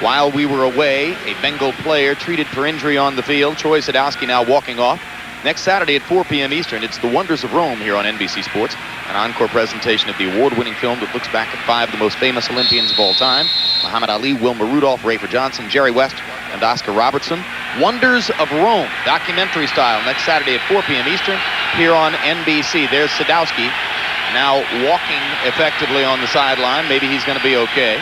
While we were away, a Bengal player treated for injury on the field. Troy Sadowski now walking off next Saturday at 4 p.m. Eastern. It's The Wonders of Rome here on NBC Sports, an encore presentation of the award-winning film that looks back at 5 of the most famous Olympians of all time: Muhammad Ali, Wilma Rudolph, Rayford Johnson, Jerry West, and Oscar Robertson. Wonders of Rome, documentary style, next Saturday at 4 p.m. Eastern here on NBC. There's Sadowski, now walking effectively on the sideline. Maybe he's going to be okay.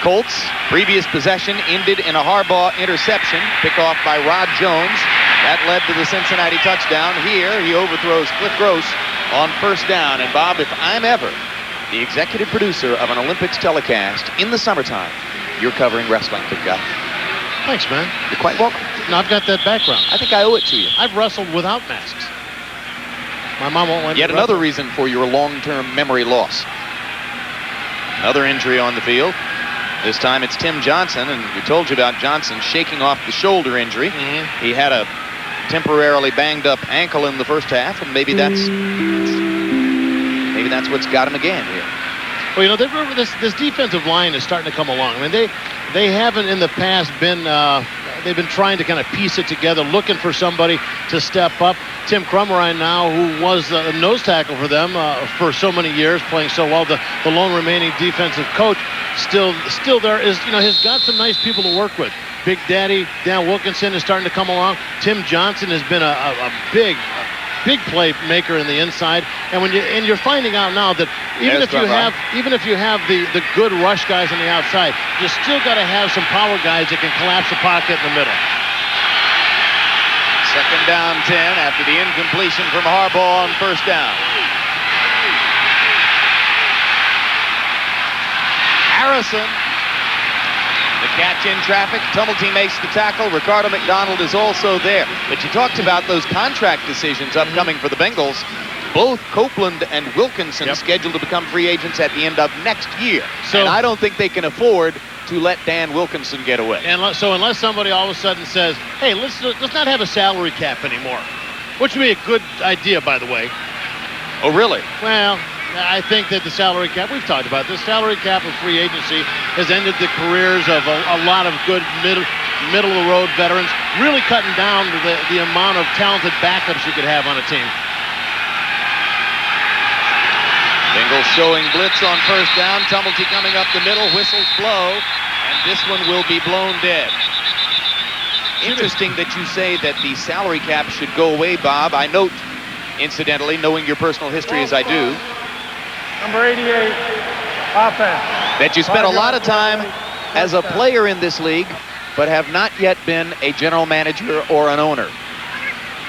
Colts, previous possession ended in a Harbaugh interception, pickoff by Rod Jones. That led to the Cincinnati touchdown. Here, he overthrows Cliff Gross on first down. And Bob, if I'm ever the executive producer of an Olympics telecast in the summertime, you're covering wrestling, big guy. Thanks, man. You're quite welcome. No, I've got that background. I think I owe it to you. I've wrestled without masks. My mom won't let me Yet another reason for your long-term memory loss. Another injury on the field. This time it's Tim Johnson, and we told you about Johnson shaking off the shoulder injury. He had a temporarily banged up ankle in the first half, and maybe that's what's got him again here. Well, you know, this defensive line is starting to come along. I mean, they haven't in the past been they've been trying to kind of piece it together, looking for somebody to step up. Tim Crumrine now, who was the nose tackle for them for so many years, playing so well, the lone remaining defensive coach, still there is, you know, he's got some nice people to work with. Big Daddy Dan Wilkinson is starting to come along. Tim Johnson has been a big play maker in the inside, and you're finding out now that even if you have the good rush guys on the outside, you still got to have some power guys that can collapse the pocket in the middle. Second down 10 after the incompletion from Harbaugh on first down. Harrison, the catch in traffic. Tumulty makes the tackle. Ricardo McDonald is also there. But you talked about those contract decisions upcoming for the Bengals. Both Copeland and Wilkinson scheduled to become free agents at the end of next year. So, and I don't think they can afford to let Dan Wilkinson get away. And so unless somebody all of a sudden says, hey, let's not have a salary cap anymore, which would be a good idea, by the way. Oh, really? Well, I think that the salary cap, we've talked about this, salary cap of free agency has ended the careers of a lot of good middle-of-the-road veterans, really cutting down the amount of talented backups you could have on a team. Bengals showing blitz on first down. Tumulty coming up the middle. Whistles blow, and this one will be blown dead. Interesting that you say that the salary cap should go away, Bob. I note, incidentally, knowing your personal history as I do, Number 88, offense. that you spent a lot of time as a player in this league, but have not yet been a general manager or an owner.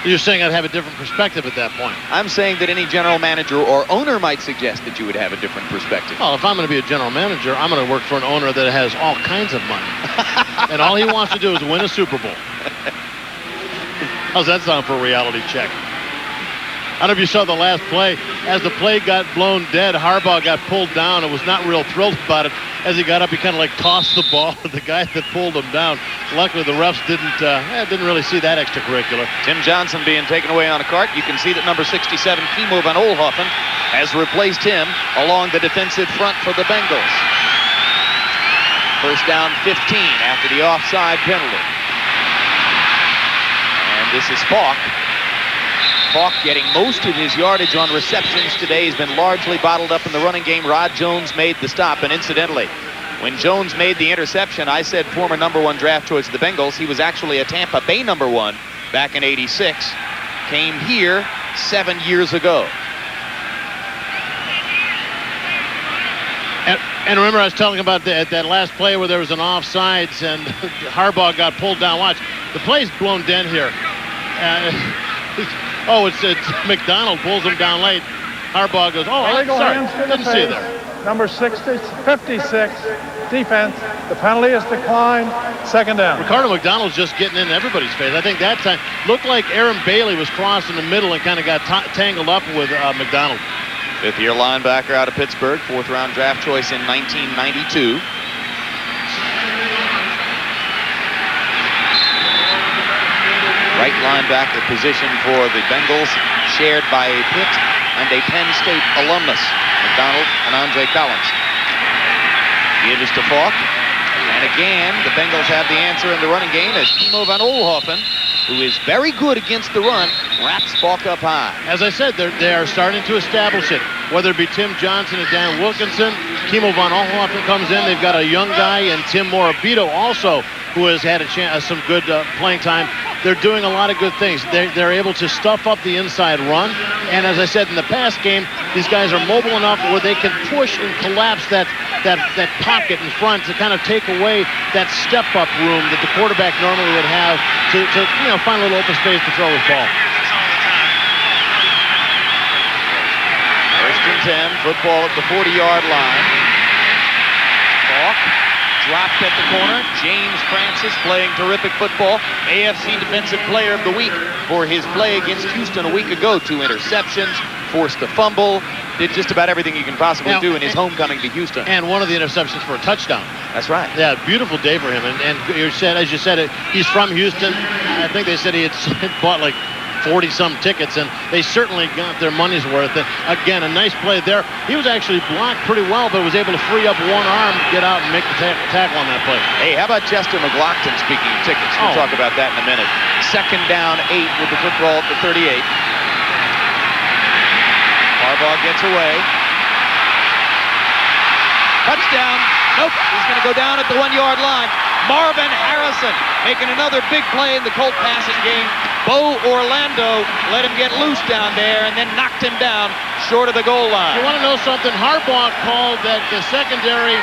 You're saying I'd have a different perspective at that point. I'm saying that any general manager or owner might suggest that you would have a different perspective. Well, if I'm going to be a general manager, I'm going to work for an owner that has all kinds of money. And all he wants to do is win a Super Bowl. How's that sound for a reality check? I don't know if you saw the last play. As the play got blown dead, Harbaugh got pulled down and was not real thrilled about it. As he got up, he kind of like tossed the ball to the guy that pulled him down. Luckily, the refs didn't really see that extracurricular. Tim Johnson being taken away on a cart. You can see that number 67, Kimo van Oelhoffen, has replaced him along the defensive front for the Bengals. First down 15 after the offside penalty. And this is Falk. Falk getting most of his yardage on receptions today. He's been largely bottled up in the running game. Rod Jones made the stop. And incidentally, when Jones made the interception, I said former number 1 draft choice of the Bengals. He was actually a Tampa Bay number 1 back in '86. Came here 7 years ago. And remember, I was telling about that last play where there was an offsides and Harbaugh got pulled down. Watch, the play's blown dead here. It's McDonald pulls him down late. Harbaugh goes, sorry, didn't see it there. Number 56, defense. The penalty is declined. Second down. Ricardo McDonald's just getting in everybody's face. I think that time looked like Aaron Bailey was crossing the middle and kind of got tangled up with McDonald. Fifth-year linebacker out of Pittsburgh, 4th-round draft choice in 1992. Right linebacker position for the Bengals, shared by a Pitt and a Penn State alumnus, McDonald and Andre Collins. Gives to Falk. And again, the Bengals have the answer in the running game as Kimo van Oelhoffen who is very good against the run, wraps Falk up high. As I said, they are starting to establish it. Whether it be Tim Johnson and Dan Wilkinson, Kimo von Oelhoffen comes in. They've got a young guy, and Tim Morabito also, who has had some good playing time. They're doing a lot of good things. They're able to stuff up the inside run. And as I said in the past game, these guys are mobile enough where they can push and collapse that pocket in front to kind of take away that step-up room that the quarterback normally would have to find a little open space to throw his ball. First and 10, football at the 40-yard line. Falk dropped at the corner. James Francis playing terrific football. AFC Defensive Player of the Week for his play against Houston a week ago. 2 interceptions, forced a fumble, did just about everything you can possibly do in his homecoming to Houston. And one of the interceptions for a touchdown. That's right. Yeah, beautiful day for him. And as you said, he's from Houston. I think they said he had bought like 40-some tickets, and they certainly got their money's worth. And again, a nice play there. He was actually blocked pretty well, but was able to free up one arm, get out, and make the tackle on that play. Hey, how about Chester McLaughlin, speaking of tickets? We'll talk about that in a minute. Second down, 8 with the football at the 38. Harbaugh gets away. Touchdown. Nope, he's going to go down at the 1-yard line. Marvin Harrison making another big play in the Colt passing game. Bo Orlando let him get loose down there and then knocked him down short of the goal line. You want to know something? Harbaugh called that the secondary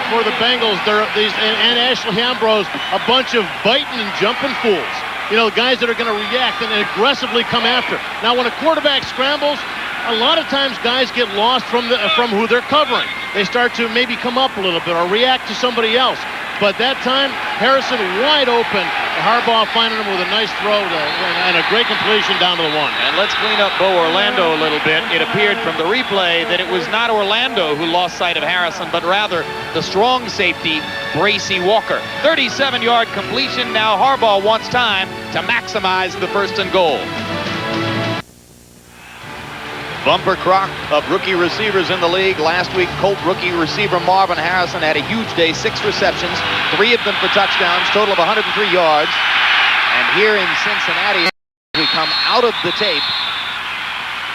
for the Bengals, and Ashley Ambrose, a bunch of biting and jumping fools. You know, guys that are going to react and aggressively come after. Now, when a quarterback scrambles, a lot of times guys get lost from who they're covering. They start to maybe come up a little bit or react to somebody else. But that time, Harrison wide open. Harbaugh finding him with a nice throw and a great completion down to the 1. And let's clean up Bo Orlando a little bit. It appeared from the replay that it was not Orlando who lost sight of Harrison, but rather the strong safety, Bracy Walker. 37-yard completion. Now Harbaugh wants time to maximize the 1st and goal. Bumper crop of rookie receivers in the league. Last week, Colt rookie receiver Marvin Harrison had a huge day, 6 receptions, 3 of them for touchdowns, total of 103 yards. And here in Cincinnati, we come out of the tape.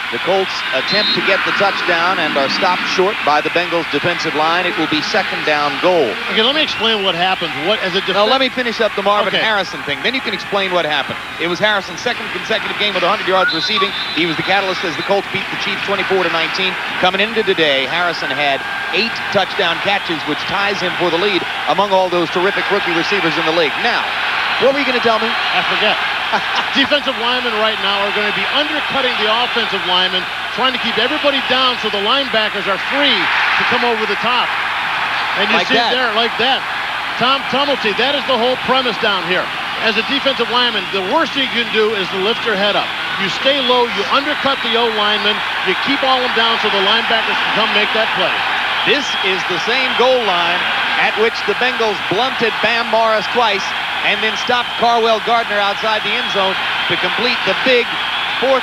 The Colts attempt to get the touchdown and are stopped short by the Bengals defensive line. It will be 2nd down goal. Okay, let me explain what happened. No, let me finish up the Marvin Harrison thing. Then you can explain what happened. It was Harrison's 2nd consecutive game with 100 yards receiving. He was the catalyst as the Colts beat the Chiefs 24-19. Coming into today, Harrison had 8 touchdown catches, which ties him for the lead among all those terrific rookie receivers in the league. Now, what were you going to tell me? I forget. Defensive linemen right now are going to be undercutting the offensive linemen, trying to keep everybody down so the linebackers are free to come over the top. And you see it there like that. Tom Tumulty, that is the whole premise down here. As a defensive lineman, the worst thing you can do is to lift your head up. You stay low, you undercut the O-lineman, you keep all them down so the linebackers can come make that play. This is the same goal line at which the Bengals blunted Bam Morris twice and then stopped Carwell Gardner outside the end zone to complete the big goal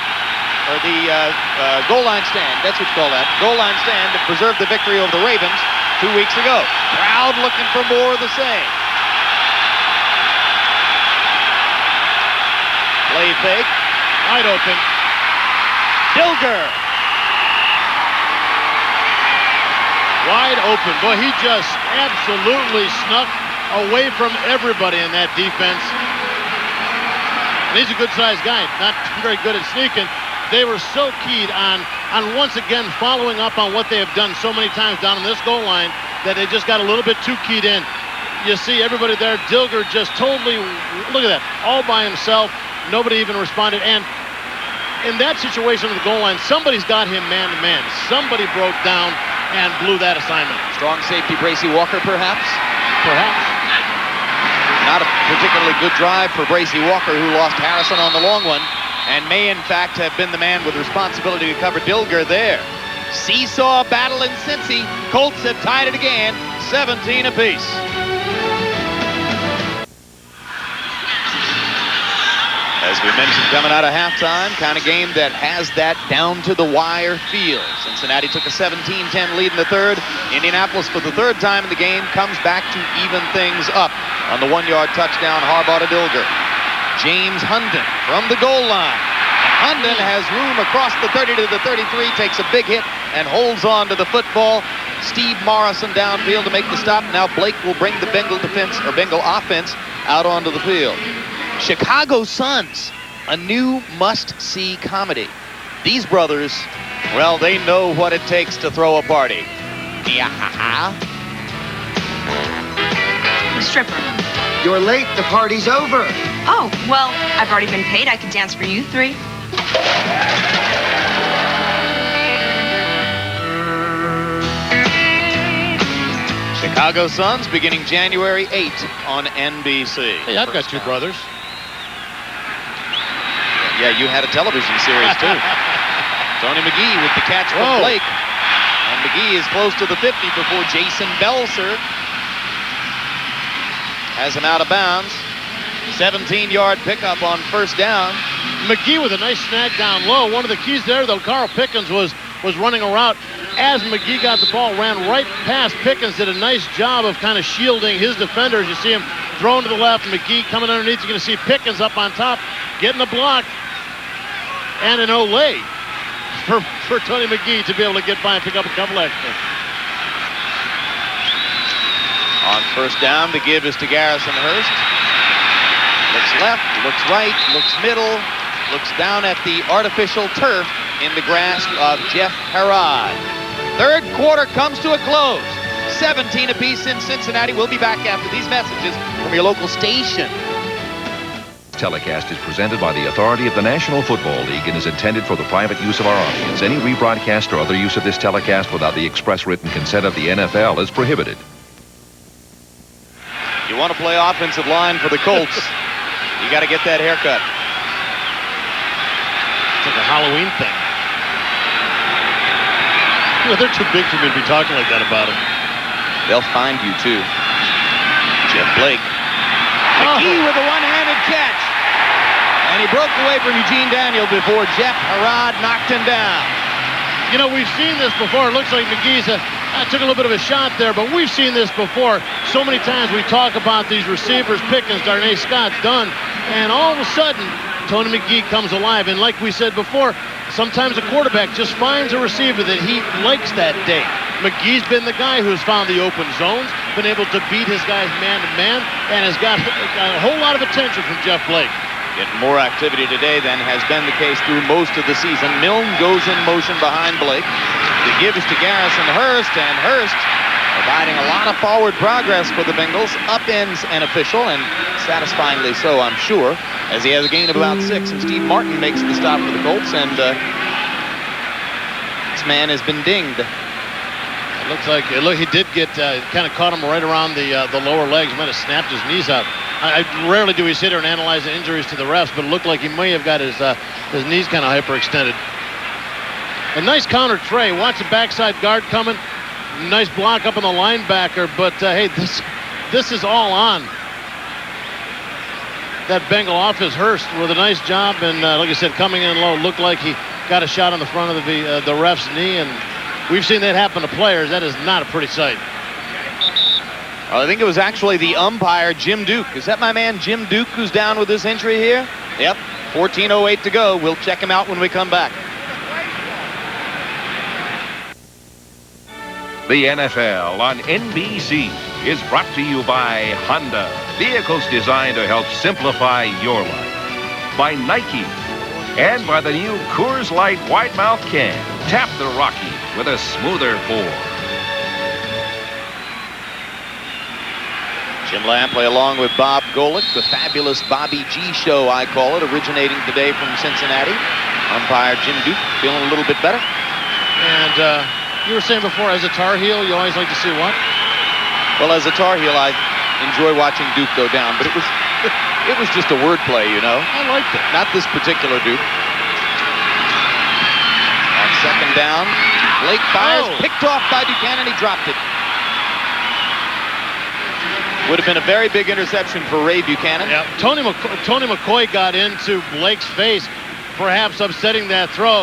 line stand. That's what you call that. Goal line stand that preserved the victory over the Ravens 2 weeks ago. Crowd looking for more of the same. Play fake. Wide open. Dilger. Wide open. Boy, he just absolutely snuck away from everybody in that defense. And he's a good-sized guy, not very good at sneaking. They were so keyed on once again following up on what they have done so many times down in this goal line that they just got a little bit too keyed in. You see everybody there. Dilger just totally, look at that, all by himself. Nobody even responded. And in that situation with the goal line, somebody's got him man-to-man. Somebody broke down and blew that assignment. Strong safety Bracy Walker, perhaps? Perhaps. Not a particularly good drive for Bracy Walker, who lost Harrison on the long one, and may in fact have been the man with responsibility to cover Dilger there. Seesaw battle in Cincy. Colts have tied it again, 17 apiece. As we mentioned, coming out of halftime, kind of game that has that down-to-the-wire feel. Cincinnati took a 17-10 lead in the 3rd. Indianapolis, for the 3rd time in the game, comes back to even things up on the 1-yard touchdown, Harbaugh to Dilger. James Hunden from the goal line. Hunden has room across the 30 to the 33, takes a big hit and holds on to the football. Steve Morrison downfield to make the stop. Now Blake will bring the Bengal defense or Bengal offense out onto the field. Chicago Suns, a new must-see comedy. These brothers, well, they know what it takes to throw a party. Yeah. Stripper. You're late. The party's over. Oh, well, I've already been paid. I could dance for you three. Chicago Suns beginning January 8th on NBC. Hey, I've got two brothers. Yeah, you had a television series too. Tony McGee with the catch from Blake. And McGee is close to the 50 before Jason Belser has him out of bounds. 17-yard pickup on first down. McGee with a nice snag down low. One of the keys there, though, Carl Pickens was running a route. As McGee got the ball, ran right past Pickens, did a nice job of kind of shielding his defenders. You see him thrown to the left. McGee coming underneath. You're going to see Pickens up on top, getting the block. And an Olay for Tony McGee to be able to get by and pick up a couple extra. On first down, the give is to Garrison Hurst. Looks left, looks right, looks middle, looks down at the artificial turf in the grasp of Jeff Herrod. Third quarter comes to a close. 17 apiece in Cincinnati. We'll be back after these messages from your local station. Telecast is presented by the authority of the National Football League and is intended for the private use of our audience. Any rebroadcast or other use of this telecast without the express written consent of the NFL is prohibited. You want to play offensive line for the Colts, you got to get that haircut. It's like a Halloween thing. You know, they're too big for me to be talking like that about them. They'll find you, too. Jeff Blake. McGee with a one-handed catch. And he broke away from Eugene Daniel before Jeff Herrod knocked him down. You know, we've seen this before. It looks like McGee's took a little bit of a shot there, but we've seen this before. So many times we talk about these receivers, Pickens, Darnay Scott, Dunn, and all of a sudden, Tony McGee comes alive. And like we said before, sometimes a quarterback just finds a receiver that he likes that day. McGee's been the guy who's found the open zones, been able to beat his guys man-to-man, and has got a whole lot of attention from Jeff Blake. Getting more activity today than has been the case through most of the season. Milne goes in motion behind Blake. The give is to Garrison Hurst, and Hurst providing a lot of forward progress for the Bengals. Upends an official, and satisfyingly so, I'm sure, as he has a gain of about 6, and Steve Martin makes the stop for the Colts, and this man has been dinged. It looks like he did get kind of caught him right around the lower legs. Might have snapped his knees out. I rarely do we sit here and analyze the injuries to the refs, but it looked like he may have got his knees kind of hyperextended. A nice counter tray. Watch the backside guard coming. Nice block up on the linebacker, but hey, this is all on that Bengal offense. Hurst with a nice job, and like I said, coming in low, looked like he got a shot on the front of the ref's knee, and we've seen that happen to players. That is not a pretty sight. I think it was actually the umpire, Jim Duke. Is that my man, Jim Duke, who's down with this injury here? Yep, 14:08 to go. We'll check him out when we come back. The NFL on NBC is brought to you by Honda. Vehicles designed to help simplify your life. By Nike. And by the new Coors Light Wide Mouth can. Tap the Rocky with a smoother pour. Jim Lampley along with Bob Golic, the fabulous Bobby G show, I call it, originating today from Cincinnati. Umpire Jim Duke feeling a little bit better. And you were saying before, as a Tar Heel, you always like to see what? Well, as a Tar Heel, I enjoy watching Duke go down, but it was just a wordplay, you know. I liked it. Not this particular Duke. On second down, Blake fires, picked off by Buchanan. He dropped it. Would have been a very big interception for Ray Buchanan. Yeah, Tony McCoy got into Blake's face, perhaps upsetting that throw.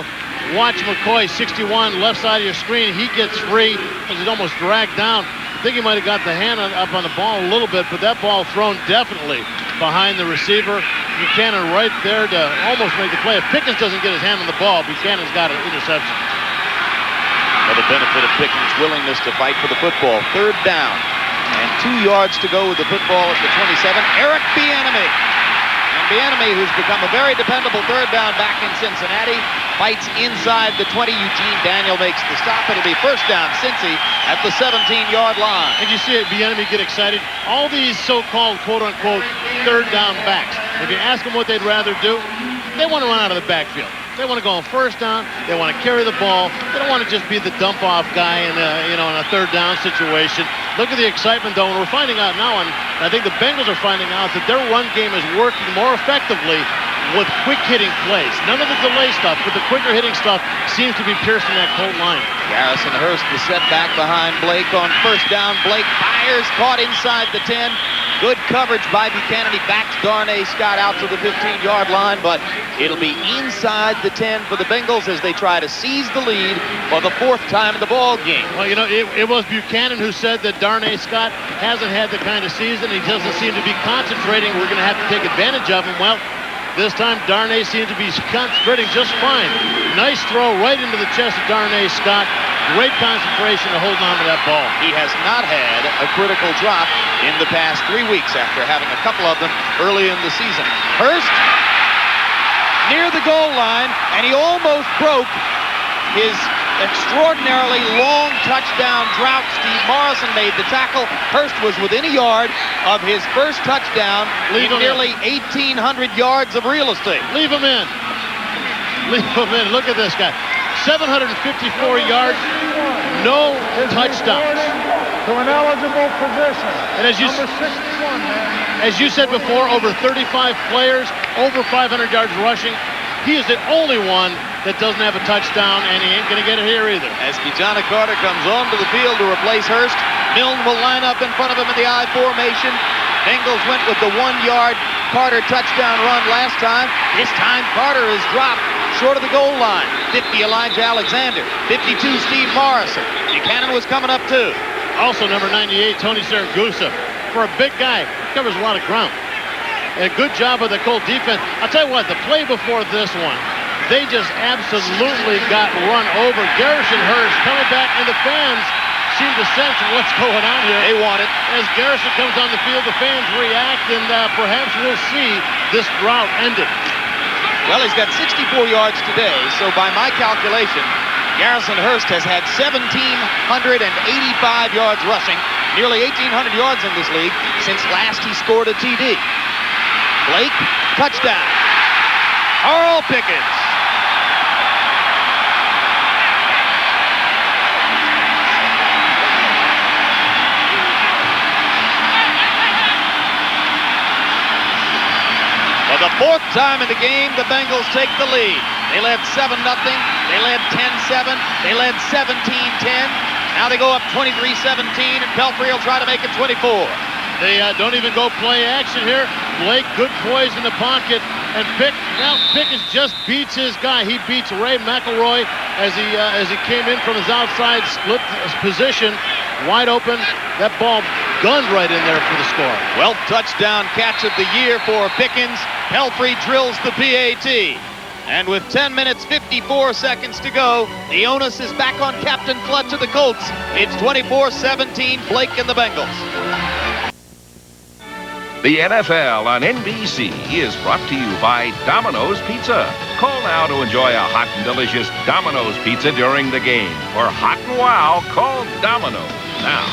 Watch McCoy, 61, left side of your screen. He gets free as he's almost dragged down. I think he might have got the hand up on the ball a little bit, but that ball thrown definitely behind the receiver. Buchanan right there to almost make the play. If Pickens doesn't get his hand on the ball, Buchanan's got an interception. For the benefit of Pickens' willingness to fight for the football. 3rd down. And 2 yards to go with the football at the 27. Eric Bieniemy. And Bieniemy, who's become a very dependable 3rd down back in Cincinnati, fights inside the 20. Eugene Daniel makes the stop. It'll be 1st down, Cincy, at the 17-yard line. And you see it, Bieniemy get excited. All these so-called, quote-unquote, 3rd down backs, if you ask them what they'd rather do, they want to run out of the backfield. They want to go on 1st down. They want to carry the ball. They don't want to just be the dump-off guy in a 3rd down situation. Look at the excitement, though, and we're finding out now, and I think the Bengals are finding out that their run game is working more effectively with quick-hitting plays. None of the delay stuff, but the quicker-hitting stuff seems to be piercing that Colt line. Garrison Hurst, the setback behind Blake on 1st down. Blake fires, caught inside the 10. Good coverage by Buchanan. He backs Darnay Scott out to the 15-yard line, but it'll be inside the 10 for the Bengals as they try to seize the lead for the 4th time in the ball game. Well, it was Buchanan who said that Darnay Scott hasn't had the kind of season. He doesn't seem to be concentrating. We're going to have to take advantage of him. Well, this time Darnay seems to be concentrating just fine. Nice throw right into the chest of Darnay Scott. Great concentration to hold on to that ball. He has not had a critical drop in the past 3 weeks after having a couple of them early in the season. Hurst near the goal line, and he almost broke his extraordinarily long touchdown drought. Steve Morrison made the tackle. Hurst was within a yard of his first touchdown in nearly 1,800 yards of real estate. Leave him in. Leave him in. Look at this guy. 754 yards, no touchdowns. To an eligible position. And as you said before, over 35 players, over 500 yards rushing. He is the only one that doesn't have a touchdown, and he ain't going to get it here either. As Kijana Carter comes onto the field to replace Hurst, Milne will line up in front of him in the I formation. Bengals went with the 1-yard Carter touchdown run last time. This time Carter is dropped short of the goal line. 50 Elijah Alexander, 52 Steve Morrison. Buchanan was coming up too. Also number 98, Tony Saragusa. For a big guy, covers a lot of ground. And a good job of the Colt defense. I'll tell you what, the play before this one, they just absolutely got run over. Garrison Hurst coming back, and the fans seem to sense what's going on here. They want it. As Garrison comes on the field, the fans react, and perhaps we'll see this drought ended. Well, he's got 64 yards today, so by my calculation, Garrison Hurst has had 1,785 yards rushing, nearly 1,800 yards in this league since last he scored a TD. Blake, touchdown. Carl Pickens. For the 4th time in the game, the Bengals take the lead. They led 7-0. They led 10-7. They led 17-10. Now they go up 23-17, and Pelfrey will try to make it 24. They don't even go play action here. Blake, good poise in the pocket. And Pickens just beats his guy. He beats Ray McElroy as he came in from his outside split position. Wide open. That ball gunned right in there for the score. Well, touchdown catch of the year for Pickens. Pelfrey drills the PAT. And with 10 minutes, 54 seconds to go, the onus is back on Captain Clutch of the Colts. It's 24-17, Blake and the Bengals. The NFL on NBC is brought to you by Domino's Pizza. Call now to enjoy a hot and delicious Domino's Pizza during the game. For hot and wow, call Domino's now.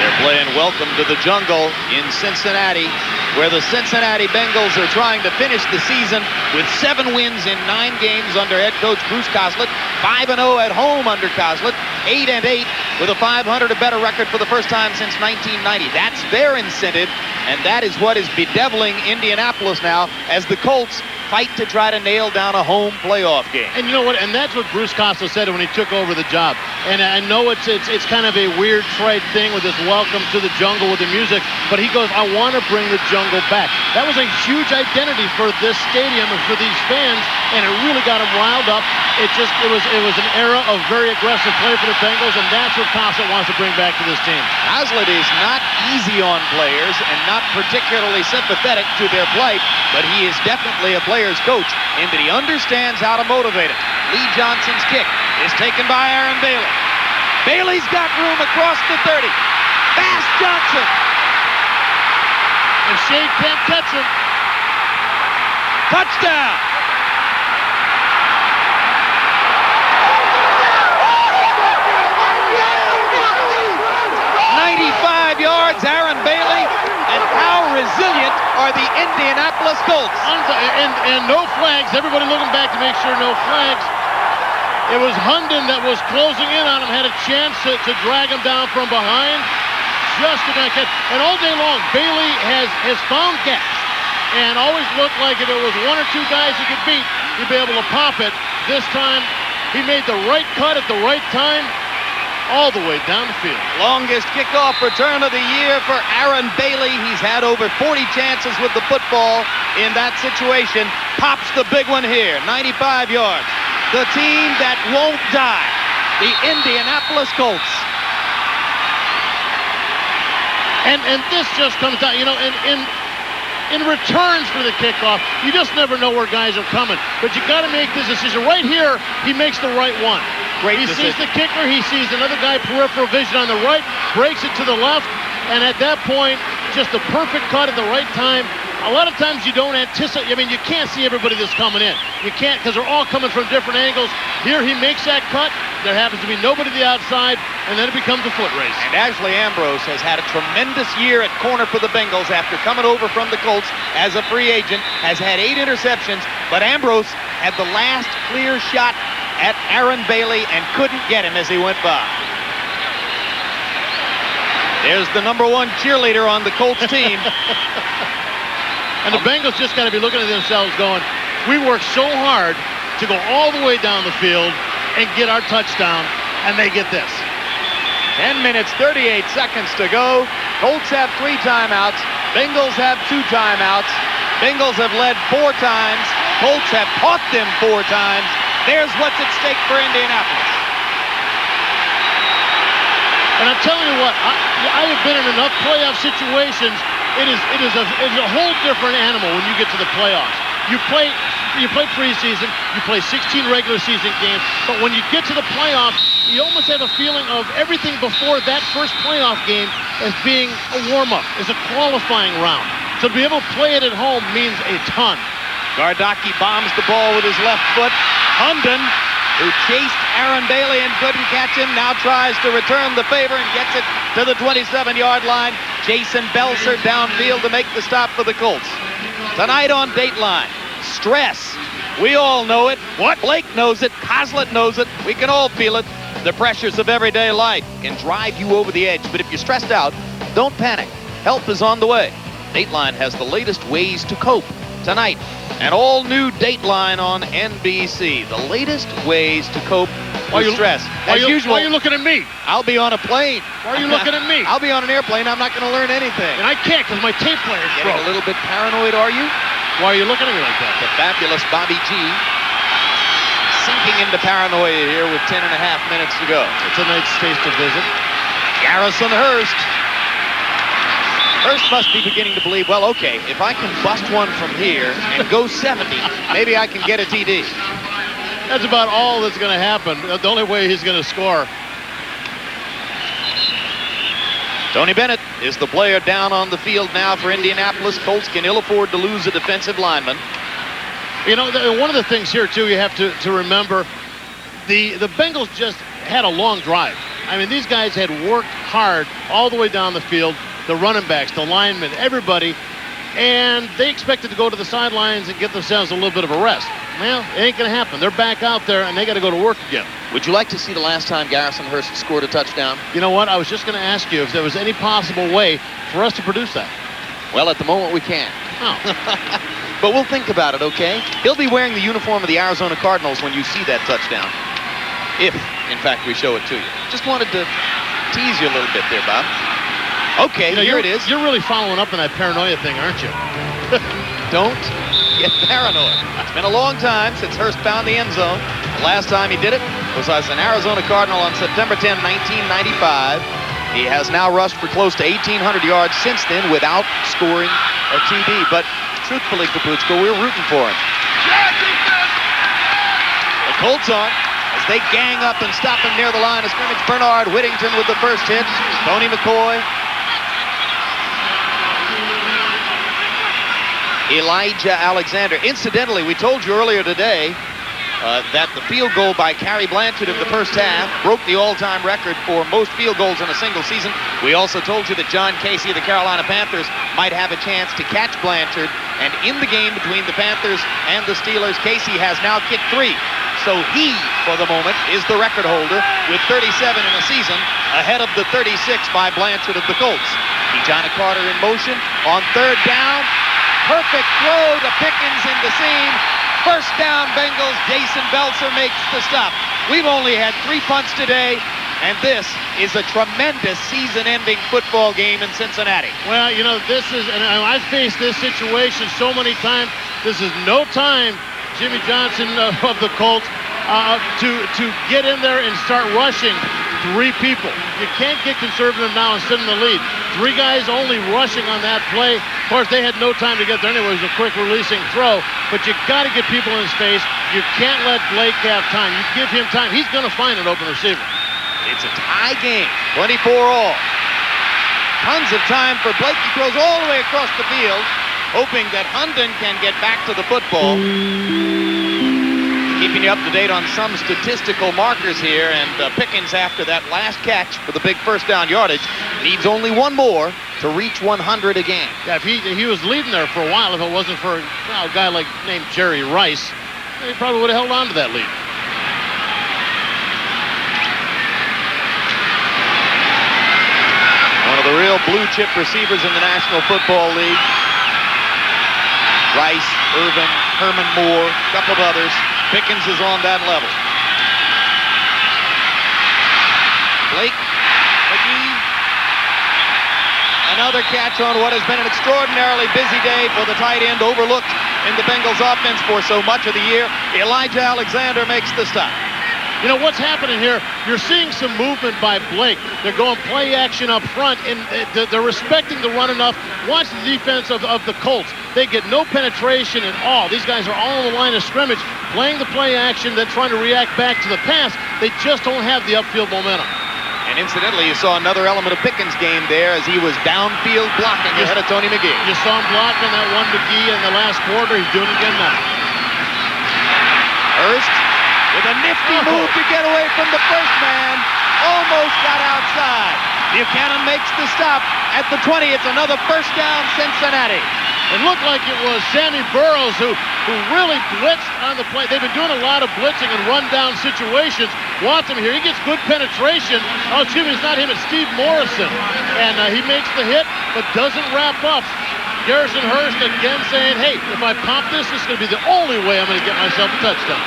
They're playing Welcome to the Jungle in Cincinnati, where the Cincinnati Bengals are trying to finish the season with 7 wins in 9 games under head coach Bruce Coslett, 5-0 at home under Coslett, 8-8 with a 500 or better record for the first time since 1990. That's their incentive, and that is what is bedeviling Indianapolis now as the Colts fight to try to nail down a home playoff game. And you know what? And that's what Bruce Costa said when he took over the job. And I know it's kind of a weird trade thing with this Welcome to the Jungle with the music, but he goes, I want to bring the jungle back. That was a huge identity for this stadium and for these fans and it really got them riled up. It was an era of very aggressive play for the Bengals, and that's what Coslett wants to bring back to this team. Coslett is not easy on players and not particularly sympathetic to their plight, but he is definitely a player's coach in that he understands how to motivate it. Lee Johnson's kick is taken by Aaron Bailey. Bailey's got room across the 30. Fast Johnson. And Shade can't catch him. Touchdown. 95 yards, Aaron Bailey, and how resilient are the Indianapolis Colts. And no flags. Everybody looking back to make sure no flags. It was Hunden that was closing in on him, had a chance to drag him down from behind. Just did not catch. And all day long, Bailey has found gaps and always looked like if it was one or two guys he could beat, he'd be able to pop it. This time, he made the right cut at the right time, all the way down the field. Longest kickoff return of the year for Aaron Bailey. He's had over 40 chances with the football in that situation. Pops the big one here, 95 yards. The team that won't die, the Indianapolis Colts. And this just comes down, in returns for the kickoff, you just never know where guys are coming. But you got to make this decision. Right here, he makes the right one. He sees the kicker, he sees another guy peripheral vision on the right, breaks it to the left, and at that point, just the perfect cut at the right time. A lot of times you don't anticipate, you can't see everybody that's coming in. You can't, because they're all coming from different angles. Here he makes that cut, there happens to be nobody to the outside, and then it becomes a foot race. And Ashley Ambrose has had a tremendous year at corner for the Bengals after coming over from the Colts as a free agent, has had 8 interceptions, but Ambrose had the last clear shot at Aaron Bailey and couldn't get him as he went by. There's the number 1 cheerleader on the Colts team. And the Bengals just got to be looking at themselves going, we worked so hard to go all the way down the field and get our touchdown, and they get this. 10 minutes, 38 seconds to go. Colts have 3 timeouts. Bengals have 2 timeouts. Bengals have led 4 times. Colts have caught them 4 times. There's what's at stake for Indianapolis. And I'm telling you what, I have been in enough playoff situations. It is a whole different animal when you get to the playoffs. You play preseason, you play 16 regular season games, but when you get to the playoffs, you almost have a feeling of everything before that first playoff game as being a warm-up, as a qualifying round. So to be able to play it at home means a ton. Gardocki bombs the ball with his left foot. Hunden, who chased Aaron Bailey and couldn't catch him, now tries to return the favor and gets it to the 27-yard line. Jason Belser downfield to make the stop for the Colts. Tonight on Dateline, stress. We all know it. Blake knows it. Coslett knows it. We can all feel it. The pressures of everyday life can drive you over the edge. But if you're stressed out, don't panic. Help is on the way. Dateline has the latest ways to cope. Tonight, an all-new Dateline on NBC. The latest ways to cope with stress. As usual. Why are you looking at me? I'll be on a plane. Why are you looking at me? I'll be on an airplane. I'm not going to learn anything. And I can't because my tape player's Getting broke. a little bit paranoid, are you? Why are you looking at me like that? The fabulous Bobby G sinking into paranoia here with 10 and a half minutes to go. It's a nice taste to visit. Garrison Hurst. Hurst must be beginning to believe, well, okay, if I can bust one from here and go 70, maybe I can get a TD. That's about all that's going to happen. The only way he's going to score. Tony Bennett is the player down on the field now for Indianapolis. Colts can ill afford to lose a defensive lineman. One of the things here, too, you have to remember, the Bengals just had a long drive. I mean, these guys had worked hard all the way down the field, the running backs, the linemen, everybody, and they expected to go to the sidelines and get themselves a little bit of a rest. Well, it ain't going to happen. They're back out there, and they got to go to work again. Would you like to see the last time Garrison Hurst scored a touchdown? You know what? I was just going to ask you if there was any possible way for us to produce that. Well, at the moment, we can't. Oh. But we'll think about it, okay? He'll be wearing the uniform of the Arizona Cardinals when you see that touchdown. If, in fact, we show it to you. Just wanted to tease you a little bit there, Bob. Okay, here it is. You're really following up on that paranoia thing, aren't you? Don't get paranoid. It's been a long time since Hurst found the end zone. The last time he did it was as an Arizona Cardinal on September 10, 1995. He has now rushed for close to 1,800 yards since then without scoring a TD. But truthfully, Kaputsko, we're rooting for him. The Colts are, as they gang up and stop him near the line of scrimmage. Bernard Whittington with the first hit. Tony McCoy. Elijah Alexander. Incidentally, we told you earlier today that the field goal by Cary Blanchard in the first half broke the all-time record for most field goals in a single season. We also told you that John Casey of the Carolina Panthers might have a chance to catch Blanchard. And in the game between the Panthers and the Steelers, Casey has now kicked 3. So he, for the moment, is the record holder with 37 in a season, ahead of the 36 by Blanchard of the Colts. Johnny Carter in motion on third down. Perfect throw to Pickens in the seam. First down, Bengals. Jason Belzer makes the stop. We've only had 3 punts today, and this is a tremendous season-ending football game in Cincinnati. Well, you know, this is, and I've faced this situation so many times. This is no time, Jimmy Johnson of the Colts, to get in there and start rushing 3 people. You can't get conservative now and sit in the lead. 3 guys only rushing on that play. Of course, they had no time to get there anyway. It was a quick releasing throw, but you got to get people in his face. You can't let Blake have time. You give him time, he's going to find an open receiver. It's a tie game, 24 all. Tons of time for Blake. He throws all the way across the field, hoping that Hunden can get back to the football. Keeping you up to date on some statistical markers here, and Pickens, after that last catch for the big first down yardage, needs only 1 more to reach 100 again. Yeah, if he was leading there for a while, if it wasn't for a guy like named Jerry Rice, he probably would have held on to that lead. One of the real blue chip receivers in the National Football League. Rice, Irvin, Herman Moore, a couple of others. Pickens is on that level. Blake McGee. Another catch on what has been an extraordinarily busy day for the tight end, overlooked in the Bengals offense for so much of the year. Elijah Alexander makes the stop. You know what's happening here? You're seeing some movement by Blake. They're going play action up front, and they're respecting the run enough. Watch the defense of the Colts. They get no penetration at all. These guys are all on the line of scrimmage, playing the play action, then trying to react back to the pass. They just don't have the upfield momentum. And incidentally, you saw another element of Pickens' game there as he was downfield blocking ahead of Tony McGee. You saw him blocking that one McGee in the last quarter. He's doing it again now. Hurst with a nifty move to get away from the first man. Almost got outside. Buchanan makes the stop at the 20. It's another first down, Cincinnati. It looked like it was Sammy Burroughs who really blitzed on the play. They've been doing a lot of blitzing and run-down situations. Watch him here. He gets good penetration. Oh, excuse me, it's not him. It's Steve Morrison. And he makes the hit, but doesn't wrap up. Garrison Hurst again saying, hey, if I pop this, this is going to be the only way I'm going to get myself a touchdown.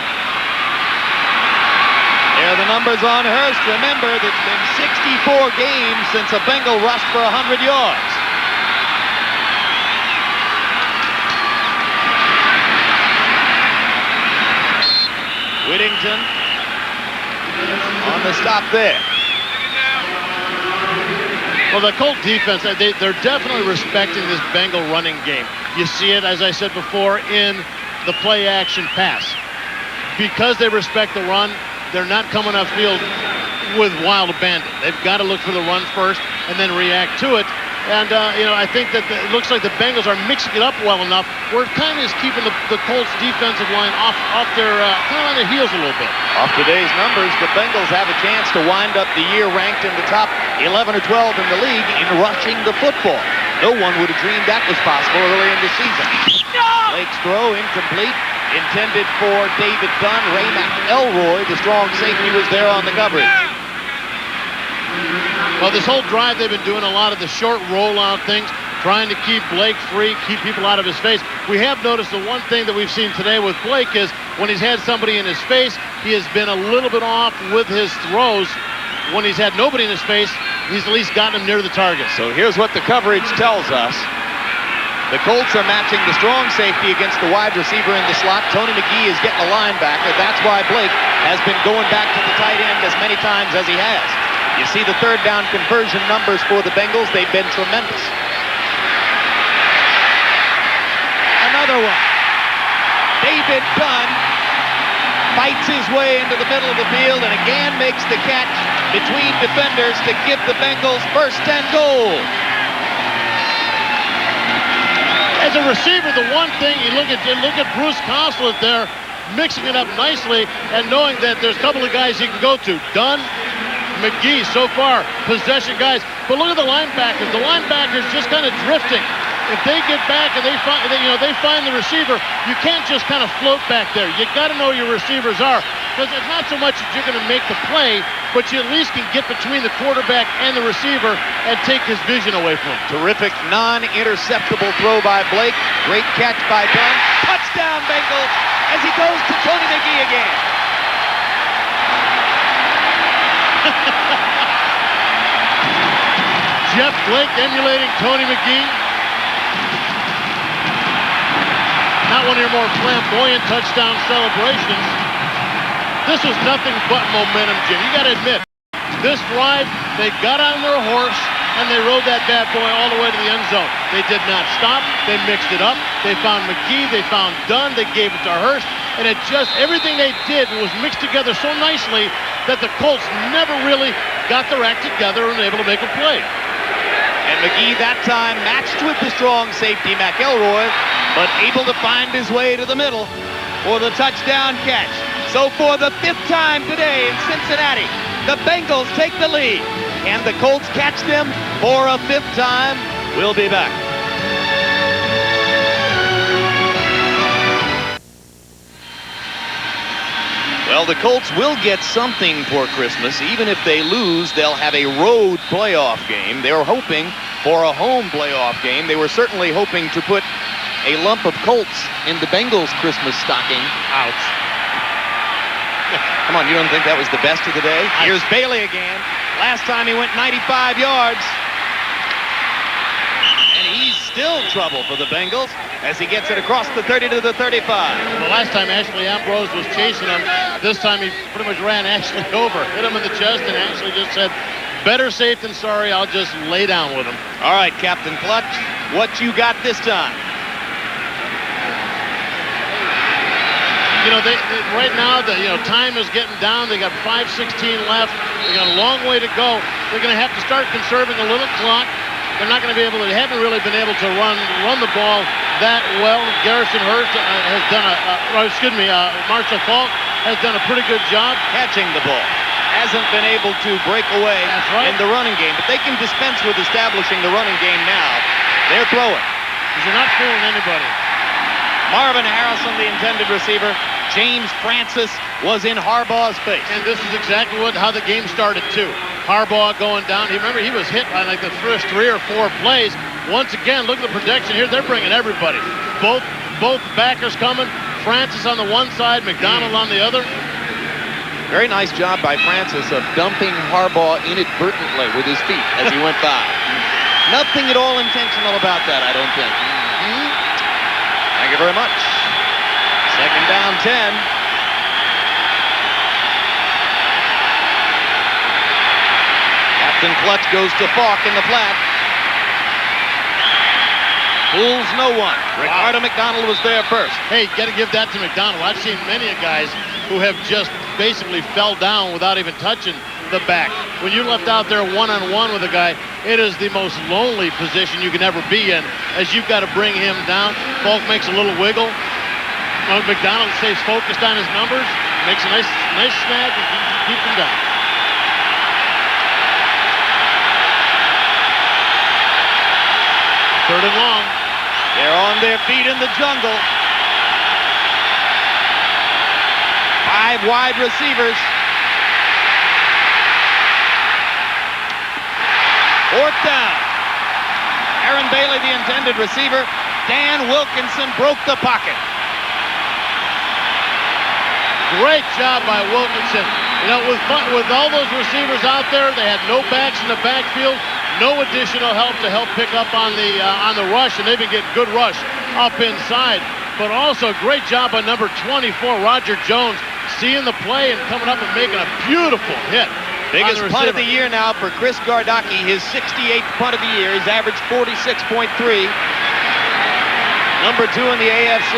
There are the numbers on Hurst. Remember, it's been 64 games since a Bengal rushed for 100 yards. Whittington on the stop there. Well, the Colt defense, they're definitely respecting this Bengal running game. You see it, as I said before, in the play-action pass. Because they respect the run, they're not coming upfield with wild abandon. They've got to look for the run first and then react to it. And, you know, I think that it looks like the Bengals are mixing it up well enough where it kind of is keeping the Colts defensive line off their, kind of on their heels a little bit. Off today's numbers, the Bengals have a chance to wind up the year ranked in the top 11 or 12 in the league in rushing the football. No one would have dreamed that was possible early in the season. Blake's throw incomplete, intended for David Dunn. Ray McElroy, the strong safety, was there on the coverage. Well, this whole drive, they've been doing a lot of the short rollout things, trying to keep Blake free, keep people out of his face. We have noticed the one thing that we've seen today with Blake is when he's had somebody in his face, he has been a little bit off with his throws. When he's had nobody in his face, he's at least gotten him near the target. So here's what the coverage tells us. The Colts are matching the strong safety against the wide receiver in the slot. Tony McGee is getting a linebacker. That's why Blake has been going back to the tight end as many times as he has. You see the third down conversion numbers for the Bengals. They've been tremendous. Another one. David Dunn fights his way into the middle of the field and again makes the catch between defenders to give the Bengals first and goal. As a receiver, the one thing you look at Bruce Consulate there, mixing it up nicely and knowing that there's a couple of guys he can go to. Dunn, McGee, so far possession guys. But look at the linebackers. The linebackers just kind of drifting. If they get back and they find the receiver, you can't just kind of float back there. You got to know your receivers are, because it's not so much that you're going to make the play, but you at least can get between the quarterback and the receiver and take his vision away from him. Terrific non-interceptable throw by Blake. Great catch by Dunn. Touchdown Bengals as he goes to Tony McGee again. Jeff Blake emulating Tony McGee. Not one of your more flamboyant touchdown celebrations. This was nothing but momentum, Jim. You got to admit, this drive, they got on their horse and they rode that bad boy all the way to the end zone. They did not stop. They mixed it up. They found McGee. They found Dunn. They gave it to Hurst. And it just, everything they did was mixed together so nicely that the Colts never really got their act together and were able to make a play. And McGee that time matched with the strong safety McElroy, but able to find his way to the middle for the touchdown catch. So for the 5th time today in Cincinnati, the Bengals take the lead. And the Colts catch them for a 5th time. We'll be back. Well, the Colts will get something for Christmas. Even if they lose, they'll have a road playoff game. They were hoping for a home playoff game. They were certainly hoping to put a lump of Colts in the Bengals' Christmas stocking. Ouch. Come on, you don't think that was the best of the day? Here's Bailey again. Last time he went 95 yards. And he's still trouble for the Bengals as he gets it across the 30 to the 35. The last time Ashley Ambrose was chasing him, this time he pretty much ran Ashley over, hit him in the chest, and Ashley just said, better safe than sorry, I'll just lay down with him. All right, Captain Clutch, what you got this time? You know, right now, time is getting down. They got 5:16 left. They got a long way to go. They're going to have to start conserving a little clock. They're not going to be able to, they haven't really been able to run the ball that well. Garrison Hurst has done Marshall Falk has done a pretty good job Catching the ball. Hasn't been able to break away in the running game, but they can dispense with establishing the running game now. They're throwing. because you're not fooling anybody. Marvin Harrison, the intended receiver. James Francis was in Harbaugh's face. And this is exactly how the game started, too. Harbaugh going down. Remember, he was hit on like the first 3 or 4 plays. Once again, look at the protection here. They're bringing everybody. Both backers coming. Francis on the one side, McDonald on the other. Very nice job by Francis of dumping Harbaugh inadvertently with his feet as he went by. Nothing at all intentional about that, I don't think. Thank you very much. Second down, 10. Captain Clutch goes to Falk in the flat. Fools no one. Ricardo McDonald was there first. Hey, got to give that to McDonald. I've seen many guys who have just basically fell down without even touching the back. When you're left out there one-on-one with a guy, it is the most lonely position you can ever be in, as you've got to bring him down. Falk makes a little wiggle. McDonald stays focused on his numbers, makes a nice snag, and keeps him down. Third and long. They're on their feet in the jungle. 5 wide receivers. 4th down. Aaron Bailey, the intended receiver. Dan Wilkinson broke the pocket. Great job by Wilkinson. You know, with all those receivers out there, they had no backs in the backfield. No additional help to help pick up on the rush, and they've been getting good rush up inside. But also great job on number 24, Roger Jones, seeing the play and coming up and making a beautiful hit. Biggest punt of the year now for Chris Gardocki, his 68th punt of the year. He's averaged 46.3. Number 2 in the AFC,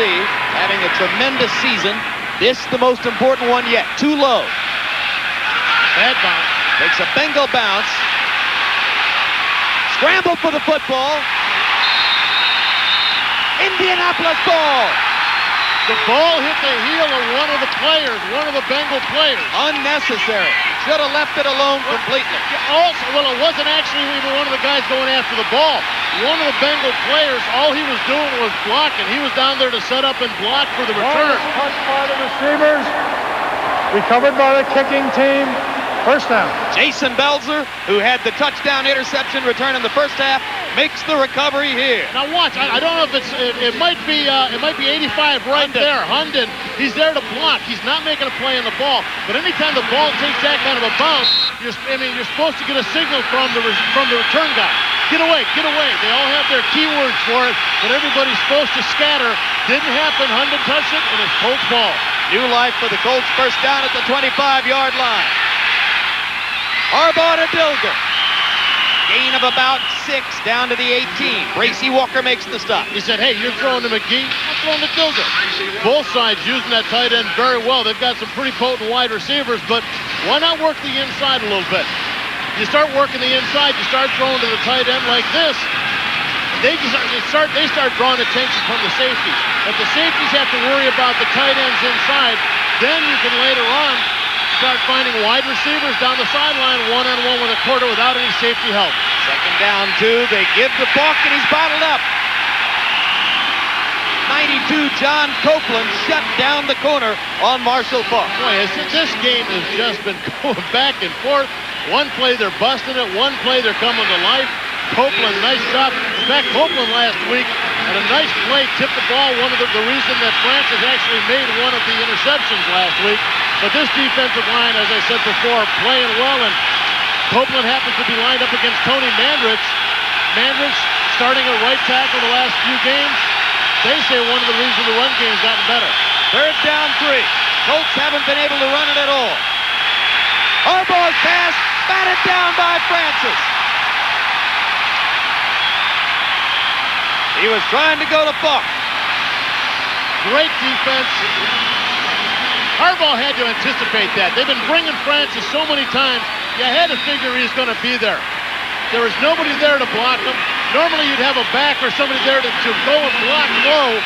having a tremendous season. This the most important one yet. Too low. Bad bounce. Takes a Bengal bounce. Scramble for the football. Indianapolis ball. The ball hit the heel of one of the players, one of the Bengal players. Unnecessary. Should have left it alone completely. Also, well, it wasn't actually even one of the guys going after the ball. One of the Bengal players, all he was doing was blocking. He was down there to set up and block for the return. Touched by the receivers. Recovered by the kicking team. First down. Jason Belzer, who had the touchdown interception return in the first half, makes the recovery here. Now watch. I don't know if it might be 85 right there. Hunden, he's there to block. He's not making a play on the ball. But anytime the ball takes that kind of a bounce, you're supposed to get a signal from the return guy. Get away, get away. They all have their keywords for it, but everybody's supposed to scatter. Didn't happen. Hunden touched it, and it's Colts ball. New life for the Colts. First down at the 25-yard line. Harbaugh to Dilger. Gain of about 6 down to the 18. Bracy Walker makes the stop. He said, hey, you're throwing to McGee, I'm throwing to Dilger. Both sides using that tight end very well. They've got some pretty potent wide receivers, but why not work the inside a little bit? You start working the inside, you start throwing to the tight end like this, they start drawing attention from the safeties. If the safeties have to worry about the tight ends inside, then you can later on start finding wide receivers down the sideline, one-on-one with a quarter without any safety help. Second down, 2. They give to Falk, and he's bottled up. 92, John Copeland shut down the corner on Marshall Falk. Boy, this game has just been going back and forth. One play they're busting it, one play they're coming to life. Copeland, nice job. In fact, Copeland last week had a nice play, tipped the ball. One of the reason that Francis actually made one of the interceptions last week. But this defensive line, as I said before, playing well, and Copeland happens to be lined up against Tony Mandrich. Mandrich starting at right tackle the last few games. They say one of the reasons the run game's gotten better. Third down, 3. Colts haven't been able to run it at all. Harbaugh's pass, batted down by Francis. He was trying to go to Falk. Great defense. Harbaugh had to anticipate that. They've been bringing Francis so many times, you had to figure he's going to be there. There was nobody there to block him. Normally you'd have a back or somebody there to go and block low,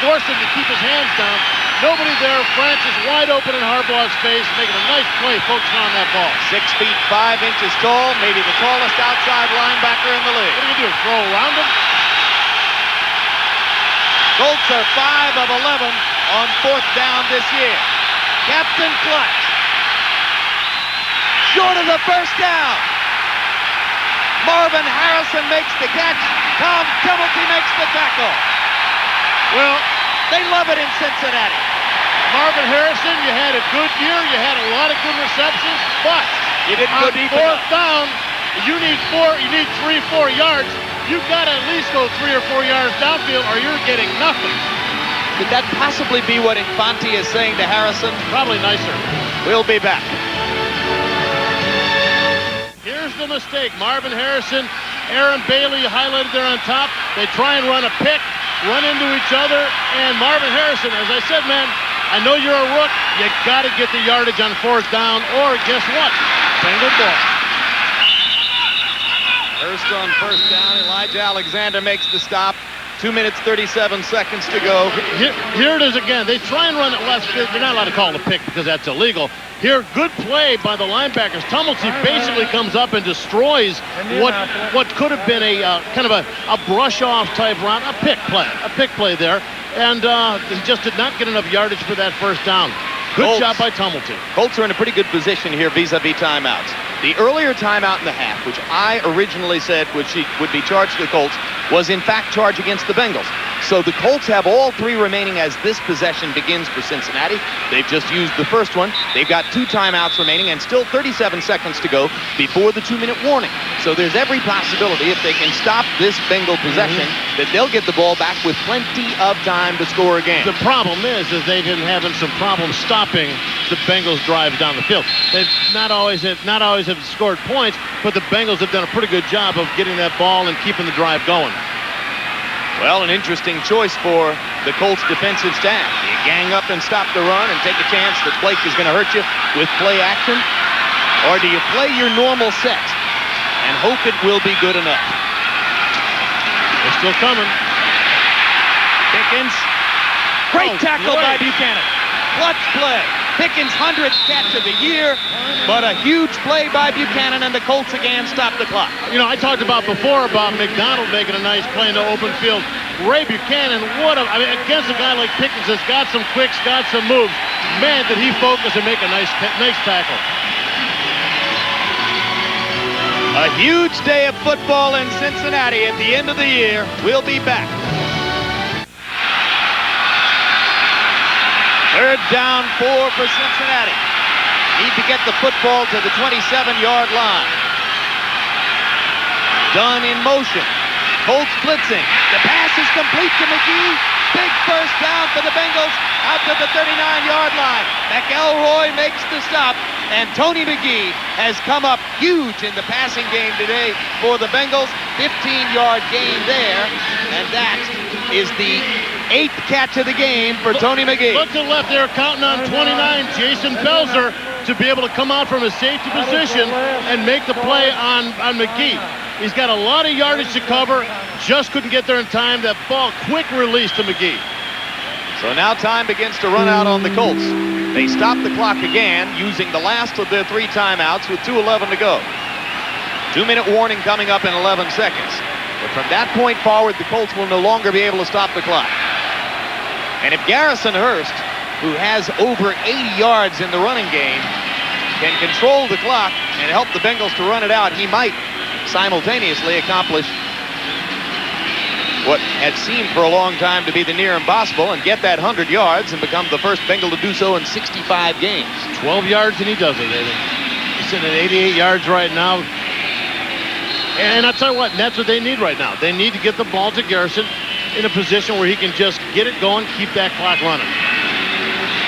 force him to keep his hands down. Nobody there. Francis wide open in Harbaugh's face, making a nice play focusing on that ball. 6 feet 5 inches tall, maybe the tallest outside linebacker in the league. What are you going to do, throw around him? Colts are 5 of 11 on 4th down this year. Captain Clutch. Short of the first down. Marvin Harrison makes the catch. Tom Timmelty makes the tackle. Well, they love it in Cincinnati. Marvin Harrison, you had a good year. You had a lot of good receptions, but you didn't go deep enough. 4th down, you need 3-4 yards. You've got to at least go 3 or 4 yards downfield or you're getting nothing. Could that possibly be what Infante is saying to Harrison? Probably nicer. We'll be back. Here's the mistake. Marvin Harrison, Aaron Bailey highlighted there on top. They try and run a pick, run into each other, and Marvin Harrison, as I said, man, I know you're a rook. You got to get the yardage on 4th down, or guess what? Bengal ball. First on 1st down, Elijah Alexander makes the stop. 2 minutes, 37 seconds to go. Here it is again. They try and run it left. They're not allowed to call it a pick because that's illegal. Here, good play by the linebackers. Tumulty basically comes up and destroys what could have been a kind of a brush-off type run, a pick play there. And he just did not get enough yardage for that 1st down. Good job by Tumulty. Colts are in a pretty good position here vis-a-vis timeouts. The earlier timeout in the half, which I originally said would be charged to the Colts, was in fact charged against the Bengals. So the Colts have all 3 remaining as this possession begins for Cincinnati. They've just used the first one. They've got 2 timeouts remaining and still 37 seconds to go before the 2-minute warning. So there's every possibility, if they can stop this Bengal possession, that they'll get the ball back with plenty of time to score again. The problem is they've been having some problems stopping the Bengals' drives down the field. They've not always have scored points, but the Bengals have done a pretty good job of getting that ball and keeping the drive going. Well, an interesting choice for the Colts defensive staff. You gang up and stop the run and take a chance that Blake is going to hurt you with play action? Or do you play your normal set and hope it will be good enough? They're still coming. Pickens. Great tackle by Buchanan. Clutch play. Pickens' 100th catch of the year, but a huge play by Buchanan, and the Colts again stop the clock. You know, I talked about before about McDonald making a nice play in the open field. Ray Buchanan, against a guy like Pickens that's got some quicks, got some moves. Man, did he focus and make a nice tackle. A huge day of football in Cincinnati at the end of the year. We'll be back. 3rd down, 4 for Cincinnati. Need to get the football to the 27-yard line. Dunn in motion. Colts blitzing. The pass is complete to McGee. Big first down for the Bengals out to the 39-yard line. McElroy makes the stop, and Tony McGee has come up huge in the passing game today for the Bengals. 15-yard gain there, and that is the 8th catch of the game for Tony McGee. Look to the left there, counting on 29, Jason Belzer, to be able to come out from a safety position and make the play on McGee. He's got a lot of yardage to cover, just couldn't get there in time. That ball, quick release to McGee. So now time begins to run out on the Colts. They stop the clock again using the last of their 3 timeouts with 2:11 to go. 2-minute warning coming up in 11 seconds. But from that point forward, the Colts will no longer be able to stop the clock. And if Garrison Hurst, who has over 80 yards in the running game, can control the clock and help the Bengals to run it out, he might simultaneously accomplish what had seemed for a long time to be the near impossible and get that 100 yards and become the first Bengal to do so in 65 games. 12 yards and he does it. He's sitting at 88 yards right now. And I'll tell you what, that's what they need right now. They need to get the ball to Garrison in a position where he can just get it going, keep that clock running.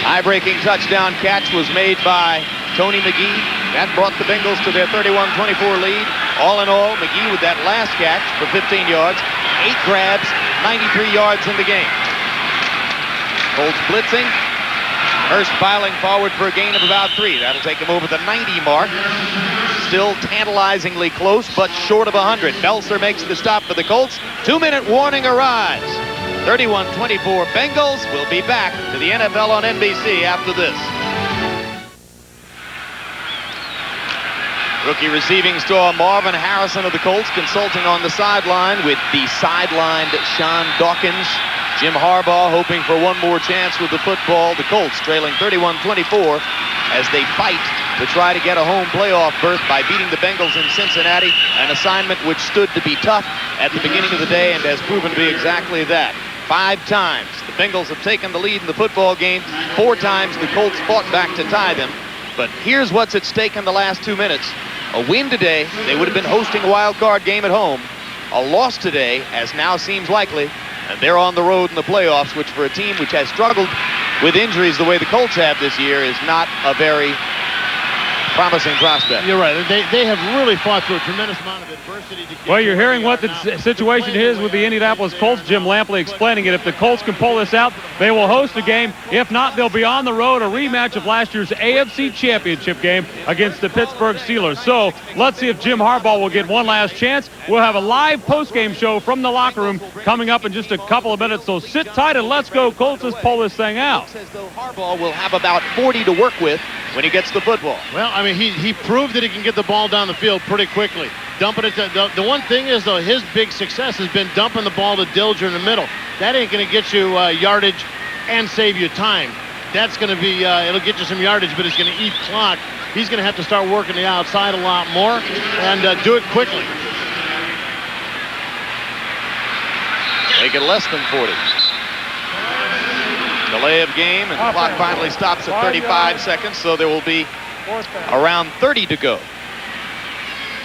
Tie-breaking touchdown catch was made by Tony McGee. That brought the Bengals to their 31-24 lead. All in all, McGee with that last catch for 15 yards, 8 grabs, 93 yards in the game. Colts blitzing. Hurst filing forward for a gain of about 3. That'll take him over the 90 mark. Still tantalizingly close, but short of 100. Belzer makes the stop for the Colts. 2-minute warning arrives. 31-24 Bengals. Will be back to the NFL on NBC after this. Rookie receiving star Marvin Harrison of the Colts consulting on the sideline with the sidelined Sean Dawkins. Jim Harbaugh hoping for one more chance with the football. The Colts trailing 31-24 as they fight to try to get a home playoff berth by beating the Bengals in Cincinnati, an assignment which stood to be tough at the beginning of the day and has proven to be exactly that. 5 times the Bengals have taken the lead in the football game. 4 times the Colts fought back to tie them. But here's what's at stake in the last 2 minutes. A win today, they would have been hosting a wild card game at home. A loss today, as now seems likely, and they're on the road in the playoffs, which for a team which has struggled with injuries the way the Colts have this year is not a very promising prospect. You're right. They have really fought through a tremendous amount of adversity. Well, you're hearing what the situation is with the Indianapolis Colts. Jim Lampley explaining it. If the Colts can pull this out, they will host a game. If not, they'll be on the road, a rematch of last year's AFC Championship game against the Pittsburgh Steelers. So let's see if Jim Harbaugh will get one last chance. We'll have a live post-game show from the locker room coming up in just a couple of minutes. So sit tight and let's go, Colts. Let's pull this thing out. Says though Harbaugh will have about 40 to work with when he gets the football. Well, I mean, he proved that he can get the ball down the field pretty quickly. Dumping it to, the one thing is, though, his big success has been dumping the ball to Dilger in the middle. That ain't going to get you yardage and save you time. That's going to be, it'll get you some yardage, but it's going to eat clock. He's going to have to start working the outside a lot more and do it quickly. Make it less than 40. Delay of game, and the clock finally stops at 35 seconds, so there will be around 30 to go.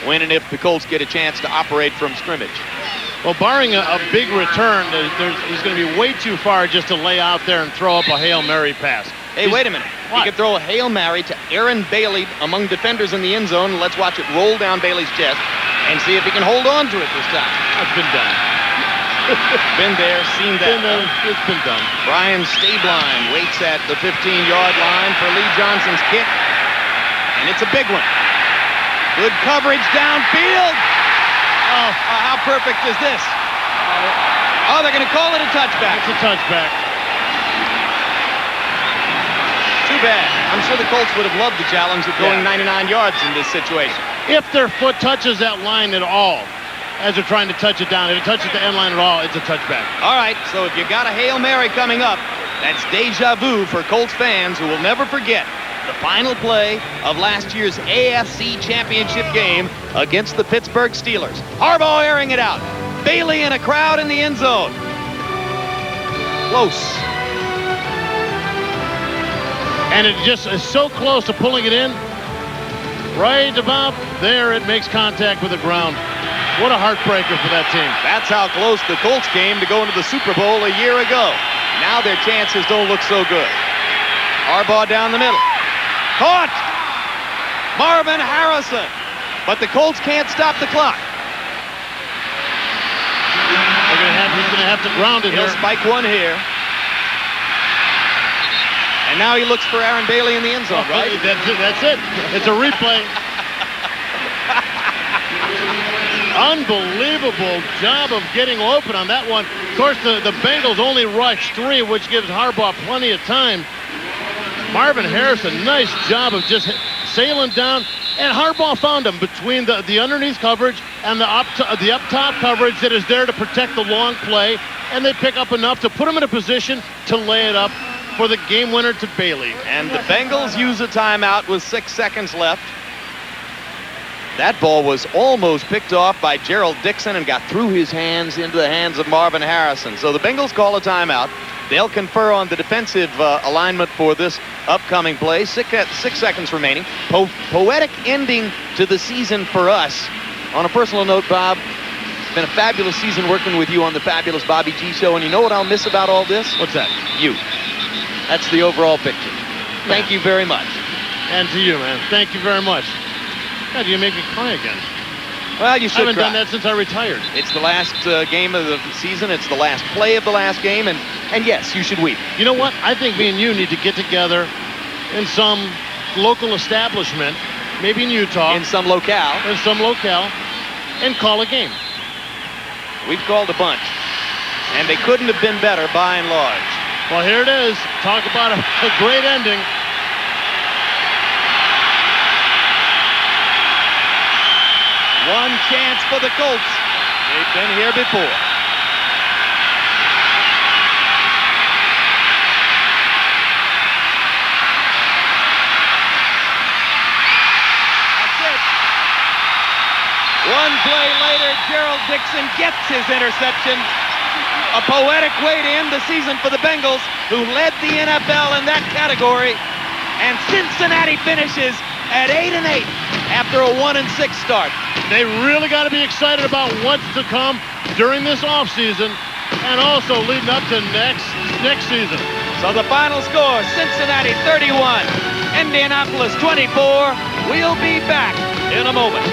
When and if the Colts get a chance to operate from scrimmage. Well, barring a big return, he's going to be way too far just to lay out there and throw up a Hail Mary pass. Hey, wait a minute. What? He could throw a Hail Mary to Aaron Bailey among defenders in the end zone. Let's watch it roll down Bailey's chest and see if he can hold on to it this time. That's been done. Been there, seen that. It's been done. Brian Stabline waits at the 15-yard line for Lee Johnson's kick. And it's a big one. Good coverage downfield. Oh, how perfect is this? Oh, they're going to call it a touchback. It's a touchback. Too bad. I'm sure the Colts would have loved the challenge of going 99 yards in this situation. If their foot touches that line at all, as they're trying to touch it down, if it touches the end line at all, it's a touchback. All right, so if you got a Hail Mary coming up, that's deja vu for Colts fans who will never forget the final play of last year's AFC Championship game against the Pittsburgh Steelers. Harbaugh airing it out. Bailey in a crowd in the end zone. Close. And it just is so close to pulling it in. Right about there, it makes contact with the ground. What a heartbreaker for that team. That's how close the Colts came to going to the Super Bowl a year ago. Now their chances don't look so good. Harbaugh down the middle. Caught! Marvin Harrison. But the Colts can't stop the clock. He's going to have to ground it He'll here. spike one here. And now he looks for Aaron Bailey in the end zone, right? That's it. It's a replay. Unbelievable job of getting open on that one. Of course, the Bengals only rushed 3, which gives Harbaugh plenty of time. Marvin Harrison, nice job of just sailing down. And Harbaugh found him between the underneath coverage and the up top coverage that is there to protect the long play. And they pick up enough to put him in a position to lay it up for the game winner to Bailey. And the Bengals use a timeout with 6 seconds left. That ball was almost picked off by Gerald Dixon and got through his hands into the hands of Marvin Harrison. So the Bengals call a timeout. They'll confer on the defensive alignment for this upcoming play. 6 seconds remaining. Poetic ending to the season for us. On a personal note, Bob, it's been a fabulous season working with you on the Fabulous Bobby G Show. And you know what I'll miss about all this? What's that? You. That's the overall picture. Thank you very much. And to you, man. Thank you very much. God, you make me cry again. Well, you should I haven't cry. done that since I retired. It's the last game of the season. It's the last play of the last game. And yes, you should weep. You know what? I think me and you need to get together in some local establishment, maybe in Utah. In some locale. And call a game. We've called a bunch. And they couldn't have been better by and large. Well, here it is. Talk about a great ending. One chance for the Colts. They've been here before. That's it. One play later, Gerald Dixon gets his interception. A poetic way to end the season for the Bengals, who led the NFL in that category. And Cincinnati finishes at 8-8 after a 1-6 start. They really got to be excited about what's to come during this offseason and also leading up to next season. So the final score, Cincinnati 31, Indianapolis 24. We'll be back in a moment.